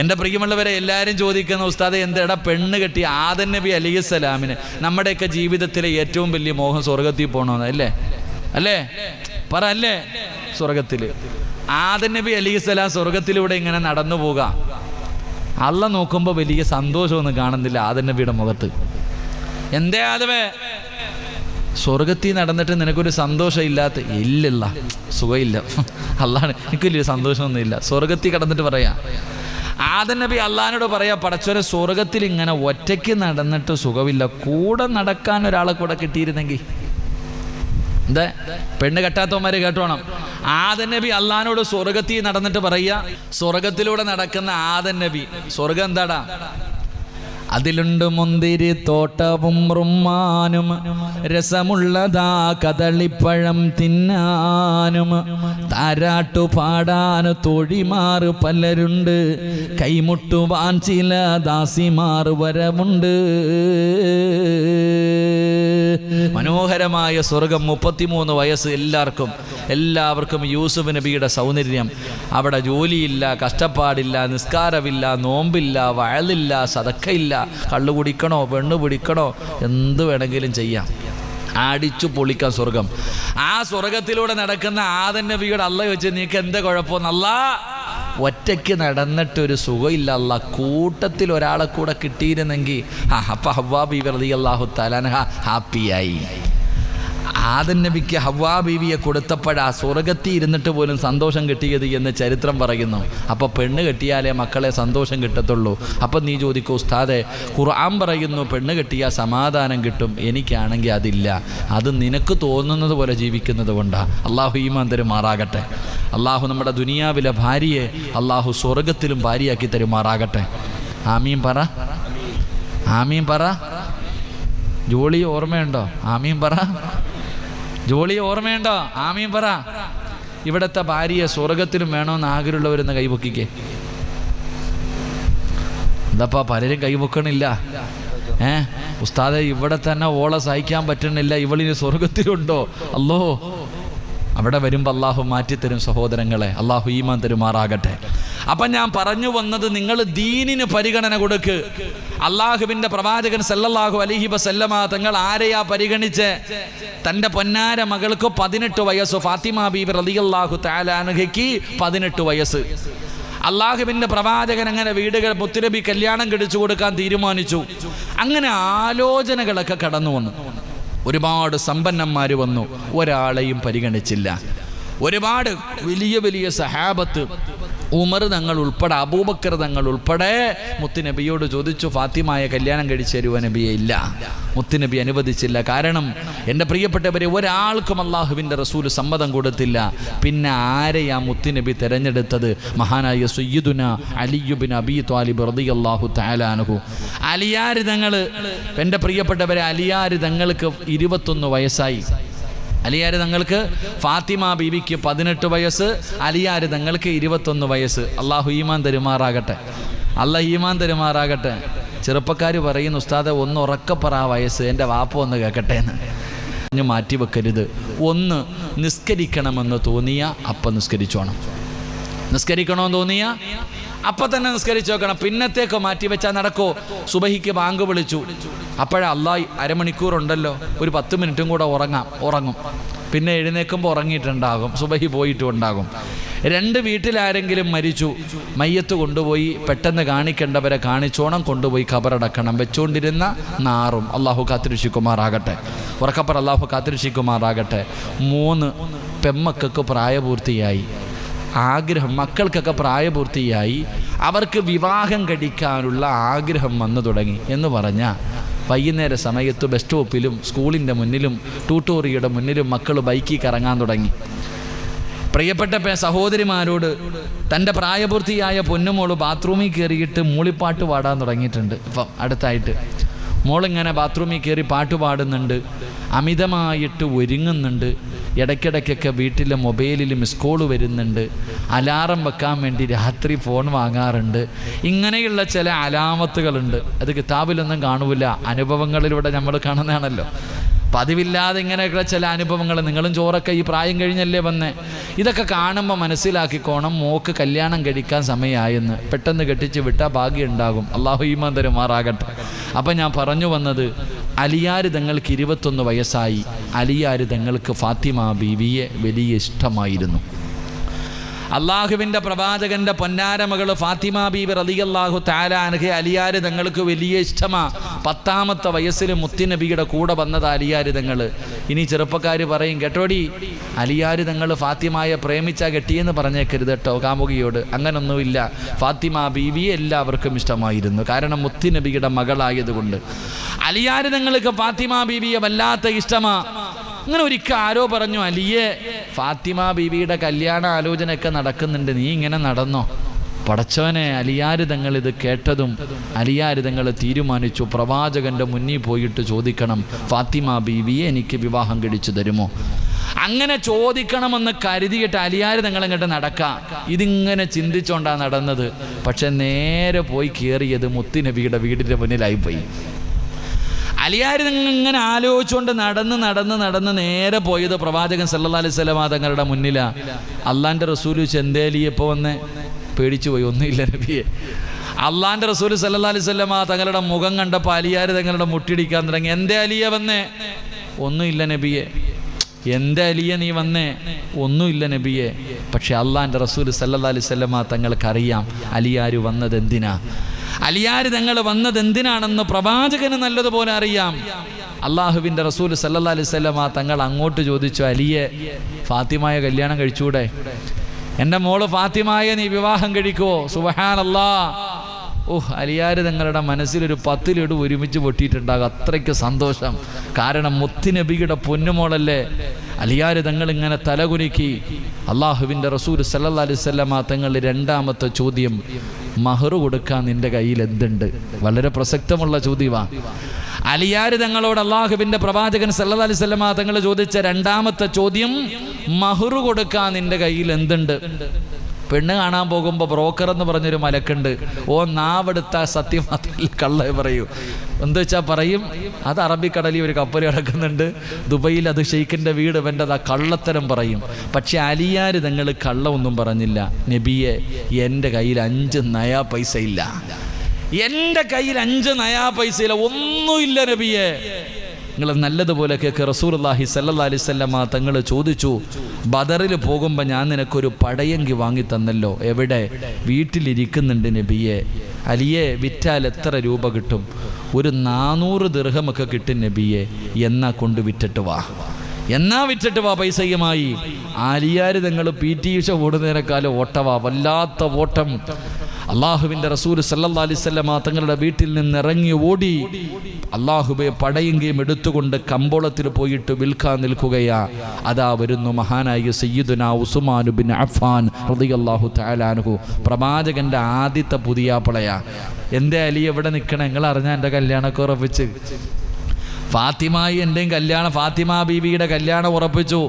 എൻ്റെ പ്രിയമുള്ളവരെ എല്ലാവരും ചോദിക്കുന്ന, ഉസ്താദെ എന്താ പെണ്ണ് കെട്ടിയ ആദം നബി അലൈഹിസ്സലാമിന് നമ്മുടെയൊക്കെ ജീവിതത്തിലെ ഏറ്റവും വലിയ മോഹം സ്വർഗത്തിൽ പോകണമെന്ന് അല്ലേ പറ, അല്ലേ? സ്വർഗത്തിൽ ആദം നബി അലൈഹിസ്സലാം സ്വർഗത്തിലൂടെ ഇങ്ങനെ നടന്നു പോകാം. അള്ള നോക്കുമ്പോൾ വലിയ സന്തോഷമൊന്നും കാണുന്നില്ല ആദം നബിയുടെ മുഖത്ത്. എന്തേ ആദമേ, സ്വർഗത്തിൽ നടന്നിട്ട് നിനക്കൊരു സന്തോഷം ഇല്ലാത്ത? ഇല്ലല്ല, സുഖമില്ല. അള്ളാണ് എനിക്ക് വലിയ സന്തോഷമൊന്നുമില്ല. സ്വർഗത്തിൽ കടന്നിട്ട് പറയാ, ആദം നബി അള്ളാഹിനോട് പറയാ, പടച്ചോനെ സ്വർഗത്തിൽ ഇങ്ങനെ ഒറ്റയ്ക്ക് നടന്നിട്ട് സുഖമില്ല, കൂടെ നടക്കാൻ ഒരാളെ കൂടെ കിട്ടിയിരുന്നെങ്കിൽ. എന്താ പെണ്ണ് കെട്ടാത്തവന്മാര് കേട്ടോണം. ആദം നബി അള്ളാഹിനോട് സ്വർഗത്തിൽ നടന്നിട്ട് പറയാ, സ്വർഗത്തിലൂടെ നടക്കുന്ന ആദം നബി, സ്വർഗം എന്താടാ? അതിലുണ്ട് മുന്തിരി തോട്ടവും റുമ്മാനും, രസമുള്ളതാ കദളിപ്പഴം തിന്നാനും, താരാട്ടു പാടാൻ തൊഴിമാർ പലരുണ്ട്, കൈമുട്ടുവാൻ ചില ദാസിമാർ വരമുണ്ട്. മനോഹരമായ സ്വർഗം. 33 വയസ്സ് എല്ലാവർക്കും യൂസുഫ് നബിയുടെ സൗന്ദര്യം. അവിടെ ജോലിയില്ല, കഷ്ടപ്പാടില്ല, നിസ്കാരമില്ല, നോമ്പില്ല, വയലില്ല, സദക്കയില്ല, കള്ളു കുടിക്കണോ, പെണ്ണ് പിടിക്കണോ, എന്ത് വേണമെങ്കിലും ചെയ്യാം, അടിച്ചു പൊളിക്കാം സ്വർഗം. ആ സ്വർഗത്തിലൂടെ നടക്കുന്ന ആദം നബിയുടെ അള്ള വെച്ച് നീക്ക് എന്താ കുഴപ്പമെന്നല്ല, ഒറ്റയ്ക്ക് നടന്നിട്ടൊരു സുഖമില്ല. അല്ല കൂട്ടത്തിൽ ഒരാളെ കൂടെ കിട്ടിയിരുന്നെങ്കിൽ അപ്പം ഹവ്വാ ബീവി റളിയല്ലാഹു തആല അൻഹ ഹാപ്പിയായി. ആദം നബിക്ക് ഹവ്വാ ബീവിയെ കൊടുത്തപ്പോഴാ സ്വർഗത്തിൽ ഇരുന്നിട്ട് പോലും സന്തോഷം കിട്ടിയത് എന്ന് ചരിത്രം പറയുന്നു. അപ്പോൾ പെണ്ണ് കെട്ടിയാലേ മക്കളെ സന്തോഷം കിട്ടത്തുള്ളൂ. അപ്പം നീ ചോദിക്കൂ, ഉസ്താദെ ഖുർആൻ പറയുന്നു പെണ്ണ് കെട്ടിയാൽ സമാധാനം കിട്ടും, എനിക്കാണെങ്കിൽ അതില്ല. അത് നിനക്ക് തോന്നുന്നത് പോലെ ജീവിക്കുന്നത് കൊണ്ടാണ്. അള്ളാഹു ഈമാൻ തരുമാറാകട്ടെ. അള്ളാഹു നമ്മുടെ ദുനിയാവിലെ ഭാര്യയെ അള്ളാഹു സ്വർഗത്തിലും ഭാര്യയാക്കി തരുമാറാകട്ടെ. ആമീൻ പറ, ആമീൻ പറ. ജോളി ഓർമ്മയുണ്ടോ? ആമീൻ പറ. ജോളി ഓർമ്മയുണ്ടോ? ആമീൻ പറ. ഇവിടുത്തെ ഭാര്യയെ സ്വർഗത്തിലും വേണമെന്ന് ആഗ്രഹമുള്ളവരെന്ന് കൈപൊക്കിക്കേ. എന്താപ്പാ പലരും കൈപൊക്കണില്ല? ഉസ്താദെ ഇവിടെ തന്നെ ഓളെ സഹിക്കാൻ പറ്റണില്ല, ഇവളിന് സ്വർഗത്തിലുണ്ടോ? അല്ലോ അവിടെ വരുമ്പോൾ അള്ളാഹു മാറ്റിത്തരും സഹോദരങ്ങളെ. അള്ളാഹു ഈമാൻ തരുമാറാകട്ടെ. അപ്പം ഞാൻ പറഞ്ഞു വന്നത്, നിങ്ങൾ ദീനിന് പരിഗണന കൊടുക്ക്. അള്ളാഹുവിൻ്റെ പ്രവാചകൻ സല്ലല്ലാഹു അലൈഹി വസല്ലമ തങ്ങൾ ആരെയാ പരിഗണിച്ച്? തൻ്റെ പൊന്നാര മകൾക്ക് 18 വയസ്സ്, ഫാത്തിമ ബീബി റളിയല്ലാഹു തആല അൻഹയ്ക്ക് 18 വയസ്സ്. അള്ളാഹുവിൻ്റെ പ്രവാചകൻ അങ്ങനെ വീടുകൾ മുത്തുനബി കല്യാണം കഴിച്ചു കൊടുക്കാൻ തീരുമാനിച്ചു. അങ്ങനെ ആലോചനകളൊക്കെ കടന്നു വന്നു. ഒരുപാട് സമ്പന്നന്മാർ വന്നു, ഒരാളെയും പരിഗണിച്ചില്ല. ഒരുപാട് വലിയ വലിയ സഹാബത്ത്, ഉമർ തങ്ങൾ ഉൾപ്പെടെ, അബൂബക്കർ തങ്ങൾ ഉൾപ്പെടെ മുത്തുനബിയോട് ചോദിച്ചു, ഫാത്തിമയെ കല്യാണം കഴിച്ചു തരുവ നബിയെ? ഇല്ല, മുത്തുനബി അനുവദിച്ചില്ല. കാരണം എൻ്റെ പ്രിയപ്പെട്ടവരെ, ഒരാൾക്കും അള്ളാഹുവിൻ്റെ റസൂൽ സമ്മതം കൊടുത്തില്ല. പിന്നെ ആരെയാ മുത്തുനബി തിരഞ്ഞെടുത്തത്? മഹാനായ സയ്യിദുന അലി ഇബ്നു അബീ ത്വാലിബ് റളിയല്ലാഹു തആല അൻഹു. അലിയാർ തങ്ങൾ, എൻ്റെ പ്രിയപ്പെട്ടവരെ, അലിയാർ തങ്ങൾക്ക് 21 വയസ്സായി. അലിയാർ തങ്ങൾക്ക്, ഫാത്തിമ ബീവിക്ക് 18 വയസ്സ്, അലിയാർ തങ്ങൾക്ക് 21 വയസ്സ്. അള്ളാഹു ഈമാൻ തരുമാറാകട്ടെ. അള്ളാഹ് ഈമാൻ തരുമാറാകട്ടെ. ചെറുപ്പക്കാർ പറയുന്നു, ഉസ്താദെ ഒന്ന് ഉറക്കപ്പറ വയസ്സ്, എൻ്റെ വാപ്പ ഒന്ന് കേൾക്കട്ടെ എന്ന്. മാറ്റി വെക്കരുത്. ഒന്ന് നിസ്കരിക്കണമെന്ന് തോന്നിയ അപ്പം നിസ്കരിച്ചോണം. നിസ്കരിക്കണമെന്ന് തോന്നിയ അപ്പം തന്നെ നിസ്കരിച്ചു വെക്കണം. പിന്നത്തേക്കോ മാറ്റി വെച്ചാൽ നടക്കോ? സുബഹിക്ക് ബാങ്ക് വിളിച്ചു, അപ്പോഴാ അള്ളാഹ് അരമണിക്കൂറുണ്ടല്ലോ, ഒരു 10 മിനിറ്റും കൂടെ ഉറങ്ങും. പിന്നെ എഴുന്നേൽക്കുമ്പോൾ ഉറങ്ങിയിട്ടുണ്ടാകും, സുബഹി പോയിട്ടും ഉണ്ടാകും. 2 വീട്ടിലാരെങ്കിലും മരിച്ചു, മയ്യത്ത് കൊണ്ടുപോയി പെട്ടെന്ന് കാണിക്കേണ്ടവരെ കാണിച്ചോണം, കൊണ്ടുപോയി ഖബറടക്കണം. വെച്ചുകൊണ്ടിരുന്ന നാറും. അള്ളാഹു കാത്തിരക്ഷിക്കുമാറാകട്ടെ. ഉറക്കപ്പറ, അള്ളാഹു കാത്തിരക്ഷിക്കുമാറാകട്ടെ. 3 പെമ്മക്കൾക്ക് പ്രായപൂർത്തിയായി. ആഗ്രഹം, മക്കൾക്കൊക്കെ പ്രായപൂർത്തിയായി, അവർക്ക് വിവാഹം കഴിക്കാനുള്ള ആഗ്രഹം വന്നു തുടങ്ങി എന്ന് പറഞ്ഞാൽ വൈകുന്നേര സമയത്ത് ബസ് സ്റ്റോപ്പിലും സ്കൂളിൻ്റെ മുന്നിലും ട്യൂട്ടോറിയുടെ മുന്നിലും മക്കൾ ബൈക്കിൽ കറങ്ങാൻ തുടങ്ങി. പ്രിയപ്പെട്ട സഹോദരിമാരോട് തൻ്റെ പ്രായപൂർത്തിയായ പൊന്നുമോള് ബാത്റൂമിൽ കയറിയിട്ട് മൂളിപ്പാട്ട് പാടാൻ തുടങ്ങിയിട്ടുണ്ട്. ഇപ്പം അടുത്തായിട്ട് മോളിങ്ങനെ ബാത്റൂമിൽ കയറി പാട്ട് പാടുന്നുണ്ട്, അമിതമായിട്ട് ഒരുങ്ങുന്നുണ്ട്. ഇടയ്ക്കിടയ്ക്കൊക്കെ വീട്ടിലെ മൊബൈലിൽ മിസ് കോൾ വരുന്നുണ്ട്. അലാറം വെക്കാൻ വേണ്ടി രാത്രി ഫോൺ വാങ്ങാറുണ്ട്. ഇങ്ങനെയുള്ള ചില അലാമത്തുകളുണ്ട്. അത് കിതാബിലൊന്നും കാണൂല, അനുഭവങ്ങളിലൂടെ നമ്മൾ കാണുന്നതാണല്ലോ. പതിവില്ലാതെ ഇങ്ങനെയൊക്കെ ചില അനുഭവങ്ങൾ. നിങ്ങളും ചോറൊക്കെ ഈ പ്രായം കഴിഞ്ഞല്ലേ വന്നേ. ഇതൊക്കെ കാണുമ്പോൾ മനസ്സിലാക്കിക്കോണം, മോക്ക് കല്യാണം കഴിക്കാൻ സമയമായെന്ന്. പെട്ടെന്ന് കെട്ടിച്ച് വിട്ടാൽ ഭാഗ്യം ഉണ്ടാകും. അള്ളാഹു ഈമാൻ തരുമാറാകട്ടെ. അപ്പം ഞാൻ പറഞ്ഞു വന്നത്, അലിയാർ തങ്ങൾക്ക് 21 വയസ്സായി. അലിയാർ തങ്ങൾക്ക് ഫാത്തിമ ബീവിയെ വലിയ ഇഷ്ടമായിരുന്നു. അള്ളാഹുവിൻ്റെ പ്രവാചകൻ്റെ പൊന്നാര മകൾ ഫാത്തിമ ബീബി റളിയല്ലാഹു തആല അൻഹ അലിയാർ തങ്ങൾക്ക് വലിയ ഇഷ്ടമാണ്. 10ാമത്തെ വയസ്സിൽ മുത്തുനബിയുടെ കൂടെ വന്നത് അലിയാർ തങ്ങൾ. ഇനി ചെറുപ്പക്കാർ പറയും, കേട്ടോടി, അലിയാർ തങ്ങൾ ഫാത്തിമയെ പ്രേമിച്ചാൽ കെട്ടിയെന്ന് പറഞ്ഞേക്കരുത് കേട്ടോ കാമുകിയോട്. അങ്ങനൊന്നുമില്ല. ഫാത്തിമ ബീവിയെ എല്ലാവർക്കും ഇഷ്ടമായിരുന്നു. കാരണം മുത്തുനബിയുടെ മകളായതുകൊണ്ട്. അലിയാർ തങ്ങൾക്ക് ഫാത്തിമ ബീവിയെ വല്ലാത്ത ഇഷ്ടമാണ്. അങ്ങനെ ഒരിക്കൽ ആരോ പറഞ്ഞു, അലിയെ, ഫാത്തിമ ബീവിയുടെ കല്യാണ ആലോചനയൊക്കെ നടക്കുന്നുണ്ട്, നീ ഇങ്ങനെ നടന്നോ? പടച്ചവനെ, അലിയാർ തങ്ങൾ ഇത് കേട്ടതും അലിയാർ തങ്ങൾ തീരുമാനിച്ചു, പ്രവാചകൻ്റെ മുന്നിൽ പോയിട്ട് ചോദിക്കണം, ഫാത്തിമ ബീവിയെ എനിക്ക് വിവാഹം കഴിച്ചു തരുമോ? അങ്ങനെ ചോദിക്കണമെന്ന് കരുതിയിട്ട് അലിയാർ തങ്ങൾ അങ്ങോട്ട് നടക്കാം. ഇതിങ്ങനെ ചിന്തിച്ചോണ്ടാണ് നടന്നത്. പക്ഷെ നേരെ പോയി കയറിയത് മുത്തുനബിയുടെ വീടിൻ്റെ മുന്നിലായിപ്പോയി. അലിയാർ ഇങ്ങനെ ആലോചിച്ചുകൊണ്ട് നടന്ന് നേരെ പോയത് പ്രവാചകൻ സല്ലല്ലാഹു അലൈഹി വസല്ലം തങ്ങളുടെ മുന്നിലാണ്. അള്ളാൻ്റെ റസൂൽ എന്തേ അലിയെ ഇപ്പോൾ വന്നേ? പേടിച്ചു പോയി. ഒന്നുമില്ല നബിയെ. അള്ളാൻ്റെ റസൂൽ സല്ലല്ലാഹു അലൈഹി വസല്ലം തങ്ങളുടെ മുഖം കണ്ടപ്പോൾ അലിയാർ തങ്ങളുടെ മുട്ടിടിക്കാൻ തുടങ്ങി. എന്തേ അലിയെ വന്നേ? ഒന്നുമില്ല നബിയെ. എൻ്റെ അലിയെ നീ വന്നേ? ഒന്നുമില്ല നബിയെ. പക്ഷെ അള്ളാൻ്റെ റസൂൽ സല്ലല്ലാഹു അലൈഹി വസല്ലം തങ്ങൾക്കറിയാം അലിയാർ വന്നത് എന്തിനാ. അലിയാർ തങ്ങൾ വന്നത് എന്തിനാണെന്ന് പ്രവാചകന് നല്ലതുപോലെ അറിയാം. അള്ളാഹുവിൻ്റെ റസൂൽ സല്ലല്ലാഹു അലൈഹി വസല്ലം തങ്ങൾ അങ്ങോട്ട് ചോദിച്ചു, അലിയെ ഫാത്തിമായ കല്യാണം കഴിച്ചൂടെ? എൻ്റെ മോള് ഫാത്തിമായ നീ വിവാഹം കഴിക്കുവോ? സുബ്ഹാനല്ലാഹ്. അലിയാർ തങ്ങളുടെ മനസ്സിലൊരു 10 ലഡു ഒരുമിച്ച് പൊട്ടിയിട്ടുണ്ടാകും, അത്രയ്ക്ക് സന്തോഷം. കാരണം മുത്തുനബിയുടെ പൊന്നുമോളല്ലേ. അലിയാർ തങ്ങൾ ഇങ്ങനെ തലകുലുക്കി. അള്ളാഹുവിൻ്റെ റസൂൽ സല്ലല്ലാഹു അലൈഹി വസല്ലം തങ്ങൾ രണ്ടാമത്തെ ചോദ്യം, മഹർ കൊടുക്കാൻ നിന്റെ കയ്യിൽ എന്തുണ്ട്? വളരെ പ്രസക്തമുള്ള ചോദ്യമാണ്. അലിയാർ തങ്ങളോട് അള്ളാഹുവിൻ്റെ പ്രവാചകൻ സല്ലല്ലാഹു അലൈഹി വസല്ലം തങ്ങൾ ചോദിച്ച രണ്ടാമത്തെ ചോദ്യം, മഹർ കൊടുക്കാൻ നിന്റെ കയ്യിൽ എന്തുണ്ട്? പെണ്ണ് കാണാൻ പോകുമ്പോൾ ബ്രോക്കർ എന്ന് പറഞ്ഞൊരു മലക്കുണ്ട്. നാവെടുത്ത സത്യം മാത്രമല്ല കള്ള പറയൂ. എന്താ വെച്ചാൽ പറയും, അത് അറബിക്കടലിൽ ഒരു കപ്പൽ കിടക്കുന്നുണ്ട്, ദുബൈയിൽ അത് ഷെയ്ഖിൻ്റെ വീട് വേണ്ടത്, ആ കള്ളത്തരം പറയും. പക്ഷെ അലിയാർ തങ്ങൾ കള്ളമൊന്നും പറഞ്ഞില്ല. നബിയെ, എൻ്റെ കയ്യിൽ 5 നയാ പൈസ ഇല്ല, എൻ്റെ കയ്യിൽ 5 നയാ പൈസ ഇല്ല, ഒന്നുമില്ല നബിയെ. നിങ്ങൾ നല്ലതുപോലെ കേൾക്ക്. റസൂലുള്ളാഹി സ്വല്ലല്ലാഹു അലൈഹി വസല്ലം തങ്ങൾ ചോദിച്ചു, ബദറിൽ പോകുമ്പോൾ ഞാൻ നിനക്കൊരു പടയങ്കി വാങ്ങി തന്നല്ലോ, എവിടെ? വീട്ടിലിരിക്കുന്നുണ്ട് നബിയെ. അലിയെ, വിറ്റാൽ എത്ര രൂപ കിട്ടും? ഒരു 400 ദിർഹമൊക്കെ കിട്ടും നബിയെ. എന്നാ കൊണ്ട് വിറ്റിട്ട് വാ, വിറ്റിട്ട് വാ പൈസയുമായി. ആലിയാർ തങ്ങൾ PT ഉഷ ഓടുന്നതിനേക്കാളും ഓട്ടവാ, വല്ലാത്ത ഓട്ടം. അള്ളാഹുവിൻ്റെ റസൂൽ സല്ലല്ലാഹു അലൈഹി വസല്ലം തങ്ങളുടെ വീട്ടിൽ നിന്ന് ഇറങ്ങി ഓടി അള്ളാഹുബെ പടയെങ്കിലും എടുത്തുകൊണ്ട് കമ്പോളത്തിൽ പോയിട്ട് വിൽക്കാൻ നിൽക്കുകയാ. അതാ വരുന്നു മഹാനായ സയ്യിദുനാ ഉസ്മാൻ ബിൻ അഫ്ഫാൻ റളിയല്ലാഹു തആല അൻഹു, പ്രവാചകന്റെ ആദ്യത്തെ പുതിയാപ്പളയാ. എൻ്റെ അലി എവിടെ നിൽക്കണേ? നിങ്ങൾ അറിഞ്ഞാൽ എൻ്റെ കല്യാണമൊക്കെ ഉറപ്പിച്ച്. ഫാത്തിമായി എൻ്റെയും കല്യാണം, ഫാത്തിമ ബീവിയുടെ കല്യാണം ഉറപ്പിച്ചു.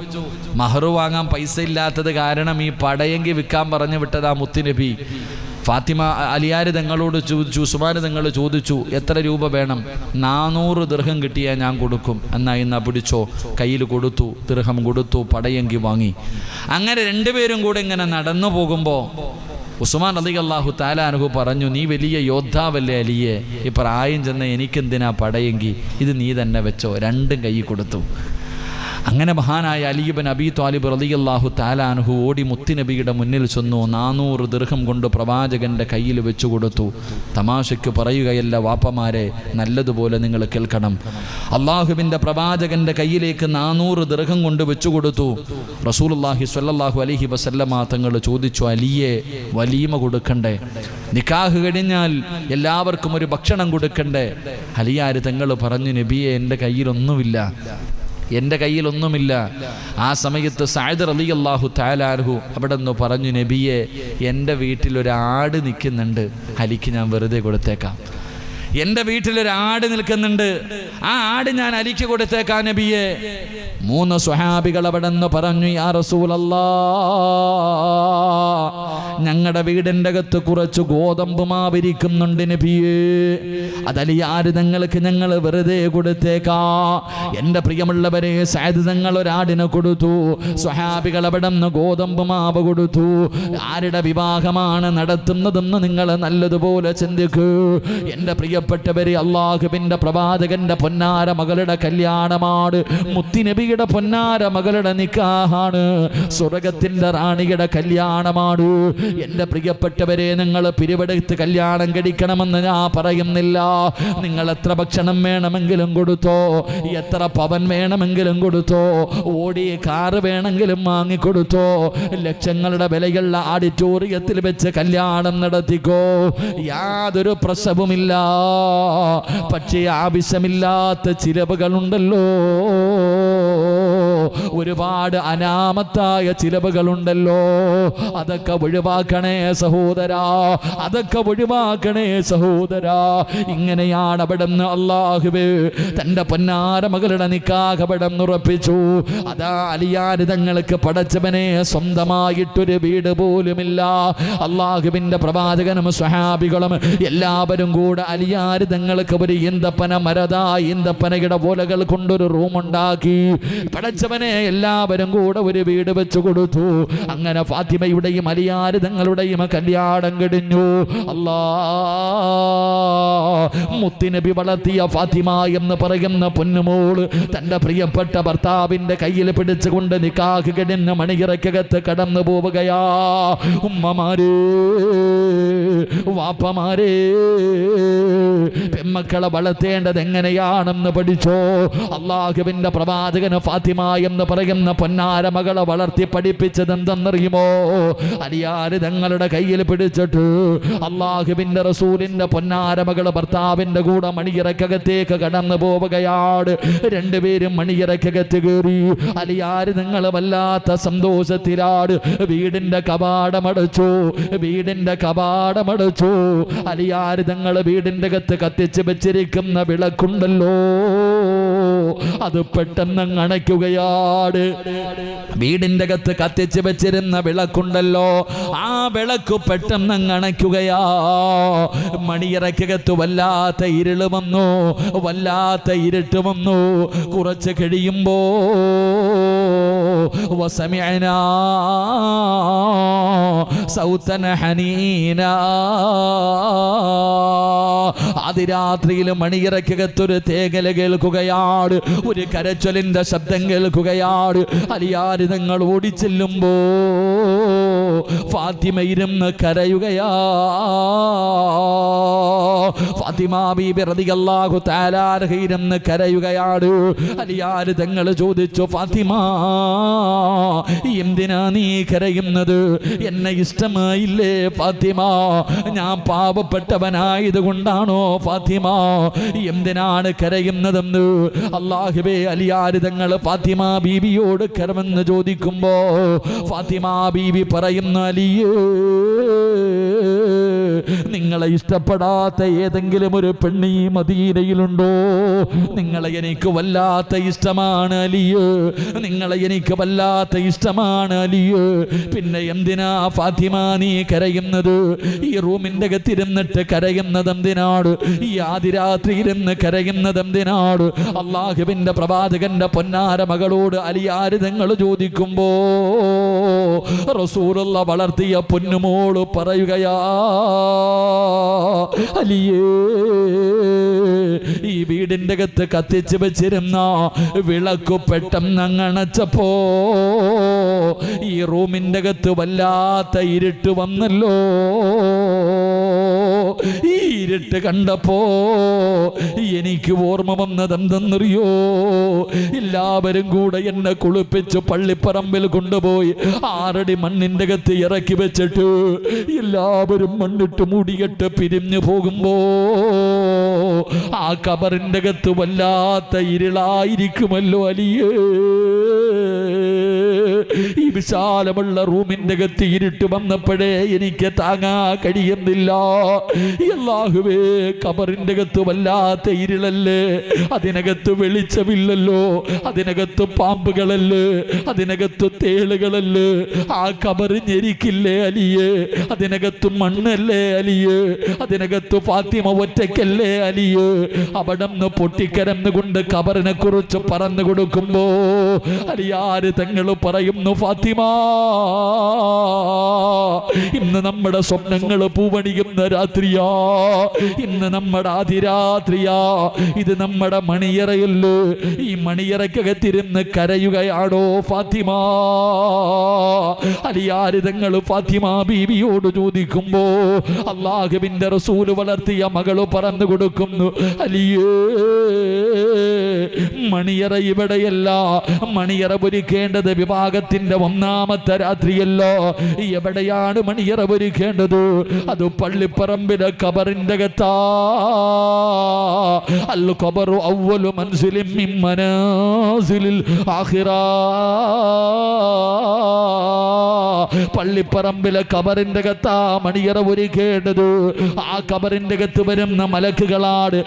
മഹർ വാങ്ങാൻ പൈസ ഇല്ലാത്തത് കാരണം ഈ പടയെങ്കിൽ വിൽക്കാൻ പറഞ്ഞു വിട്ടതാ മുത്തുനബി. ഫാത്തിമ അലിയാർ തങ്ങളോട് ചോദിച്ചു, ഉസ്മാൻ തങ്ങൾ ചോദിച്ചു, എത്ര രൂപ വേണം? 400 ദിർഹം കിട്ടിയാൽ ഞാൻ കൊടുക്കും. എന്നാ പിടിച്ചോ. കയ്യിൽ കൊടുത്തു, ദിർഹം കൊടുത്തു, പടയെങ്കി വാങ്ങി. അങ്ങനെ രണ്ടുപേരും കൂടെ ഇങ്ങനെ നടന്നു പോകുമ്പോൾ ഉസ്മാൻ റളിയല്ലാഹു തആല അൻഹു പറഞ്ഞു, നീ വലിയ യോദ്ധാവല്ലേ അലിയെ, ഈ പ്രായം ചെന്ന എനിക്കെന്തിനാ പടയെങ്കി, ഇത് നീ തന്നെ വെച്ചോ. രണ്ടും കൈ കൊടുത്തു. അങ്ങനെ മഹാനായ അലി ഇബ്നു അബീ ത്വാലിബ് റളിയല്ലാഹു തആല അൻഹു ഓടി മുത്തുനബിയുടെ മുന്നിൽ ചെന്നു. 400 ദിർഹം കൊണ്ട് പ്രവാചകന്റെ കയ്യിൽ വെച്ചു കൊടുത്തു. തമാശയ്ക്ക് പറയുകയല്ല വാപ്പമാരെ, നല്ലതുപോലെ നിങ്ങൾ കേൾക്കണം. അള്ളാഹുവിൻ്റെ പ്രവാചകന്റെ കയ്യിലേക്ക് 400 ദിർഹം കൊണ്ട് വെച്ചു കൊടുത്തു. റസൂലുള്ളാഹി സ്വല്ലല്ലാഹു അലൈഹി വസല്ലമ തങ്ങൾ ചോദിച്ചു, അലിയെ, വലീമ കൊടുക്കണ്ടേ? നിക്കാഹ് കഴിഞ്ഞാൽ എല്ലാവർക്കും ഒരു ഭക്ഷണം കൊടുക്കണ്ടേ? അലിയാർ തങ്ങൾ പറഞ്ഞു, നബിയെ, എൻ്റെ കയ്യിലൊന്നുമില്ല, എൻ്റെ കയ്യിലൊന്നുമില്ല. ആ സമയത്ത് സഅദ് റളിയല്ലാഹു തആല അൻഹു അവിടെ നിന്ന് പറഞ്ഞു, നബിയെ, എൻ്റെ വീട്ടിലൊരാട് നിൽക്കുന്നുണ്ട്, അലിക്ക് ഞാൻ വെറുതെ കൊടുത്തേക്കാം. എൻ്റെ വീട്ടിലൊരാട് നിൽക്കുന്നുണ്ട്, ആ ആട് ഞാൻ അലിക്ക് കൊടുത്തേക്കാം നബിയെ. 3 സ്വഹാബികൾ അവിടെ നിന്ന് പറഞ്ഞു, യാ റസൂലല്ലാഹ്, ഞങ്ങളുടെ വീടിൻ്റെ അകത്ത് കുറച്ച് ഗോതമ്പ് മാവിരിക്കുന്നുണ്ട് നബിയേ, അതലിയാർ തങ്ങൾക്ക് ഞങ്ങൾ വെറുതെ കൊടുത്തേക്കാ. എൻ്റെ പ്രിയമുള്ളവരെ, സഅദ് തങ്ങൾ ഒരാടിനെ കൊടുത്തു. സ്വഹാബികൾ അവിടെ നിന്ന് ഗോതമ്പ് മാവ് കൊടുത്തു. ആരുടെ വിവാഹമാണ് നടത്തുന്നതെന്ന് നിങ്ങൾ നല്ലതുപോലെ ചിന്തിക്കൂ. എൻ്റെ പ്രിയപ്പെട്ടവരെ, അള്ളാഹുവിൻ്റെ പ്രവാചകന്റെ പൊന്നാര മകളുടെ കല്യാണമാണ്, മുത്തുനബിയുടെ പൊന്നാര മകളുടെ നിക്കാഹാണ്, സ്വർഗത്തിന്റെ റാണിയുടെ കല്യാണമാണ്. എൻ്റെ പ്രിയപ്പെട്ടവരെ, നിങ്ങൾ പിരിവെടുത്ത് കല്യാണം കഴിക്കണമെന്ന് ഞാൻ പറയുന്നില്ല. നിങ്ങൾ എത്ര ഭക്ഷണം വേണമെങ്കിലും കൊടുത്തോ, എത്ര പവൻ വേണമെങ്കിലും കൊടുത്തോ, ഓടി കാറ് വേണമെങ്കിലും വാങ്ങിക്കൊടുത്തോ, ലക്ഷങ്ങളുടെ വിലയുള്ള ഓഡിറ്റോറിയത്തിൽ വെച്ച് കല്യാണം നടത്തിക്കോ, യാതൊരു പ്രശ്നവുമില്ല. പക്ഷേ ആവശ്യമില്ലാത്ത ചിലവുകളുണ്ടല്ലോ, ഒരുപാട് അനാമത്തായ ചിലവുകളുണ്ടല്ലോ, അതൊക്കെ ഒഴിവാക്കണേ സഹോദരാ, അതൊക്കെ ഒഴിവാക്കണേ സഹോദരാ. ഇങ്ങനെയാണ് അവിടുന്ന് അല്ലാഹുവേ തൻ്റെ പൊന്നാര മകളുടെ നിക്കാഹ് അവിടുന്ന് ഉറപ്പിച്ചു. അതാ അലിയാർ തങ്ങൾക്ക് പടച്ചവനെ സ്വന്തമായിട്ടൊരു വീട് പോലുമില്ല. അല്ലാഹുവിൻ്റെ പ്രവാചകനും സ്വഹാബികളും എല്ലാവരും കൂടെ അലിയാർ തങ്ങൾക്ക് ഒരു ഈന്തപ്പന മരത ഈന്തപ്പനയുടെ പോലകൾ കൊണ്ടൊരു റൂമുണ്ടാക്കി. പടച്ചവനെ എല്ലാവരും കൂടെ ഒരു വീട് വെച്ചു കൊടുത്തു. അങ്ങനെ ഫാത്തിമയുടെയും അലിയാർ തങ്ങളുടെയും കല്യാണം കഴിഞ്ഞു. അല്ലാ, മുത്തുനബി വളർത്തിയ ഫാത്തിമ എന്ന് പറയുന്ന പൊന്നുമോള് തന്റെ പ്രിയപ്പെട്ട ഭർത്താവിന്റെ കയ്യിൽ പിടിച്ചുകൊണ്ട് നിക്കാഹ് കഴിഞ്ഞ മണിയറയ്ക്കകത്ത് കടന്നു പോവുകയാ. ഉമ്മമാരേ, വാപ്പമാരേ, പെമ്മക്കളെ വളർത്തേണ്ടത് എങ്ങനെയാണെന്ന് പഠിച്ചോ. അള്ളാഹുവിന്റെ പ്രവാചകന് ഫാത്തിമ എന്ന് പറയുന്ന പൊന്നാര മകളെ വളർത്തി പഠിപ്പിച്ചത് എന്തെന്നറിയുമോ? അലിയാർ തങ്ങളുടെ കയ്യിൽ പിടിച്ചിട്ട് അള്ളാഹുവിന്റെ റസൂലിന്റെ പൊന്നാര മകള് ഭർത്താവിന്റെ കൂടെ മണിയറക്കകത്തേക്ക് കടന്നു പോവുകയാണ്. രണ്ടുപേരും മണിയറക്കകത്ത് കയറി. അലിയാർ നിങ്ങൾ വല്ലാത്ത സന്തോഷത്തിലാണ്. വീടിന്റെ കവാടമടച്ചു, വീടിന്റെ കവാടമടച്ചു. അലിയാർ തങ്ങൾ വീടിന്റെ അകത്ത് കത്തിച്ച് വെച്ചിരിക്കുന്ന വിളക്കുണ്ടല്ലോ, അത് പെട്ടെന്ന് അണയ്ക്കുകയാണ്. വീടിന്റെ അകത്ത് കത്തിച്ച് വെച്ചിരുന്ന വിളക്കുണ്ടല്ലോ, ആ വിളക്ക് പെട്ടെന്ന് അണയ്ക്കുകയാ. മണിയറയ്ക്കകത്ത് വല്ലാത്ത ഇരുള് വന്നു, വല്ലാത്ത ഇരുട്ട് വന്നു. കുറച്ച് കഴിയുമ്പോ വസമിഅനാ സൗതൻ ഹനീനാ, അതിരാത്രിയിൽ മണിയറയ്ക്കകത്തൊരു തേങ്ങൽ കേൾക്കുകയാണ്, ഒരു കരച്ചൊലിന്റെ ശബ്ദം കേൾക്കുകയാണ്. അലിയാർ തങ്ങൾ ഓടിച്ചെല്ലുമ്പോ ഫാത്തിമ ഇരുന്ന് കരയുകയാ. ഫാത്തിമ ബീബി റളിയല്ലാഹു തആല അൻഹ ഇരുന്ന് കരയുകയാണ്. അലിയാർ തങ്ങൾ ചോദിച്ചു, ഫാത്തിമ എന്തിനാ നീ കരയുന്നത്? എന്നെ ഇഷ്ടമായില്ലേ ഫാത്തിമ? ഞാൻ പാവപ്പെട്ടവനായത് കൊണ്ടാണോ ഫാത്തിമ? എന്തിനാണ് കരയുന്നതെന്ന് അല്ലാഹുവേ. അലിയാർ തങ്ങൾ ഫാത്തിമ ബീബിയോട് കരമെന്ന് ചോദിക്കുമ്പോ ഫാത്തിമ ബീബി പറയുന്ന, അലിയേ, നിങ്ങളെ ഇഷ്ടപ്പെടാത്ത ഏതെങ്കിലും ഒരു പെണ്ണ് ഈ മദീനയിലുണ്ടോ? നിങ്ങളെ എനിക്ക് വല്ലാത്ത ഇഷ്ടമാണ് അലിയേ, നിങ്ങളെ എനിക്ക് വല്ലാത്ത ഇഷ്ടമാണ് അലിയേ. പിന്നെ എന്തിനാ ഫാത്തിമ നീ കരയുന്നത്? ഈ റൂമിന്റെ അകത്തിരുന്നിട്ട് കരയുന്നത് എന്തിനാണ്? ഈ ആദിരാത്രി ഇരുന്ന് കരയുന്നത് എന്തിനാണ്? അള്ളാഹുവിന്റെ പ്രവാചകന്റെ പൊന്നാര മകളോട് അലിയാർ തങ്ങൾ ചോദിക്കുമ്പോ റസൂലുള്ള വളർത്തിയ പൊന്നുമോള് പറയുകയാ, അലിയേ, ഈ വീടിന്റെ അകത്ത് കത്തിച്ച് വെച്ചിരുന്ന വിളക്ക് പെട്ടെന്ന് അണച്ചപ്പോ ഈ റൂമിന്റെ അകത്ത് വല്ലാത്ത ഇരുട്ട് വന്നല്ലോ. ഈ ഇരുട്ട് കണ്ടപ്പോ എനിക്ക് ഓർമ്മ വന്നത് എന്തെന്നറിയോ? എല്ലാവരും കൂടെ എന്നെ കുളിപ്പിച്ച് പള്ളിപ്പറമ്പിൽ കൊണ്ടുപോയി 6 അടി മണ്ണിന്റെ അകത്ത് ഇറക്കി വെച്ചിട്ട് എല്ലാവരും മണ്ണിട്ട് മൂടിയിട്ട് പിരിഞ്ഞു പോകുമ്പോ ആ കബറിന്റെ അകത്ത് വല്ലാത്ത ഇരുളായിരിക്കുമല്ലോ അലിയേ. ഈ വിശാലമുള്ള റൂമിന്റെ അകത്ത് ഇരുട്ട് വന്നപ്പോഴേ എനിക്ക് താങ്ങാ കഴിയുന്നില്ല. അല്ലാഹുവേ, കബറിന്റെ അകത്ത് വല്ലാത്ത ഇരുളല്ലേ, അതിനകത്ത് വെളിച്ചമില്ലല്ലോ, അതിനകത്ത് പാമ്പുകളല്ലേ, അതിനകത്ത് തേളുകളല്ലേ. ആ കബറ് ഞെരിക്കില്ലേ അലിയേ? അതിനകത്ത് മണ്ണല്ലേ അലിയേ? അതിനകത്ത് ഫാത്തിമ ഒറ്റയ്ക്കല്ലേ അലിയേ? അവിടെ നിന്ന് പൊട്ടിക്കരന്നുകൊണ്ട് കബറിനെ കുറിച്ച് പറഞ്ഞു കൊടുക്കുമ്പോ അലിയാർ തങ്ങൾ പറയുന്നു, ഫാത്തിമ, ഇന്ന് നമ്മുടെ സ്വപ്നങ്ങൾ പൂവണിയുന്ന രാത്രിയാ, ഇന്ന് നമ്മുടെ ആദിരാത്രിയാ, ഇത് നമ്മുടെ മണിയറയല്ലോ. ഈ മണിയറക്കകത്തിരുന്ന് കരയുകയാണോ ഫാത്തിമ? അലിയാർ തങ്ങൾ ഫാത്തിമ ബീവിയോട് ചോദിക്കുമ്പോ അല്ലാഹുവിന്റെ റസൂല് വളർത്തിയ മകള് പറഞ്ഞു കൊടുക്കുന്നു, അലിയേ, മണിയറ ഇവിടെയല്ല, മണിയറ ഒരുക്കേണ്ടത് വിവാഹത്തിന്റെ 1ാമത്തെ രാത്രിയല്ലോ. എവിടെയാണ് മണിയറ ഒരുക്കേണ്ടത്? അത് പള്ളിപ്പറമ്പിലെ കബറിന്റെ അകത്താ. അൽ ഖബറു അവ്വലു മൻസിലിൻ മിൻ മനാസിലിൽ ആഖിറ. പള്ളിപ്പറമ്പിലെ കബറിന്റെ അകത്താ മണിയറ ഒരുക്കേണ്ടത്. ആ കബറിന്റെ അകത്ത് വരുന്ന മലക്കുകളാണ്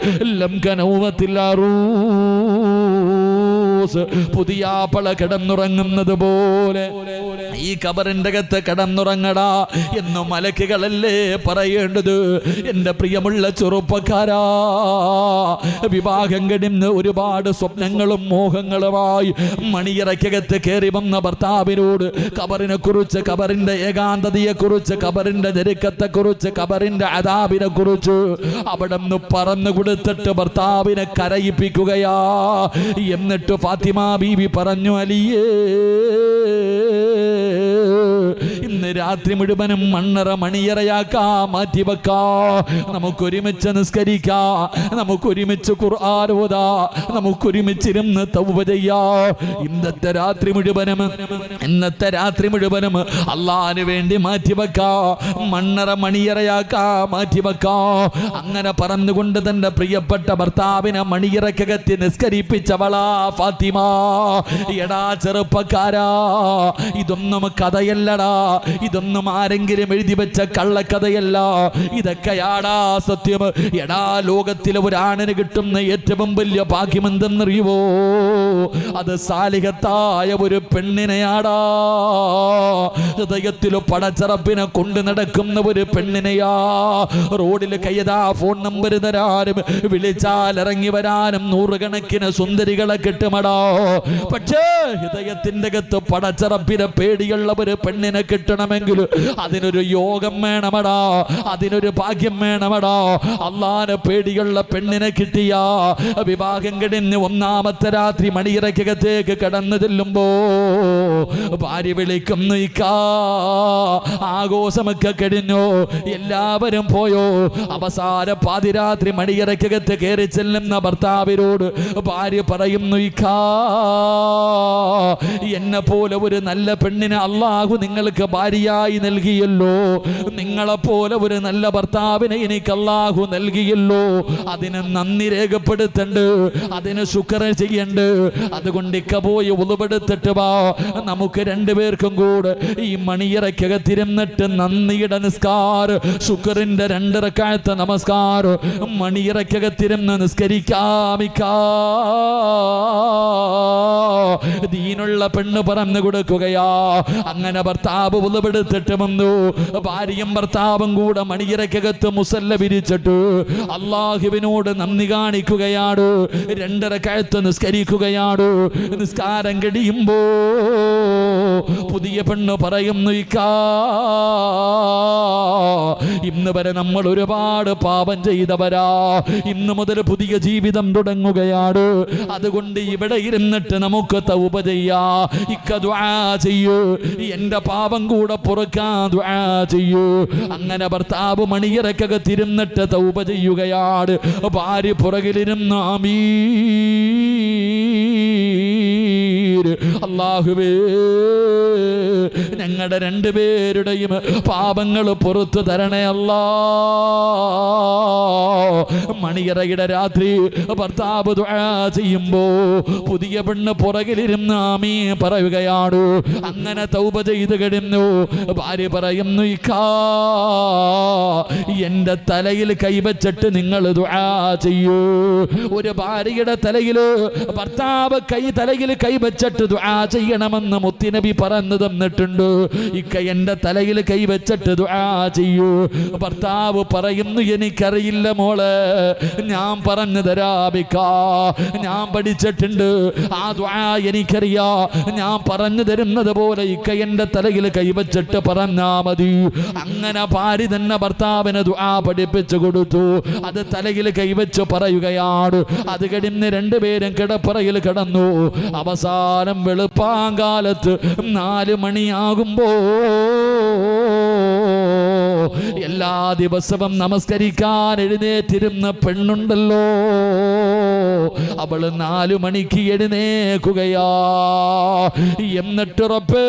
പുതിയാപ്പള കിടന്നുറങ്ങുന്നത് പോലെ ഈ ഖബറിന്റെ അകത്ത് കിടന്നുറങ്ങടാ എന്ന് മലക്കുകളല്ലേ പറയേണ്ടത്. എൻ്റെ പ്രിയമുള്ള ചെറുപ്പക്കാരാ, വിവാഹം കഴിഞ്ഞ് ഒരുപാട് സ്വപ്നങ്ങളും മോഹങ്ങളുമായി മണിയറയ്ക്കകത്ത് കയറി വന്ന ഭർത്താവിനോട് ഖബറിനെ കുറിച്ച്, ഖബറിന്റെ ഏകാന്തതയെ കുറിച്ച്, ഖബറിന്റെ ഞെരുക്കത്തെ കുറിച്ച്, ഖബറിന്റെ അദാബിനെ കുറിച്ച് അവിടെ നിന്ന് പറഞ്ഞു കൊടുത്തിട്ട് ഭർത്താവിനെ കരയിപ്പിക്കുകയാ. എന്നിട്ട് ഫാത്തിമ ബീവി പറഞ്ഞു, അലിയേ ഇന്ന് രാത്രി മുഴുവനും മണ്ണറ മണിയറയാക്കാ മാറ്റിവെക്കാ, നമുക്കൊരുമിച്ച് നിസ്കരിക്കാ, നമുക്കൊരുമിച്ച് ഖുർആൻ ഓതാ, നമുക്കൊരുമിച്ചിരുന്ന് തൗബ ചെയ്യാ. ഇന്നത്തെ രാത്രി മുഴുവനും അള്ളാഹിന് വേണ്ടി മാറ്റിവെക്കാ, മണ്ണറ മണിയറയാക്കാ മാറ്റിവെക്കാ. അങ്ങനെ പറഞ്ഞുകൊണ്ട് തന്റെ പ്രിയപ്പെട്ട ഭർത്താവിനെ മണിയറക്കകത്ത് നിസ്കരിപ്പിച്ചവളാ ഫാത്തിമ. എടാ ചെറുപ്പക്കാരാ, ഇതൊന്നും കഥയല്ലടാ, ഇതൊന്നും ആരെങ്കിലും എഴുതി വെച്ച കള്ളക്കഥയല്ല, ഇതൊക്കെയാടാ സത്യം. എടാ, ലോകത്തിലെ ഒരാണിന് കിട്ടുന്ന ഏറ്റവും വലിയ ഭാഗ്യം എന്തെന്നറിയുവോ? അത് സാലിഹത്തായ ഒരു പെണ്ണിനെയാടാ. ഹൃദയത്തിൽ പടച്ചറപ്പിനെ കൊണ്ട് നടക്കുന്ന ഒരു പെണ്ണിനെയാ. റോഡിൽ കയ്യതാ ഫോൺ നമ്പർ തരാനും വിളിച്ചാൽ ഇറങ്ങി വരാനും നൂറുകണക്കിന് സുന്ദരികളെ കിട്ടുമടാ. പക്ഷേ ഹൃദയത്തിന്റെ അകത്ത് പടച്ചറപ്പിനെ പേടിയുള്ള ഒരു പെണ്ണിനെ കിട്ടണമെങ്കിൽ അതിനൊരു യോഗം വേണമടാ, അതിനൊരു ഭാഗ്യം വേണമടാ. അള്ളാനെ പേടിയുള്ള പെണ്ണിനെ കിട്ടിയ വിവാഹം കഴിഞ്ഞ് ഒന്നാമത്തെ രാത്രി മണിയറയ്ക്കകത്തേക്ക് കടന്നു ചെല്ലുമ്പോ ഭാര്യ വിളിക്കുന്നു, ഇക്കാ ആഘോഷമൊക്കെ കഴിഞ്ഞു, എല്ലാവരും പോയോ? അവസാന പാതിരാത്രി മണിയറയ്ക്കകത്ത് കയറി ചെല്ലുന്ന ഭർത്താവിനോട് ഭാര്യ പറയുന്നു, ഇക്കാ എന്നെ പോലെ ഒരു നല്ല പെണ്ണിനെ അള്ളാഹു നിങ്ങൾക്ക് ഭാര്യയായി നൽകിയല്ലോ, നിങ്ങളെപ്പോലെ ഒരു നല്ല ഭർത്താവിനെ എനിക്ക് അള്ളാഹു നൽകിയല്ലോ. അതിന് നന്ദി രേഖപ്പെടുത്തണ്ട്, അതിന് ശുക്ർ ചെയ്യണ്ട്. അതുകൊണ്ട് ഇക്ക പോയി ഉളുവെടുത്തിട്ട് വാ, നമുക്ക് രണ്ടുപേർക്കും കൂടെ ഈ മണിയറയ്ക്കകത്തിരുന്നിട്ട് നന്ദിയുടെ നിസ്കാരം, ശുക്റിന്റെ 2 റക്അത്ത് നമസ്കാരം മണിയറയ്ക്കകത്തിരുന്ന് നിസ്കരിക്കാമിക്കാ. ദീനുള്ള പെണ്ണ് പറഞ്ഞു കൊടുക്കുകയാ. അങ്ങനെ ഭർത്താവ് ഉളുവെടുത്തിട്ട് വന്നു. ഭാര്യയും ഭർത്താവും കൂടെ മണിയറയ്ക്കകത്ത് മുസല്ല വിരിച്ചിട്ട് അള്ളാഹുവിനോട് നന്ദി കാണിക്കുകയാണ്. 2 റക്അത്ത് നിസ്കരിക്കുകയാണ്. നിസ്കാരം കഴിയുമ്പോ പുതിയ പെണ്ണ് പറയുന്നു, ഇക്കാ ഇന്ന് വരെ നമ്മൾ ഒരുപാട് പാപം ചെയ്തവരാ, ഇന്ന് മുതൽ പുതിയ ജീവിതം തുടങ്ങുകയാണ്. അതുകൊണ്ട് ഇവിടെ ഇരുന്നിട്ട് നമുക്ക് തൗബ ചെയ്യാ. ഇക്ക ദുആ ചെയ്യൂ, എന്റെ പാപം കൂടെ പൊറുക്കാൻ ദുആ ചെയ്യൂ. അങ്ങനെ ഭർത്താവ് മണിയറക്കകത്തിരുന്നിട്ട് തൗബ ചെയ്യുകയാണ്. ഭാര്യ പുറകിലിരുന്ന് ആമീൻ, അല്ലാഹുവേ ഞങ്ങളുടെ 2 പേരുടെയും പാപങ്ങൾ പുറത്തു തരണേ അല്ലാ. മണിയറയുടെ രാത്രി ഭർത്താവ് ദുആ ചെയ്യുമ്പോ പുതിയ പെണ്ണ് പുറകിലിരുന്ന് ആമീൻ പറയുകയാണ്. അങ്ങനെ തൗബ ചെയ്ത് കഴിഞ്ഞു. ഭാര്യ പറയുന്നു, ഇക്കാ എന്റെ തലയിൽ കൈവച്ചിട്ട് നിങ്ങൾ ദുആ ചെയ്യൂ. ഒരു ഭാര്യയുടെ തലയിൽ ഭർത്താവ് തലയിൽ കൈവച്ചിട്ട് ദുആ ചെയ്യണമെന്ന് മുത്തുനബി പറഞ്ഞു തന്നിട്ടുണ്ട്. ഇക്ക എന്റെ തലയിൽ കൈവച്ചിട്ട് ദുആ ചെയ്യൂ. ഭർത്താവ് പറയുന്നു, എനിക്കറിയില്ല മോളെ, ഞാൻ പറഞ്ഞു തരാമിക്കാ, ഞാൻ പഠിച്ചിട്ടുണ്ട്, ആ ദുആ എനിക്കറിയാ, ഞാൻ പറഞ്ഞു തരുന്നത് പോലെ ഇക്ക എന്റെ തലയിൽ കൈവച്ചിട്ട് പറഞ്ഞാ മതി. അങ്ങനെ ഭാര്യ തന്നെ ഭർത്താവിന് ദുആ പഠിപ്പിച്ചു കൊടുത്തു. അത് തലയിൽ കൈവച്ച് പറയുകയാണ്. അത് കഴിഞ്ഞ് 2 പേരും കിടപ്പറയിൽ കിടന്നു. അവസാനം വെളുപ്പാങ്കാലത്ത് 4 മണിയാകുമ്പോ എല്ലാ ദിവസവും നമസ്കരിക്കാൻ എഴുന്നേറ്റിരുന്ന പെണ്ണുണ്ടല്ലോ, അവള് 4 മണിക്ക് എഴുന്നേക്കുകയാ. എന്നിട്ട് റബ്ബേ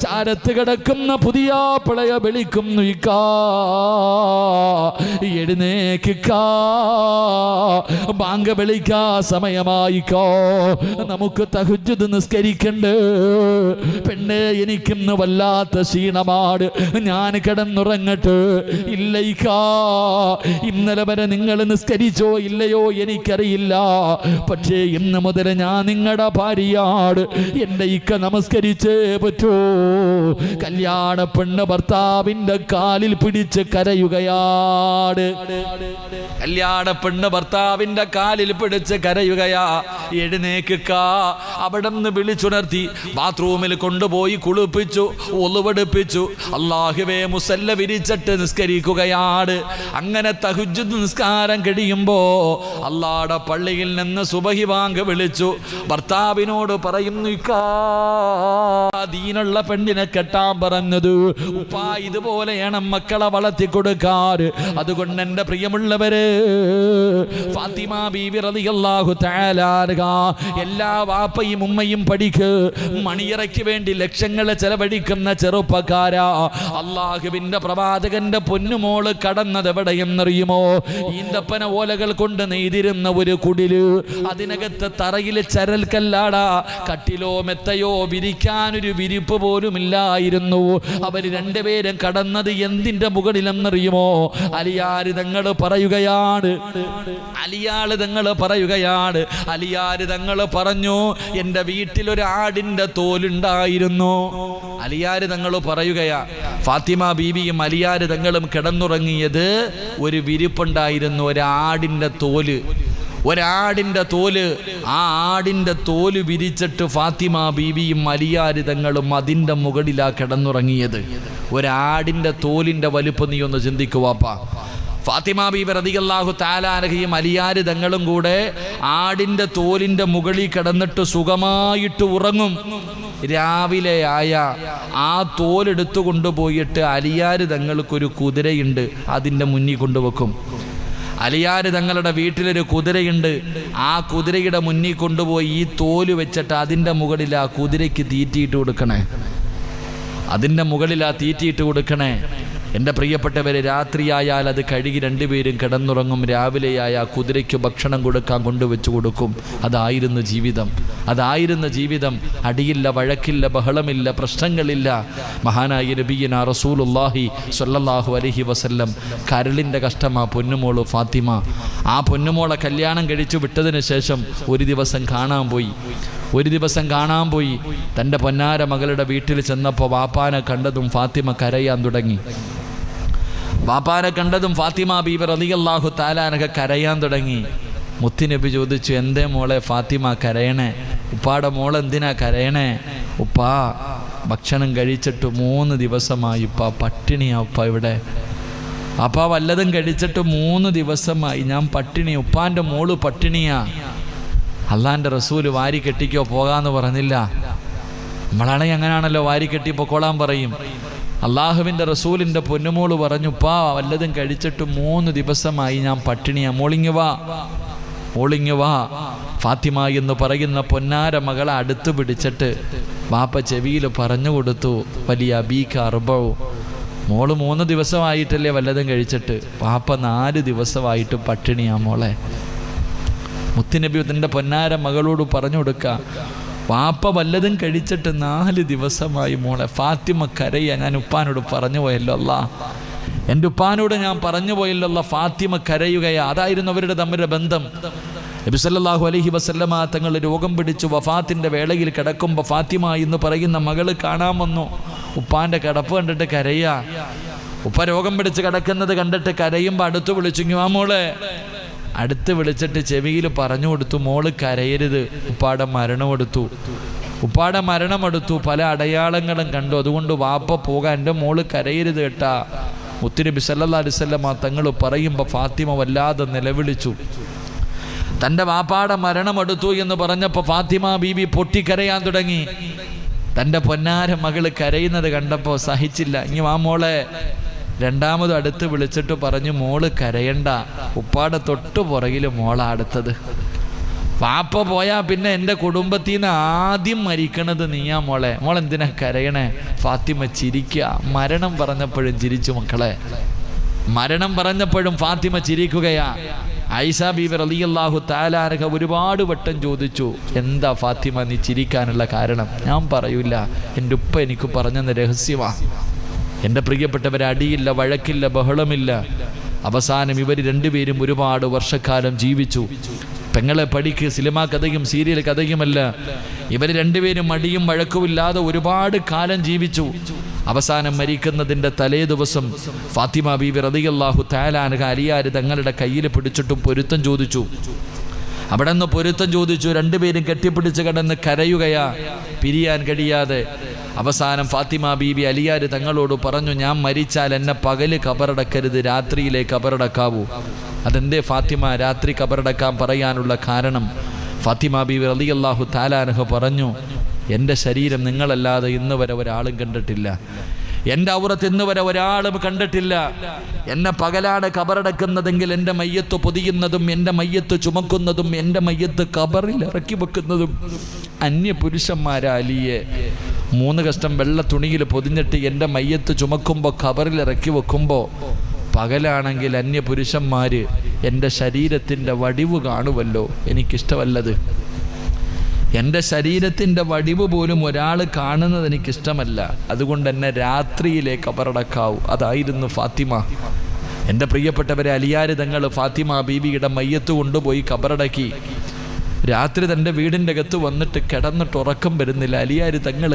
ചാരത്ത് കിടക്കുന്ന പുതിയ പിളയ വിളിക്കുന്നു, ഇക്കാ എഴുന്നേക്കാ, ബാങ്ക് വിളിക്കാ സമയമായിക്കോ, നമുക്ക് തഹജ്ജുദ് നിസ്കരിക്കണ്ട്. പെണ്ണെ, എനിക്കിന്ന് വല്ലാത്ത ക്ഷീണമാണ്, ഞാൻ കിടന്നുറങ്ങട്ട്. ഇല്ലയിക്കാ, ഇന്നലെ വരെ നിങ്ങൾ നിസ്കരിച്ചോ ഇല്ലയോ എനിക്കറിയില്ല, പക്ഷേ ഇന്ന് മുതൽ ഞാൻ നിങ്ങളുടെ ഭാര്യയാണ്. എൻ്റെ ഇക്ക നമസ്കരിക്കും നിസ്കരിച്ചേ പറ്റൂ. കല്യാണ പെണ്ണ് ഭർത്താവിന്റെ കാലിൽ പിടിച്ച് കരയുകയാണ്. കല്യാണ പെണ്ണ് ഭർത്താവിന്റെ കാലിൽ പിടിച്ച് കരയുകയാ. എഴുന്നേക്കുക. അവിടെ നിന്ന് വിളിച്ചുണർത്തി ബാത്റൂമിൽ കൊണ്ടുപോയി കുളിപ്പിച്ചു, ഒളുവെടുപ്പിച്ചു. അല്ലാഹുവേ മുസല്ല വിരിച്ചിട്ട് നിസ്കരിക്കുകയാണ്. അങ്ങനെ തഹജ്ജുദ് നിസ്കാരം കഴിയുമ്പോ അല്ലാഹുവിന്റെ പള്ളിയിൽ നിന്ന് സുബഹി ബാങ്ക് വിളിച്ചു. ഭർത്താവിനോട് പറയുന്നു, ദീനുള്ള പെണ്ണിനെ കെട്ടാൻ പറഞ്ഞത് ഉപ്പാ, ഇതുപോലെയാണ് മക്കളെ വളർത്തി കൊടുക്കാൻ. അതുകൊണ്ട് എൻ്റെ പ്രിയമുള്ളവര്, ഫാത്തിമ ബീവി റളിയല്ലാഹു തആല അൻഹ എല്ലാ വാപ്പയും ഉമ്മയും പഠിക്ക്. മണിയറയ്ക്ക് വേണ്ടി ലക്ഷങ്ങളെ ചെലവഴിക്കുന്ന ചെറുപ്പക്കാരാ, അള്ളാഹുവിന്റെ പ്രവാചകന്റെ പൊന്നുമോള് കടന്നത് എവിടെയെന്നറിയുമോ? ഈന്തപ്പന ഓലകൾ കൊണ്ട് നെയ്തിരുന്ന ഒരു കുടില്. അതിനകത്ത് തറയിൽ ചരൽക്കല്ലാടാ, കട്ടിലോ മെത്തയോ വിരിക്കാനൊരു വിരിപ്പ് പോലുമില്ലായിരുന്നു. അവർ രണ്ടുപേരും കടന്നത് എന്തിന്റെ മുകളിലെന്നറിയുമോ? അലിയാര് തങ്ങൾ പറയുകയാണ്, അലിയാര് തങ്ങൾ പറഞ്ഞു, എൻ്റെ വീട്ടിലൊരു ആടിന്റെ തോലുണ്ടായിരുന്നു. അലിയാര് തങ്ങൾ പറയുകയാ, ഫാത്തിമ ബീവിയും അലിയാര് തങ്ങളും കിടന്നുറങ്ങിയത് ഒരു വിരിപ്പുണ്ടായിരുന്നു, ഒരാടിന്റെ തോല്. ആ ആടിന്റെ തോല് വിരിച്ചിട്ട് ഫാത്തിമ ബീവിയും അലിയാര് തങ്ങളും അതിൻ്റെ മുകളിലാ കിടന്നുറങ്ങിയത്. ഒരാടിന്റെ തോലിന്റെ വലുപ്പം നീ ഒന്ന് ചിന്തിക്കുവാപ്പാ. ഫാത്തിമ ബീബി റളിയല്ലാഹു തആല അൻഹയും അലിയാര് തങ്ങളും കൂടെ ആടിന്റെ തോലിന്റെ മുകളിൽ കിടന്നിട്ട് സുഖമായിട്ട് ഉറങ്ങും. രാവിലെ ആയ ആ തോലെടുത്തു കൊണ്ടുപോയിട്ട് അലിയാര് തങ്ങൾക്കൊരു കുതിരയുണ്ട്, അതിൻ്റെ മുന്നിൽ കൊണ്ടുവെക്കും. അലിയാര് തങ്ങളുടെ വീട്ടിലൊരു കുതിരയുണ്ട്, ആ കുതിരയുടെ മുന്നിൽ കൊണ്ടുപോയി ഈ തോല് വെച്ചിട്ട് അതിൻ്റെ മുകളിൽ ആ കുതിരയ്ക്ക് തീറ്റിയിട്ട് കൊടുക്കണേ. എൻ്റെ പ്രിയപ്പെട്ടവരെ, രാത്രിയായാൽ അത് കഴുകി രണ്ടുപേരും കിടന്നുറങ്ങും. രാവിലെയായ കുതിരയ്ക്ക് ഭക്ഷണം കൊടുക്കാൻ കൊണ്ടുവച്ചു കൊടുക്കും. അതായിരുന്നു ജീവിതം. അടിയില്ല, വഴക്കില്ല, ബഹളമില്ല, പ്രശ്നങ്ങളില്ല. മഹാനായ നബിയന റസൂലുള്ളാഹി സ്വല്ലല്ലാഹു അലൈഹി വസല്ലം കരളിൻ്റെ കഷ്ടമാ പൊന്നുമോള് ഫാത്തിമ. ആ പൊന്നുമോളെ കല്യാണം കഴിച്ചു വിട്ടതിന് ശേഷം ഒരു ദിവസം കാണാൻ പോയി. തൻ്റെ പൊന്നാര മകളുടെ വീട്ടിൽ ചെന്നപ്പോൾ വാപ്പാനെ കണ്ടതും ഫാത്തിമ കരയാൻ തുടങ്ങി. ഫാത്തിമ ബീബി റളിയല്ലാഹു തആല അൻഹ കരയാൻ തുടങ്ങി. മുത്തുനബി ചോദിച്ചു, എന്തേ മോളെ ഫാത്തിമ കരയണേ? ഉപ്പാടെ മോൾ എന്തിനാ കരയണേ? ഉപ്പാ, ഭക്ഷണം കഴിച്ചിട്ട് 3 ദിവസമായി ഉപ്പാ, പട്ടിണിയാ ഉപ്പ ഇവിടെ. അപ്പാ, വല്ലതും കഴിച്ചിട്ട് 3 ദിവസമായി ഞാൻ പട്ടിണി. ഉപ്പാൻ്റെ മോള് പട്ടിണിയാ. അള്ളാൻ്റെ റസൂല് വാരി കെട്ടിക്കോ പോകാന്ന് പറഞ്ഞില്ല. നമ്മളാണെങ്കിൽ അങ്ങനെയാണല്ലോ, വാരി കെട്ടി പൊക്കോളാൻ പറയും. അള്ളാഹുവിൻ്റെ റസൂലിൻ്റെ പൊന്നുമോള് പറഞ്ഞു, ഉപ്പാ, വല്ലതും കഴിച്ചിട്ട് 3 ദിവസമായി ഞാൻ പട്ടിണിയാ, മോളിങ്ങ് വാ. ഫാത്തിമ എന്ന് പറയുന്ന പൊന്നാര മകളെ അടുത്ത് പിടിച്ചിട്ട് വാപ്പ ചെവിയിൽ പറഞ്ഞു കൊടുത്തു, വലിയ അബീക അർബഉ, മോള് 3 ദിവസമായിട്ടല്ലേ വല്ലതും കഴിച്ചിട്ട്. വാപ്പ 4 ദിവസമായിട്ട് പട്ടിണിയാ മോളെ. മുത്തുനബി തൻ്റെ പൊന്നാര മകളോട് പറഞ്ഞു കൊടുക്കുക, വാപ്പ വല്ലതും കഴിച്ചിട്ട് 4 ദിവസമായി മോളെ. ഫാത്തിമ കരയാ. ഞാൻ ഉപ്പാനോട് പറഞ്ഞു പോയല്ലോ അല്ലാ, എൻ്റെ ഉപ്പാനോട് ഞാൻ പറഞ്ഞു പോയല്ലോ അല്ലാ, ഫാത്തിമ കരയുകയാ. അതായിരുന്നു അവരുടെ തമ്മിലുള്ള ബന്ധം. നബി സല്ലല്ലാഹു അലൈഹി വസല്ലമ തങ്ങൾ രോഗം പിടിച്ചു വഫാത്തിൻ്റെ വേളയിൽ കിടക്കുമ്പോൾ ഫാത്തിമ എന്ന് പറയുന്ന മകള് കാണാൻ വന്നു. ഉപ്പാൻ്റെ കിടപ്പ് കണ്ടിട്ട് കരയാ. ഉപ്പ രോഗം പിടിച്ച് കിടക്കുന്നത് കണ്ടിട്ട് കരയുമ്പോൾ അടുത്ത് വിളിച്ചു, ആ മോളെ. അടുത്ത് വിളിച്ചിട്ട് ചെവിയിൽ പറഞ്ഞു കൊടുത്തു, മോള് കരയരുത്, ഉപ്പാടെ മരണമെടുത്തു, പല അടയാളങ്ങളും കണ്ടു, അതുകൊണ്ട് വാപ്പ പോകാൻ, എൻ്റെ മോള് കരയരുത് കേട്ടാ. മുത്തുനബി സല്ലല്ലാഹു അലൈഹി വസല്ലമ തങ്ങൾ പറയുമ്പോൾ ഫാത്തിമ വല്ലാതെ നിലവിളിച്ചു. തൻ്റെ വാപ്പാടെ മരണമെടുത്തു എന്ന് പറഞ്ഞപ്പോൾ ഫാത്തിമ ബീബി പൊട്ടിക്കരയാൻ തുടങ്ങി. തൻ്റെ പൊന്നാര മകള് കരയുന്നത് കണ്ടപ്പോൾ സഹിച്ചില്ല. ഇനി വാ മോളെ. രണ്ടാമതും അടുത്ത് വിളിച്ചിട്ട് പറഞ്ഞു, മോള് കരയണ്ട, ഉപ്പാടെ തൊട്ടു പുറകിൽ മോളാ അടുത്തത്. വാപ്പ പോയാ പിന്നെ എൻ്റെ കുടുംബത്തിൽ നിന്ന് ആദ്യം മരിക്കണത് നീയാ മോളെ. മോളെന്തിനാ കരയണേ? ഫാത്തിമ ചിരിക്കുക. മരണം പറഞ്ഞപ്പോഴും ചിരിച്ചു മക്കളെ. മരണം പറഞ്ഞപ്പോഴും ഫാത്തിമ ചിരിക്കുകയാ. ആയിഷ ബീവി റളിയല്ലാഹു തആല അൻഹ ഒരുപാട് വട്ടം ചോദിച്ചു, എന്താ ഫാത്തിമ നീ ചിരിക്കാനുള്ള കാരണം? ഞാൻ പറയൂല, എൻ്റെ ഉപ്പ എനിക്ക് പറഞ്ഞെന്ന രഹസ്യമാ. എൻ്റെ പ്രിയപ്പെട്ടവരെ, അടിയില്ല, വഴക്കില്ല, ബഹളമില്ല. അവസാനം ഇവർ രണ്ടുപേരും ഒരുപാട് വർഷക്കാലം ജീവിച്ചു. പെങ്ങളെ പഠിക്ക്, സിനിമാ കഥയും സീരിയൽ കഥയുമല്ല. ഇവർ രണ്ടുപേരും മടിയും വഴക്കുമില്ലാതെ ഒരുപാട് കാലം ജീവിച്ചു. അവസാനം മരിക്കുന്നതിൻ്റെ തലേ ദിവസം ഫാത്തിമ ബീബി റളിയല്ലാഹു തആല അൻഹ അലിയാർ തങ്ങളുടെ കയ്യിൽ പിടിച്ചിട്ടും പൊരുത്തം ചോദിച്ചു. അവിടെ നിന്ന് പൊരുത്തം ചോദിച്ചു. രണ്ടുപേരും കെട്ടിപ്പിടിച്ച് കിടന്ന് കരയുകയാ, പിരിയാൻ കഴിയാതെ. അവസാനം ഫാത്തിമ ബീബി അലിയാർ തങ്ങളോട് പറഞ്ഞു, ഞാൻ മരിച്ചാൽ എന്നെ പകല് കബറടക്കരുത്, രാത്രിയിലെ കബറടക്കാവൂ. അതെന്തേ ഫാത്തിമ രാത്രി കബറടക്കാൻ പറയാനുള്ള കാരണം? ഫാത്തിമ ബീബി റളിയല്ലാഹു തആല അൻഹ പറഞ്ഞു, എൻ്റെ ശരീരം നിങ്ങളല്ലാതെ ഇന്ന് വരെ ഒരാളും കണ്ടിട്ടില്ല, എൻ്റെ ഔറത്ത് ഇന്ന് വരെ ഒരാളും കണ്ടിട്ടില്ല. എന്നെ പകലാണ് കബറടക്കുന്നതെങ്കിൽ എൻ്റെ മയ്യത്ത് പൊതിയുന്നതും എൻ്റെ മയ്യത്ത് ചുമക്കുന്നതും എൻ്റെ മയ്യത്ത് കബറിൽ ഇറക്കി വെക്കുന്നതും അന്യ പുരുഷന്മാരാ അലിയെ. 3 കഷ്ടം വെള്ള തുണിയിൽ പൊതിഞ്ഞിട്ട് എൻ്റെ മയ്യത്ത് ചുമക്കുമ്പോൾ കബറിൽ ഇറക്കി വെക്കുമ്പോൾ പകലാണെങ്കിൽ അന്യ പുരുഷന്മാർ എൻ്റെ ശരീരത്തിൻ്റെ വടിവ് കാണുമല്ലോ, എനിക്കിഷ്ടമല്ലത്. എൻ്റെ ശരീരത്തിൻ്റെ വടിവ് പോലും ഒരാൾ കാണുന്നത് എനിക്കിഷ്ടമല്ല. അതുകൊണ്ട് എന്നെ രാത്രിയിലെ കബറടക്കാവൂ. അതായിരുന്നു ഫാത്തിമ. എൻ്റെ പ്രിയപ്പെട്ടവരെ, അലിയാർ തങ്ങൾ ഫാത്തിമ ബീവിയുടെ മയ്യത്ത് കൊണ്ടുപോയി കബറടക്കി. രാത്രി തൻ്റെ വീടിൻ്റെ അകത്ത് വന്നിട്ട് കിടന്നിട്ട് ഉറക്കം വരുന്നില്ല. അലിയാർ തങ്ങൾ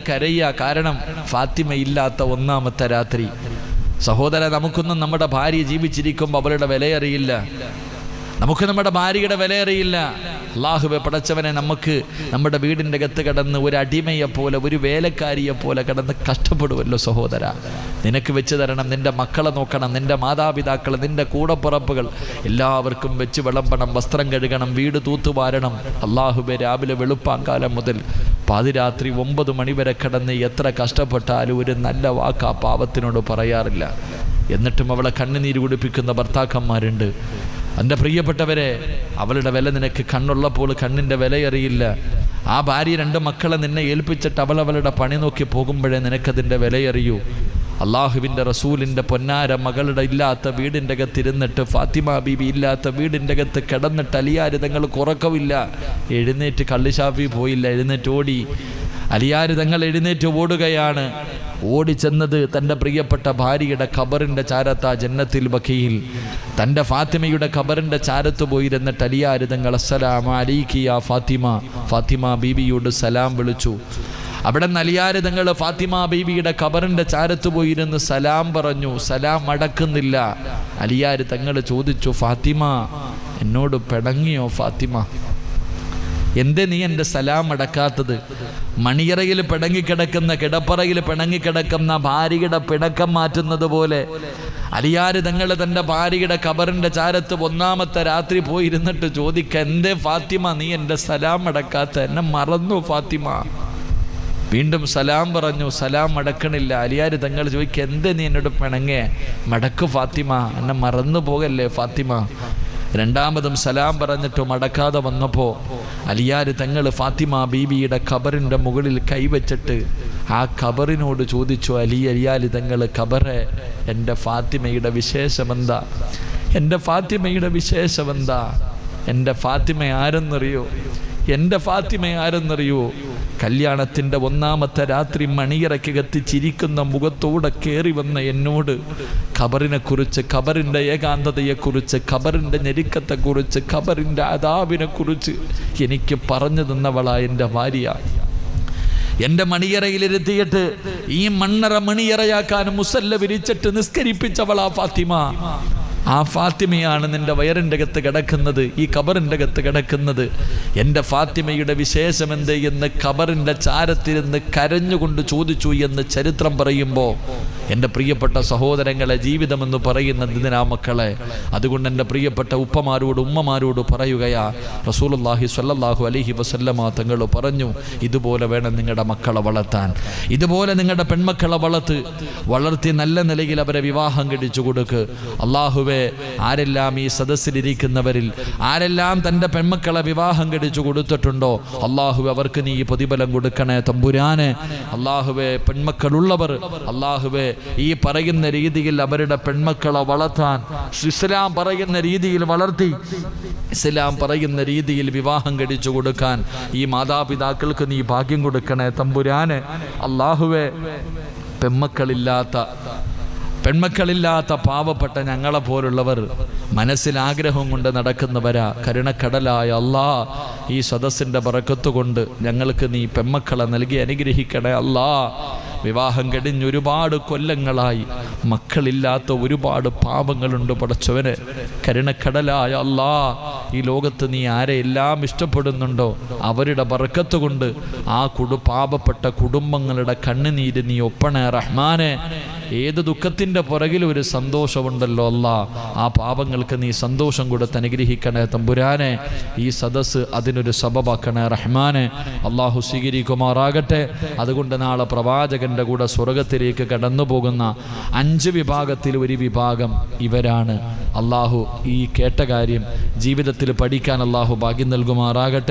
കരയുക. കാരണം ഫാത്തിമ ഇല്ലാത്ത 1ാമത്തെ രാത്രി. സഹോദര, നമുക്കൊന്നും നമ്മുടെ ഭാര്യ ജീവിച്ചിരിക്കുമ്പോൾ അവളുടെ വിലയറിയില്ല. നമുക്ക് നമ്മുടെ ഭാര്യയുടെ വിലയറിയില്ല. അല്ലാഹുവേ പടച്ചവനെ, നമുക്ക് നമ്മുടെ വീടിൻ്റെ അകത്ത് കിടന്ന് ഒരു അടിമയെപ്പോലെ, ഒരു വേലക്കാരിയെപ്പോലെ കിടന്ന് കഷ്ടപ്പെടുമല്ലോ സഹോദര. നിനക്ക് വെച്ച് തരണം, നിൻ്റെ മക്കളെ നോക്കണം, നിൻ്റെ മാതാപിതാക്കൾ, നിൻ്റെ കൂടപ്പുറപ്പുകൾ എല്ലാവർക്കും വെച്ച് വിളമ്പണം, വസ്ത്രം കഴുകണം, വീട് തൂത്തുവാരണം. അല്ലാഹുവേ, രാവിലെ വെളുപ്പാങ്കാലം മുതൽ പാതിരാത്രി 9 മണി വരെ കിടന്ന് എത്ര കഷ്ടപ്പെട്ടാലും ഒരു നല്ല വാക്ക് ആ പാവത്തിനോട് പറയാറില്ല. എന്നിട്ടും അവളെ കണ്ണുനീര് കുടിപ്പിക്കുന്ന ഭർത്താക്കന്മാരുണ്ട്. എൻ്റെ പ്രിയപ്പെട്ടവരെ, അവളുടെ വില നിനക്ക് കണ്ണുള്ളപ്പോൾ കണ്ണിൻ്റെ വിലയറിയില്ല. ആ ഭാര്യ 2 മക്കളെ നിന്നെ ഏൽപ്പിച്ചിട്ട് അവളുടെ പണി നോക്കി പോകുമ്പോഴേ നിനക്കതിൻ്റെ വിലയറിയൂ. അള്ളാഹുവിൻ്റെ റസൂലിൻ്റെ പൊന്നാര മകളുടെ ഇല്ലാത്ത വീടിൻ്റെ അകത്തിരുന്നിട്ട്, ഫാത്തിമ ബീബി ഇല്ലാത്ത വീടിൻ്റെ അകത്ത് കിടന്നിട്ട് അലിയാർ തങ്ങൾക്ക് ഉറക്കമില്ല. എഴുന്നേറ്റ് കള്ളിഷാപ്പി പോയില്ല, എഴുന്നേറ്റ് ഓടി. അലിയാർ തങ്ങൾ എഴുന്നേറ്റ് ഓടുകയാണ്. ഓടിച്ചെന്നത് തൻ്റെ പ്രിയപ്പെട്ട ഭാര്യയുടെ ഖബറിൻ്റെ ചാരത്താ, ജന്നത്തിൽ ബഖീൽ. തൻ്റെ ഫാത്തിമയുടെ ഖബറിൻ്റെ ചാരത്ത് പോയിരുന്നിട്ട് അലിയാർ തങ്ങൾ അസ്സലാമു അലൈക്കി യാ ഫാത്തിമ, ഫാത്തിമ ബീവിയോട് സലാം വിളിച്ചു. അവിടെ അലിയാർ തങ്ങൾ ഫാത്തിമ ബീവിയുടെ ഖബറിൻ്റെ ചാരത്ത് പോയിരുന്ന് സലാം പറഞ്ഞു. സലാം അടക്കുന്നില്ല. അലിയാർ തങ്ങൾ ചോദിച്ചു, ഫാത്തിമ എന്നോട് പിണങ്ങിയോ ഫാത്തിമ? എന്തേ നീ എൻ്റെ സലാം അടക്കാത്തത്? മണിയറയിൽ പിണങ്ങിക്കിടക്കുന്ന, കിടപ്പറയിൽ പിണങ്ങിക്കിടക്കുന്ന ഭാര്യയുടെ പിണക്കം മാറ്റുന്നത് പോലെ അലിയാർ തങ്ങൾ തൻ്റെ ഭാര്യയുടെ ഖബറിൻ്റെ ചാരത്ത് 1ാമത്തെ രാത്രി പോയിരുന്നിട്ട് ചോദിക്ക, എന്തേ ഫാത്തിമ നീ എൻ്റെ സലാം അടക്കാത്ത? എന്നെ മറന്നു ഫാത്തിമ? വീണ്ടും സലാം പറഞ്ഞു. സലാം അടക്കണില്ല. അലിയാർ തങ്ങൾ ചോദിക്കുക, എന്തേ നീ എന്നോട് പിണങ്ങേ? മടക്ക് ഫാത്തിമ, എന്നെ മറന്നു പോകല്ലേ ഫാത്തിമ. 2ാമതും സലാം പറഞ്ഞിട്ട് മടക്കാതെ വന്നപ്പോൾ അലിയാർ തങ്ങൾ ഫാത്തിമ ബീവിയുടെ ഖബറിൻ്റെ മുകളിൽ കൈവച്ചിട്ട് ആ ഖബറിനോട് ചോദിച്ചു, അലിയാർ തങ്ങൾ ഖബറെ, എൻ്റെ ഫാത്തിമയുടെ വിശേഷമെന്താ? എൻ്റെ ഫാത്തിമയുടെ വിശേഷമെന്താ? എൻ്റെ ഫാത്തിമ ആരെന്നറിയോ? എൻ്റെ ഫാത്തിമ ആരെന്നറിയോ? കല്യാണത്തിൻ്റെ 1ാമത്തെ രാത്രി മണിയറയ്ക്കകത്ത് ചിരിക്കുന്ന മുഖത്തോടെ കയറി വന്ന എന്നോട് ഖബറിനെക്കുറിച്ച്, ഖബറിൻ്റെ ഏകാന്തതയെക്കുറിച്ച്, ഖബറിൻ്റെ ഞെരുക്കത്തെക്കുറിച്ച്, ഖബറിൻ്റെ അദാബിനെക്കുറിച്ച് എനിക്ക് പറഞ്ഞു തന്നവളാ എൻ്റെ ഭാര്യ. എൻ്റെ മണിയറയിലിരുത്തിയിട്ട് ഈ മണ്ണറ മണിയറയാക്കാൻ മുസല്ല വിരിച്ചിട്ട് നിസ്കരിപ്പിച്ചവളാ ഫാത്തിമ. ആ ഫാത്തിമയാണ് നിൻ്റെ വയറിൻ്റെ അകത്ത് കിടക്കുന്നത്, ഈ ഖബറിൻ്റെ അകത്ത് കിടക്കുന്നത്. എൻ്റെ ഫാത്തിമയുടെ വിശേഷമെന്ത് എന്ന് ഖബറിൻ്റെ ചാരത്തിരുന്ന് കരഞ്ഞുകൊണ്ട് ചോദിച്ചു എന്ന് ചരിത്രം പറയുമ്പോൾ, എൻ്റെ പ്രിയപ്പെട്ട സഹോദരങ്ങളെ, ജീവിതമെന്ന് പറയുന്നത് ഇതിനാ മക്കളെ. അതുകൊണ്ട് എൻ്റെ പ്രിയപ്പെട്ട ഉപ്പമാരോട് ഉമ്മമാരോട് പറയുകയാ, റസൂലുള്ളാഹി സ്വല്ലല്ലാഹു അലൈഹി വസല്ലമ തങ്ങൾ പറഞ്ഞു, ഇതുപോലെ വേണം നിങ്ങളുടെ മക്കളെ വളർത്താൻ. ഇതുപോലെ നിങ്ങളുടെ പെൺമക്കളെ വളർത്തി നല്ല നിലയിൽ അവരെ വിവാഹം കഴിച്ചു കൊടുക്ക്. അള്ളാഹുവേ, ആരെല്ലാം ഈ സദസ്സിലിരിക്കുന്നവരിൽ ആരെല്ലാം തൻ്റെ പെൺമക്കളെ വിവാഹം കഴിച്ചു കൊടുത്തിട്ടുണ്ടോ, അള്ളാഹുവെ അവർക്ക് നീ പ്രതിഫലം കൊടുക്കണേ തമ്പുരാനെ. അള്ളാഹുവെ, പെൺമക്കളുള്ളവർ അള്ളാഹുവെ ഈ പറയുന്ന രീതിയിൽ അവരുടെ പെൺമക്കളെ വളർത്താൻ ഇസ്ലാം പറയുന്ന രീതിയിൽ വളർത്തി, ഇസ്ലാം പറയുന്ന രീതിയിൽ വിവാഹം കഴിച്ചു കൊടുക്കാൻ ഈ മാതാപിതാക്കൾക്ക് നീ ഭാഗ്യം കൊടുക്കണേ തമ്പുരാനെ. അള്ളാഹുവെ, പെൺമക്കളില്ലാത്ത പാവപ്പെട്ട ഞങ്ങളെ പോലുള്ളവർ മനസ്സിൽ ആഗ്രഹം കൊണ്ട് നടക്കുന്നവരാ. കരുണക്കടലായ അല്ലാ, ഈ സദസ്സിൻ്റെ ബറക്കത്ത് കൊണ്ട് ഞങ്ങൾക്ക് നീ പെൺമക്കളെ നൽകി അനുഗ്രഹിക്കണേ അല്ലാ. വിവാഹം കഴിഞ്ഞ് ഒരുപാട് കൊല്ലങ്ങളായി മക്കളില്ലാത്ത ഒരുപാട് പാപങ്ങളുണ്ട് പടച്ചവനെ. കരുണക്കടലായ അല്ലാ, ഈ ലോകത്ത് നീ ആരെയെല്ലാം ഇഷ്ടപ്പെടുന്നുണ്ടോ അവരുടെ ബർക്കത്ത് കൊണ്ട് ആ പാപപ്പെട്ട കുടുംബങ്ങളുടെ കണ്ണുനീര് നീ ഒപ്പണേ റഹ്മാനെ. ഏത് ദുഃഖത്തിൻ്റെ പുറകിൽ ഒരു സന്തോഷമുണ്ടല്ലോ അല്ലാ, ആ പാപങ്ങൾക്ക് നീ സന്തോഷം കൊടുത്ത് അനുഗ്രഹിക്കണേ തമ്പുരാനെ. ഈ സദസ്സ് അതിനൊരു സബബാക്കണേ റഹ്മാനെ. അള്ളാഹു സ്വീകരിക്കുമാറാകട്ടെ. അതുകൊണ്ട് നാളെ പ്രവാചകന്റെ കൂടെ സ്വർഗത്തിലേക്ക് കടന്നു പോകുന്ന 5 വിഭാഗത്തിൽ ഒരു വിഭാഗം ഇവരാണ്. അള്ളാഹു ഈ കേട്ട കാര്യം ജീവിതത്തിൽ പഠിക്കാൻ അള്ളാഹു ഭാഗ്യം നൽകുമാറാകട്ടെ.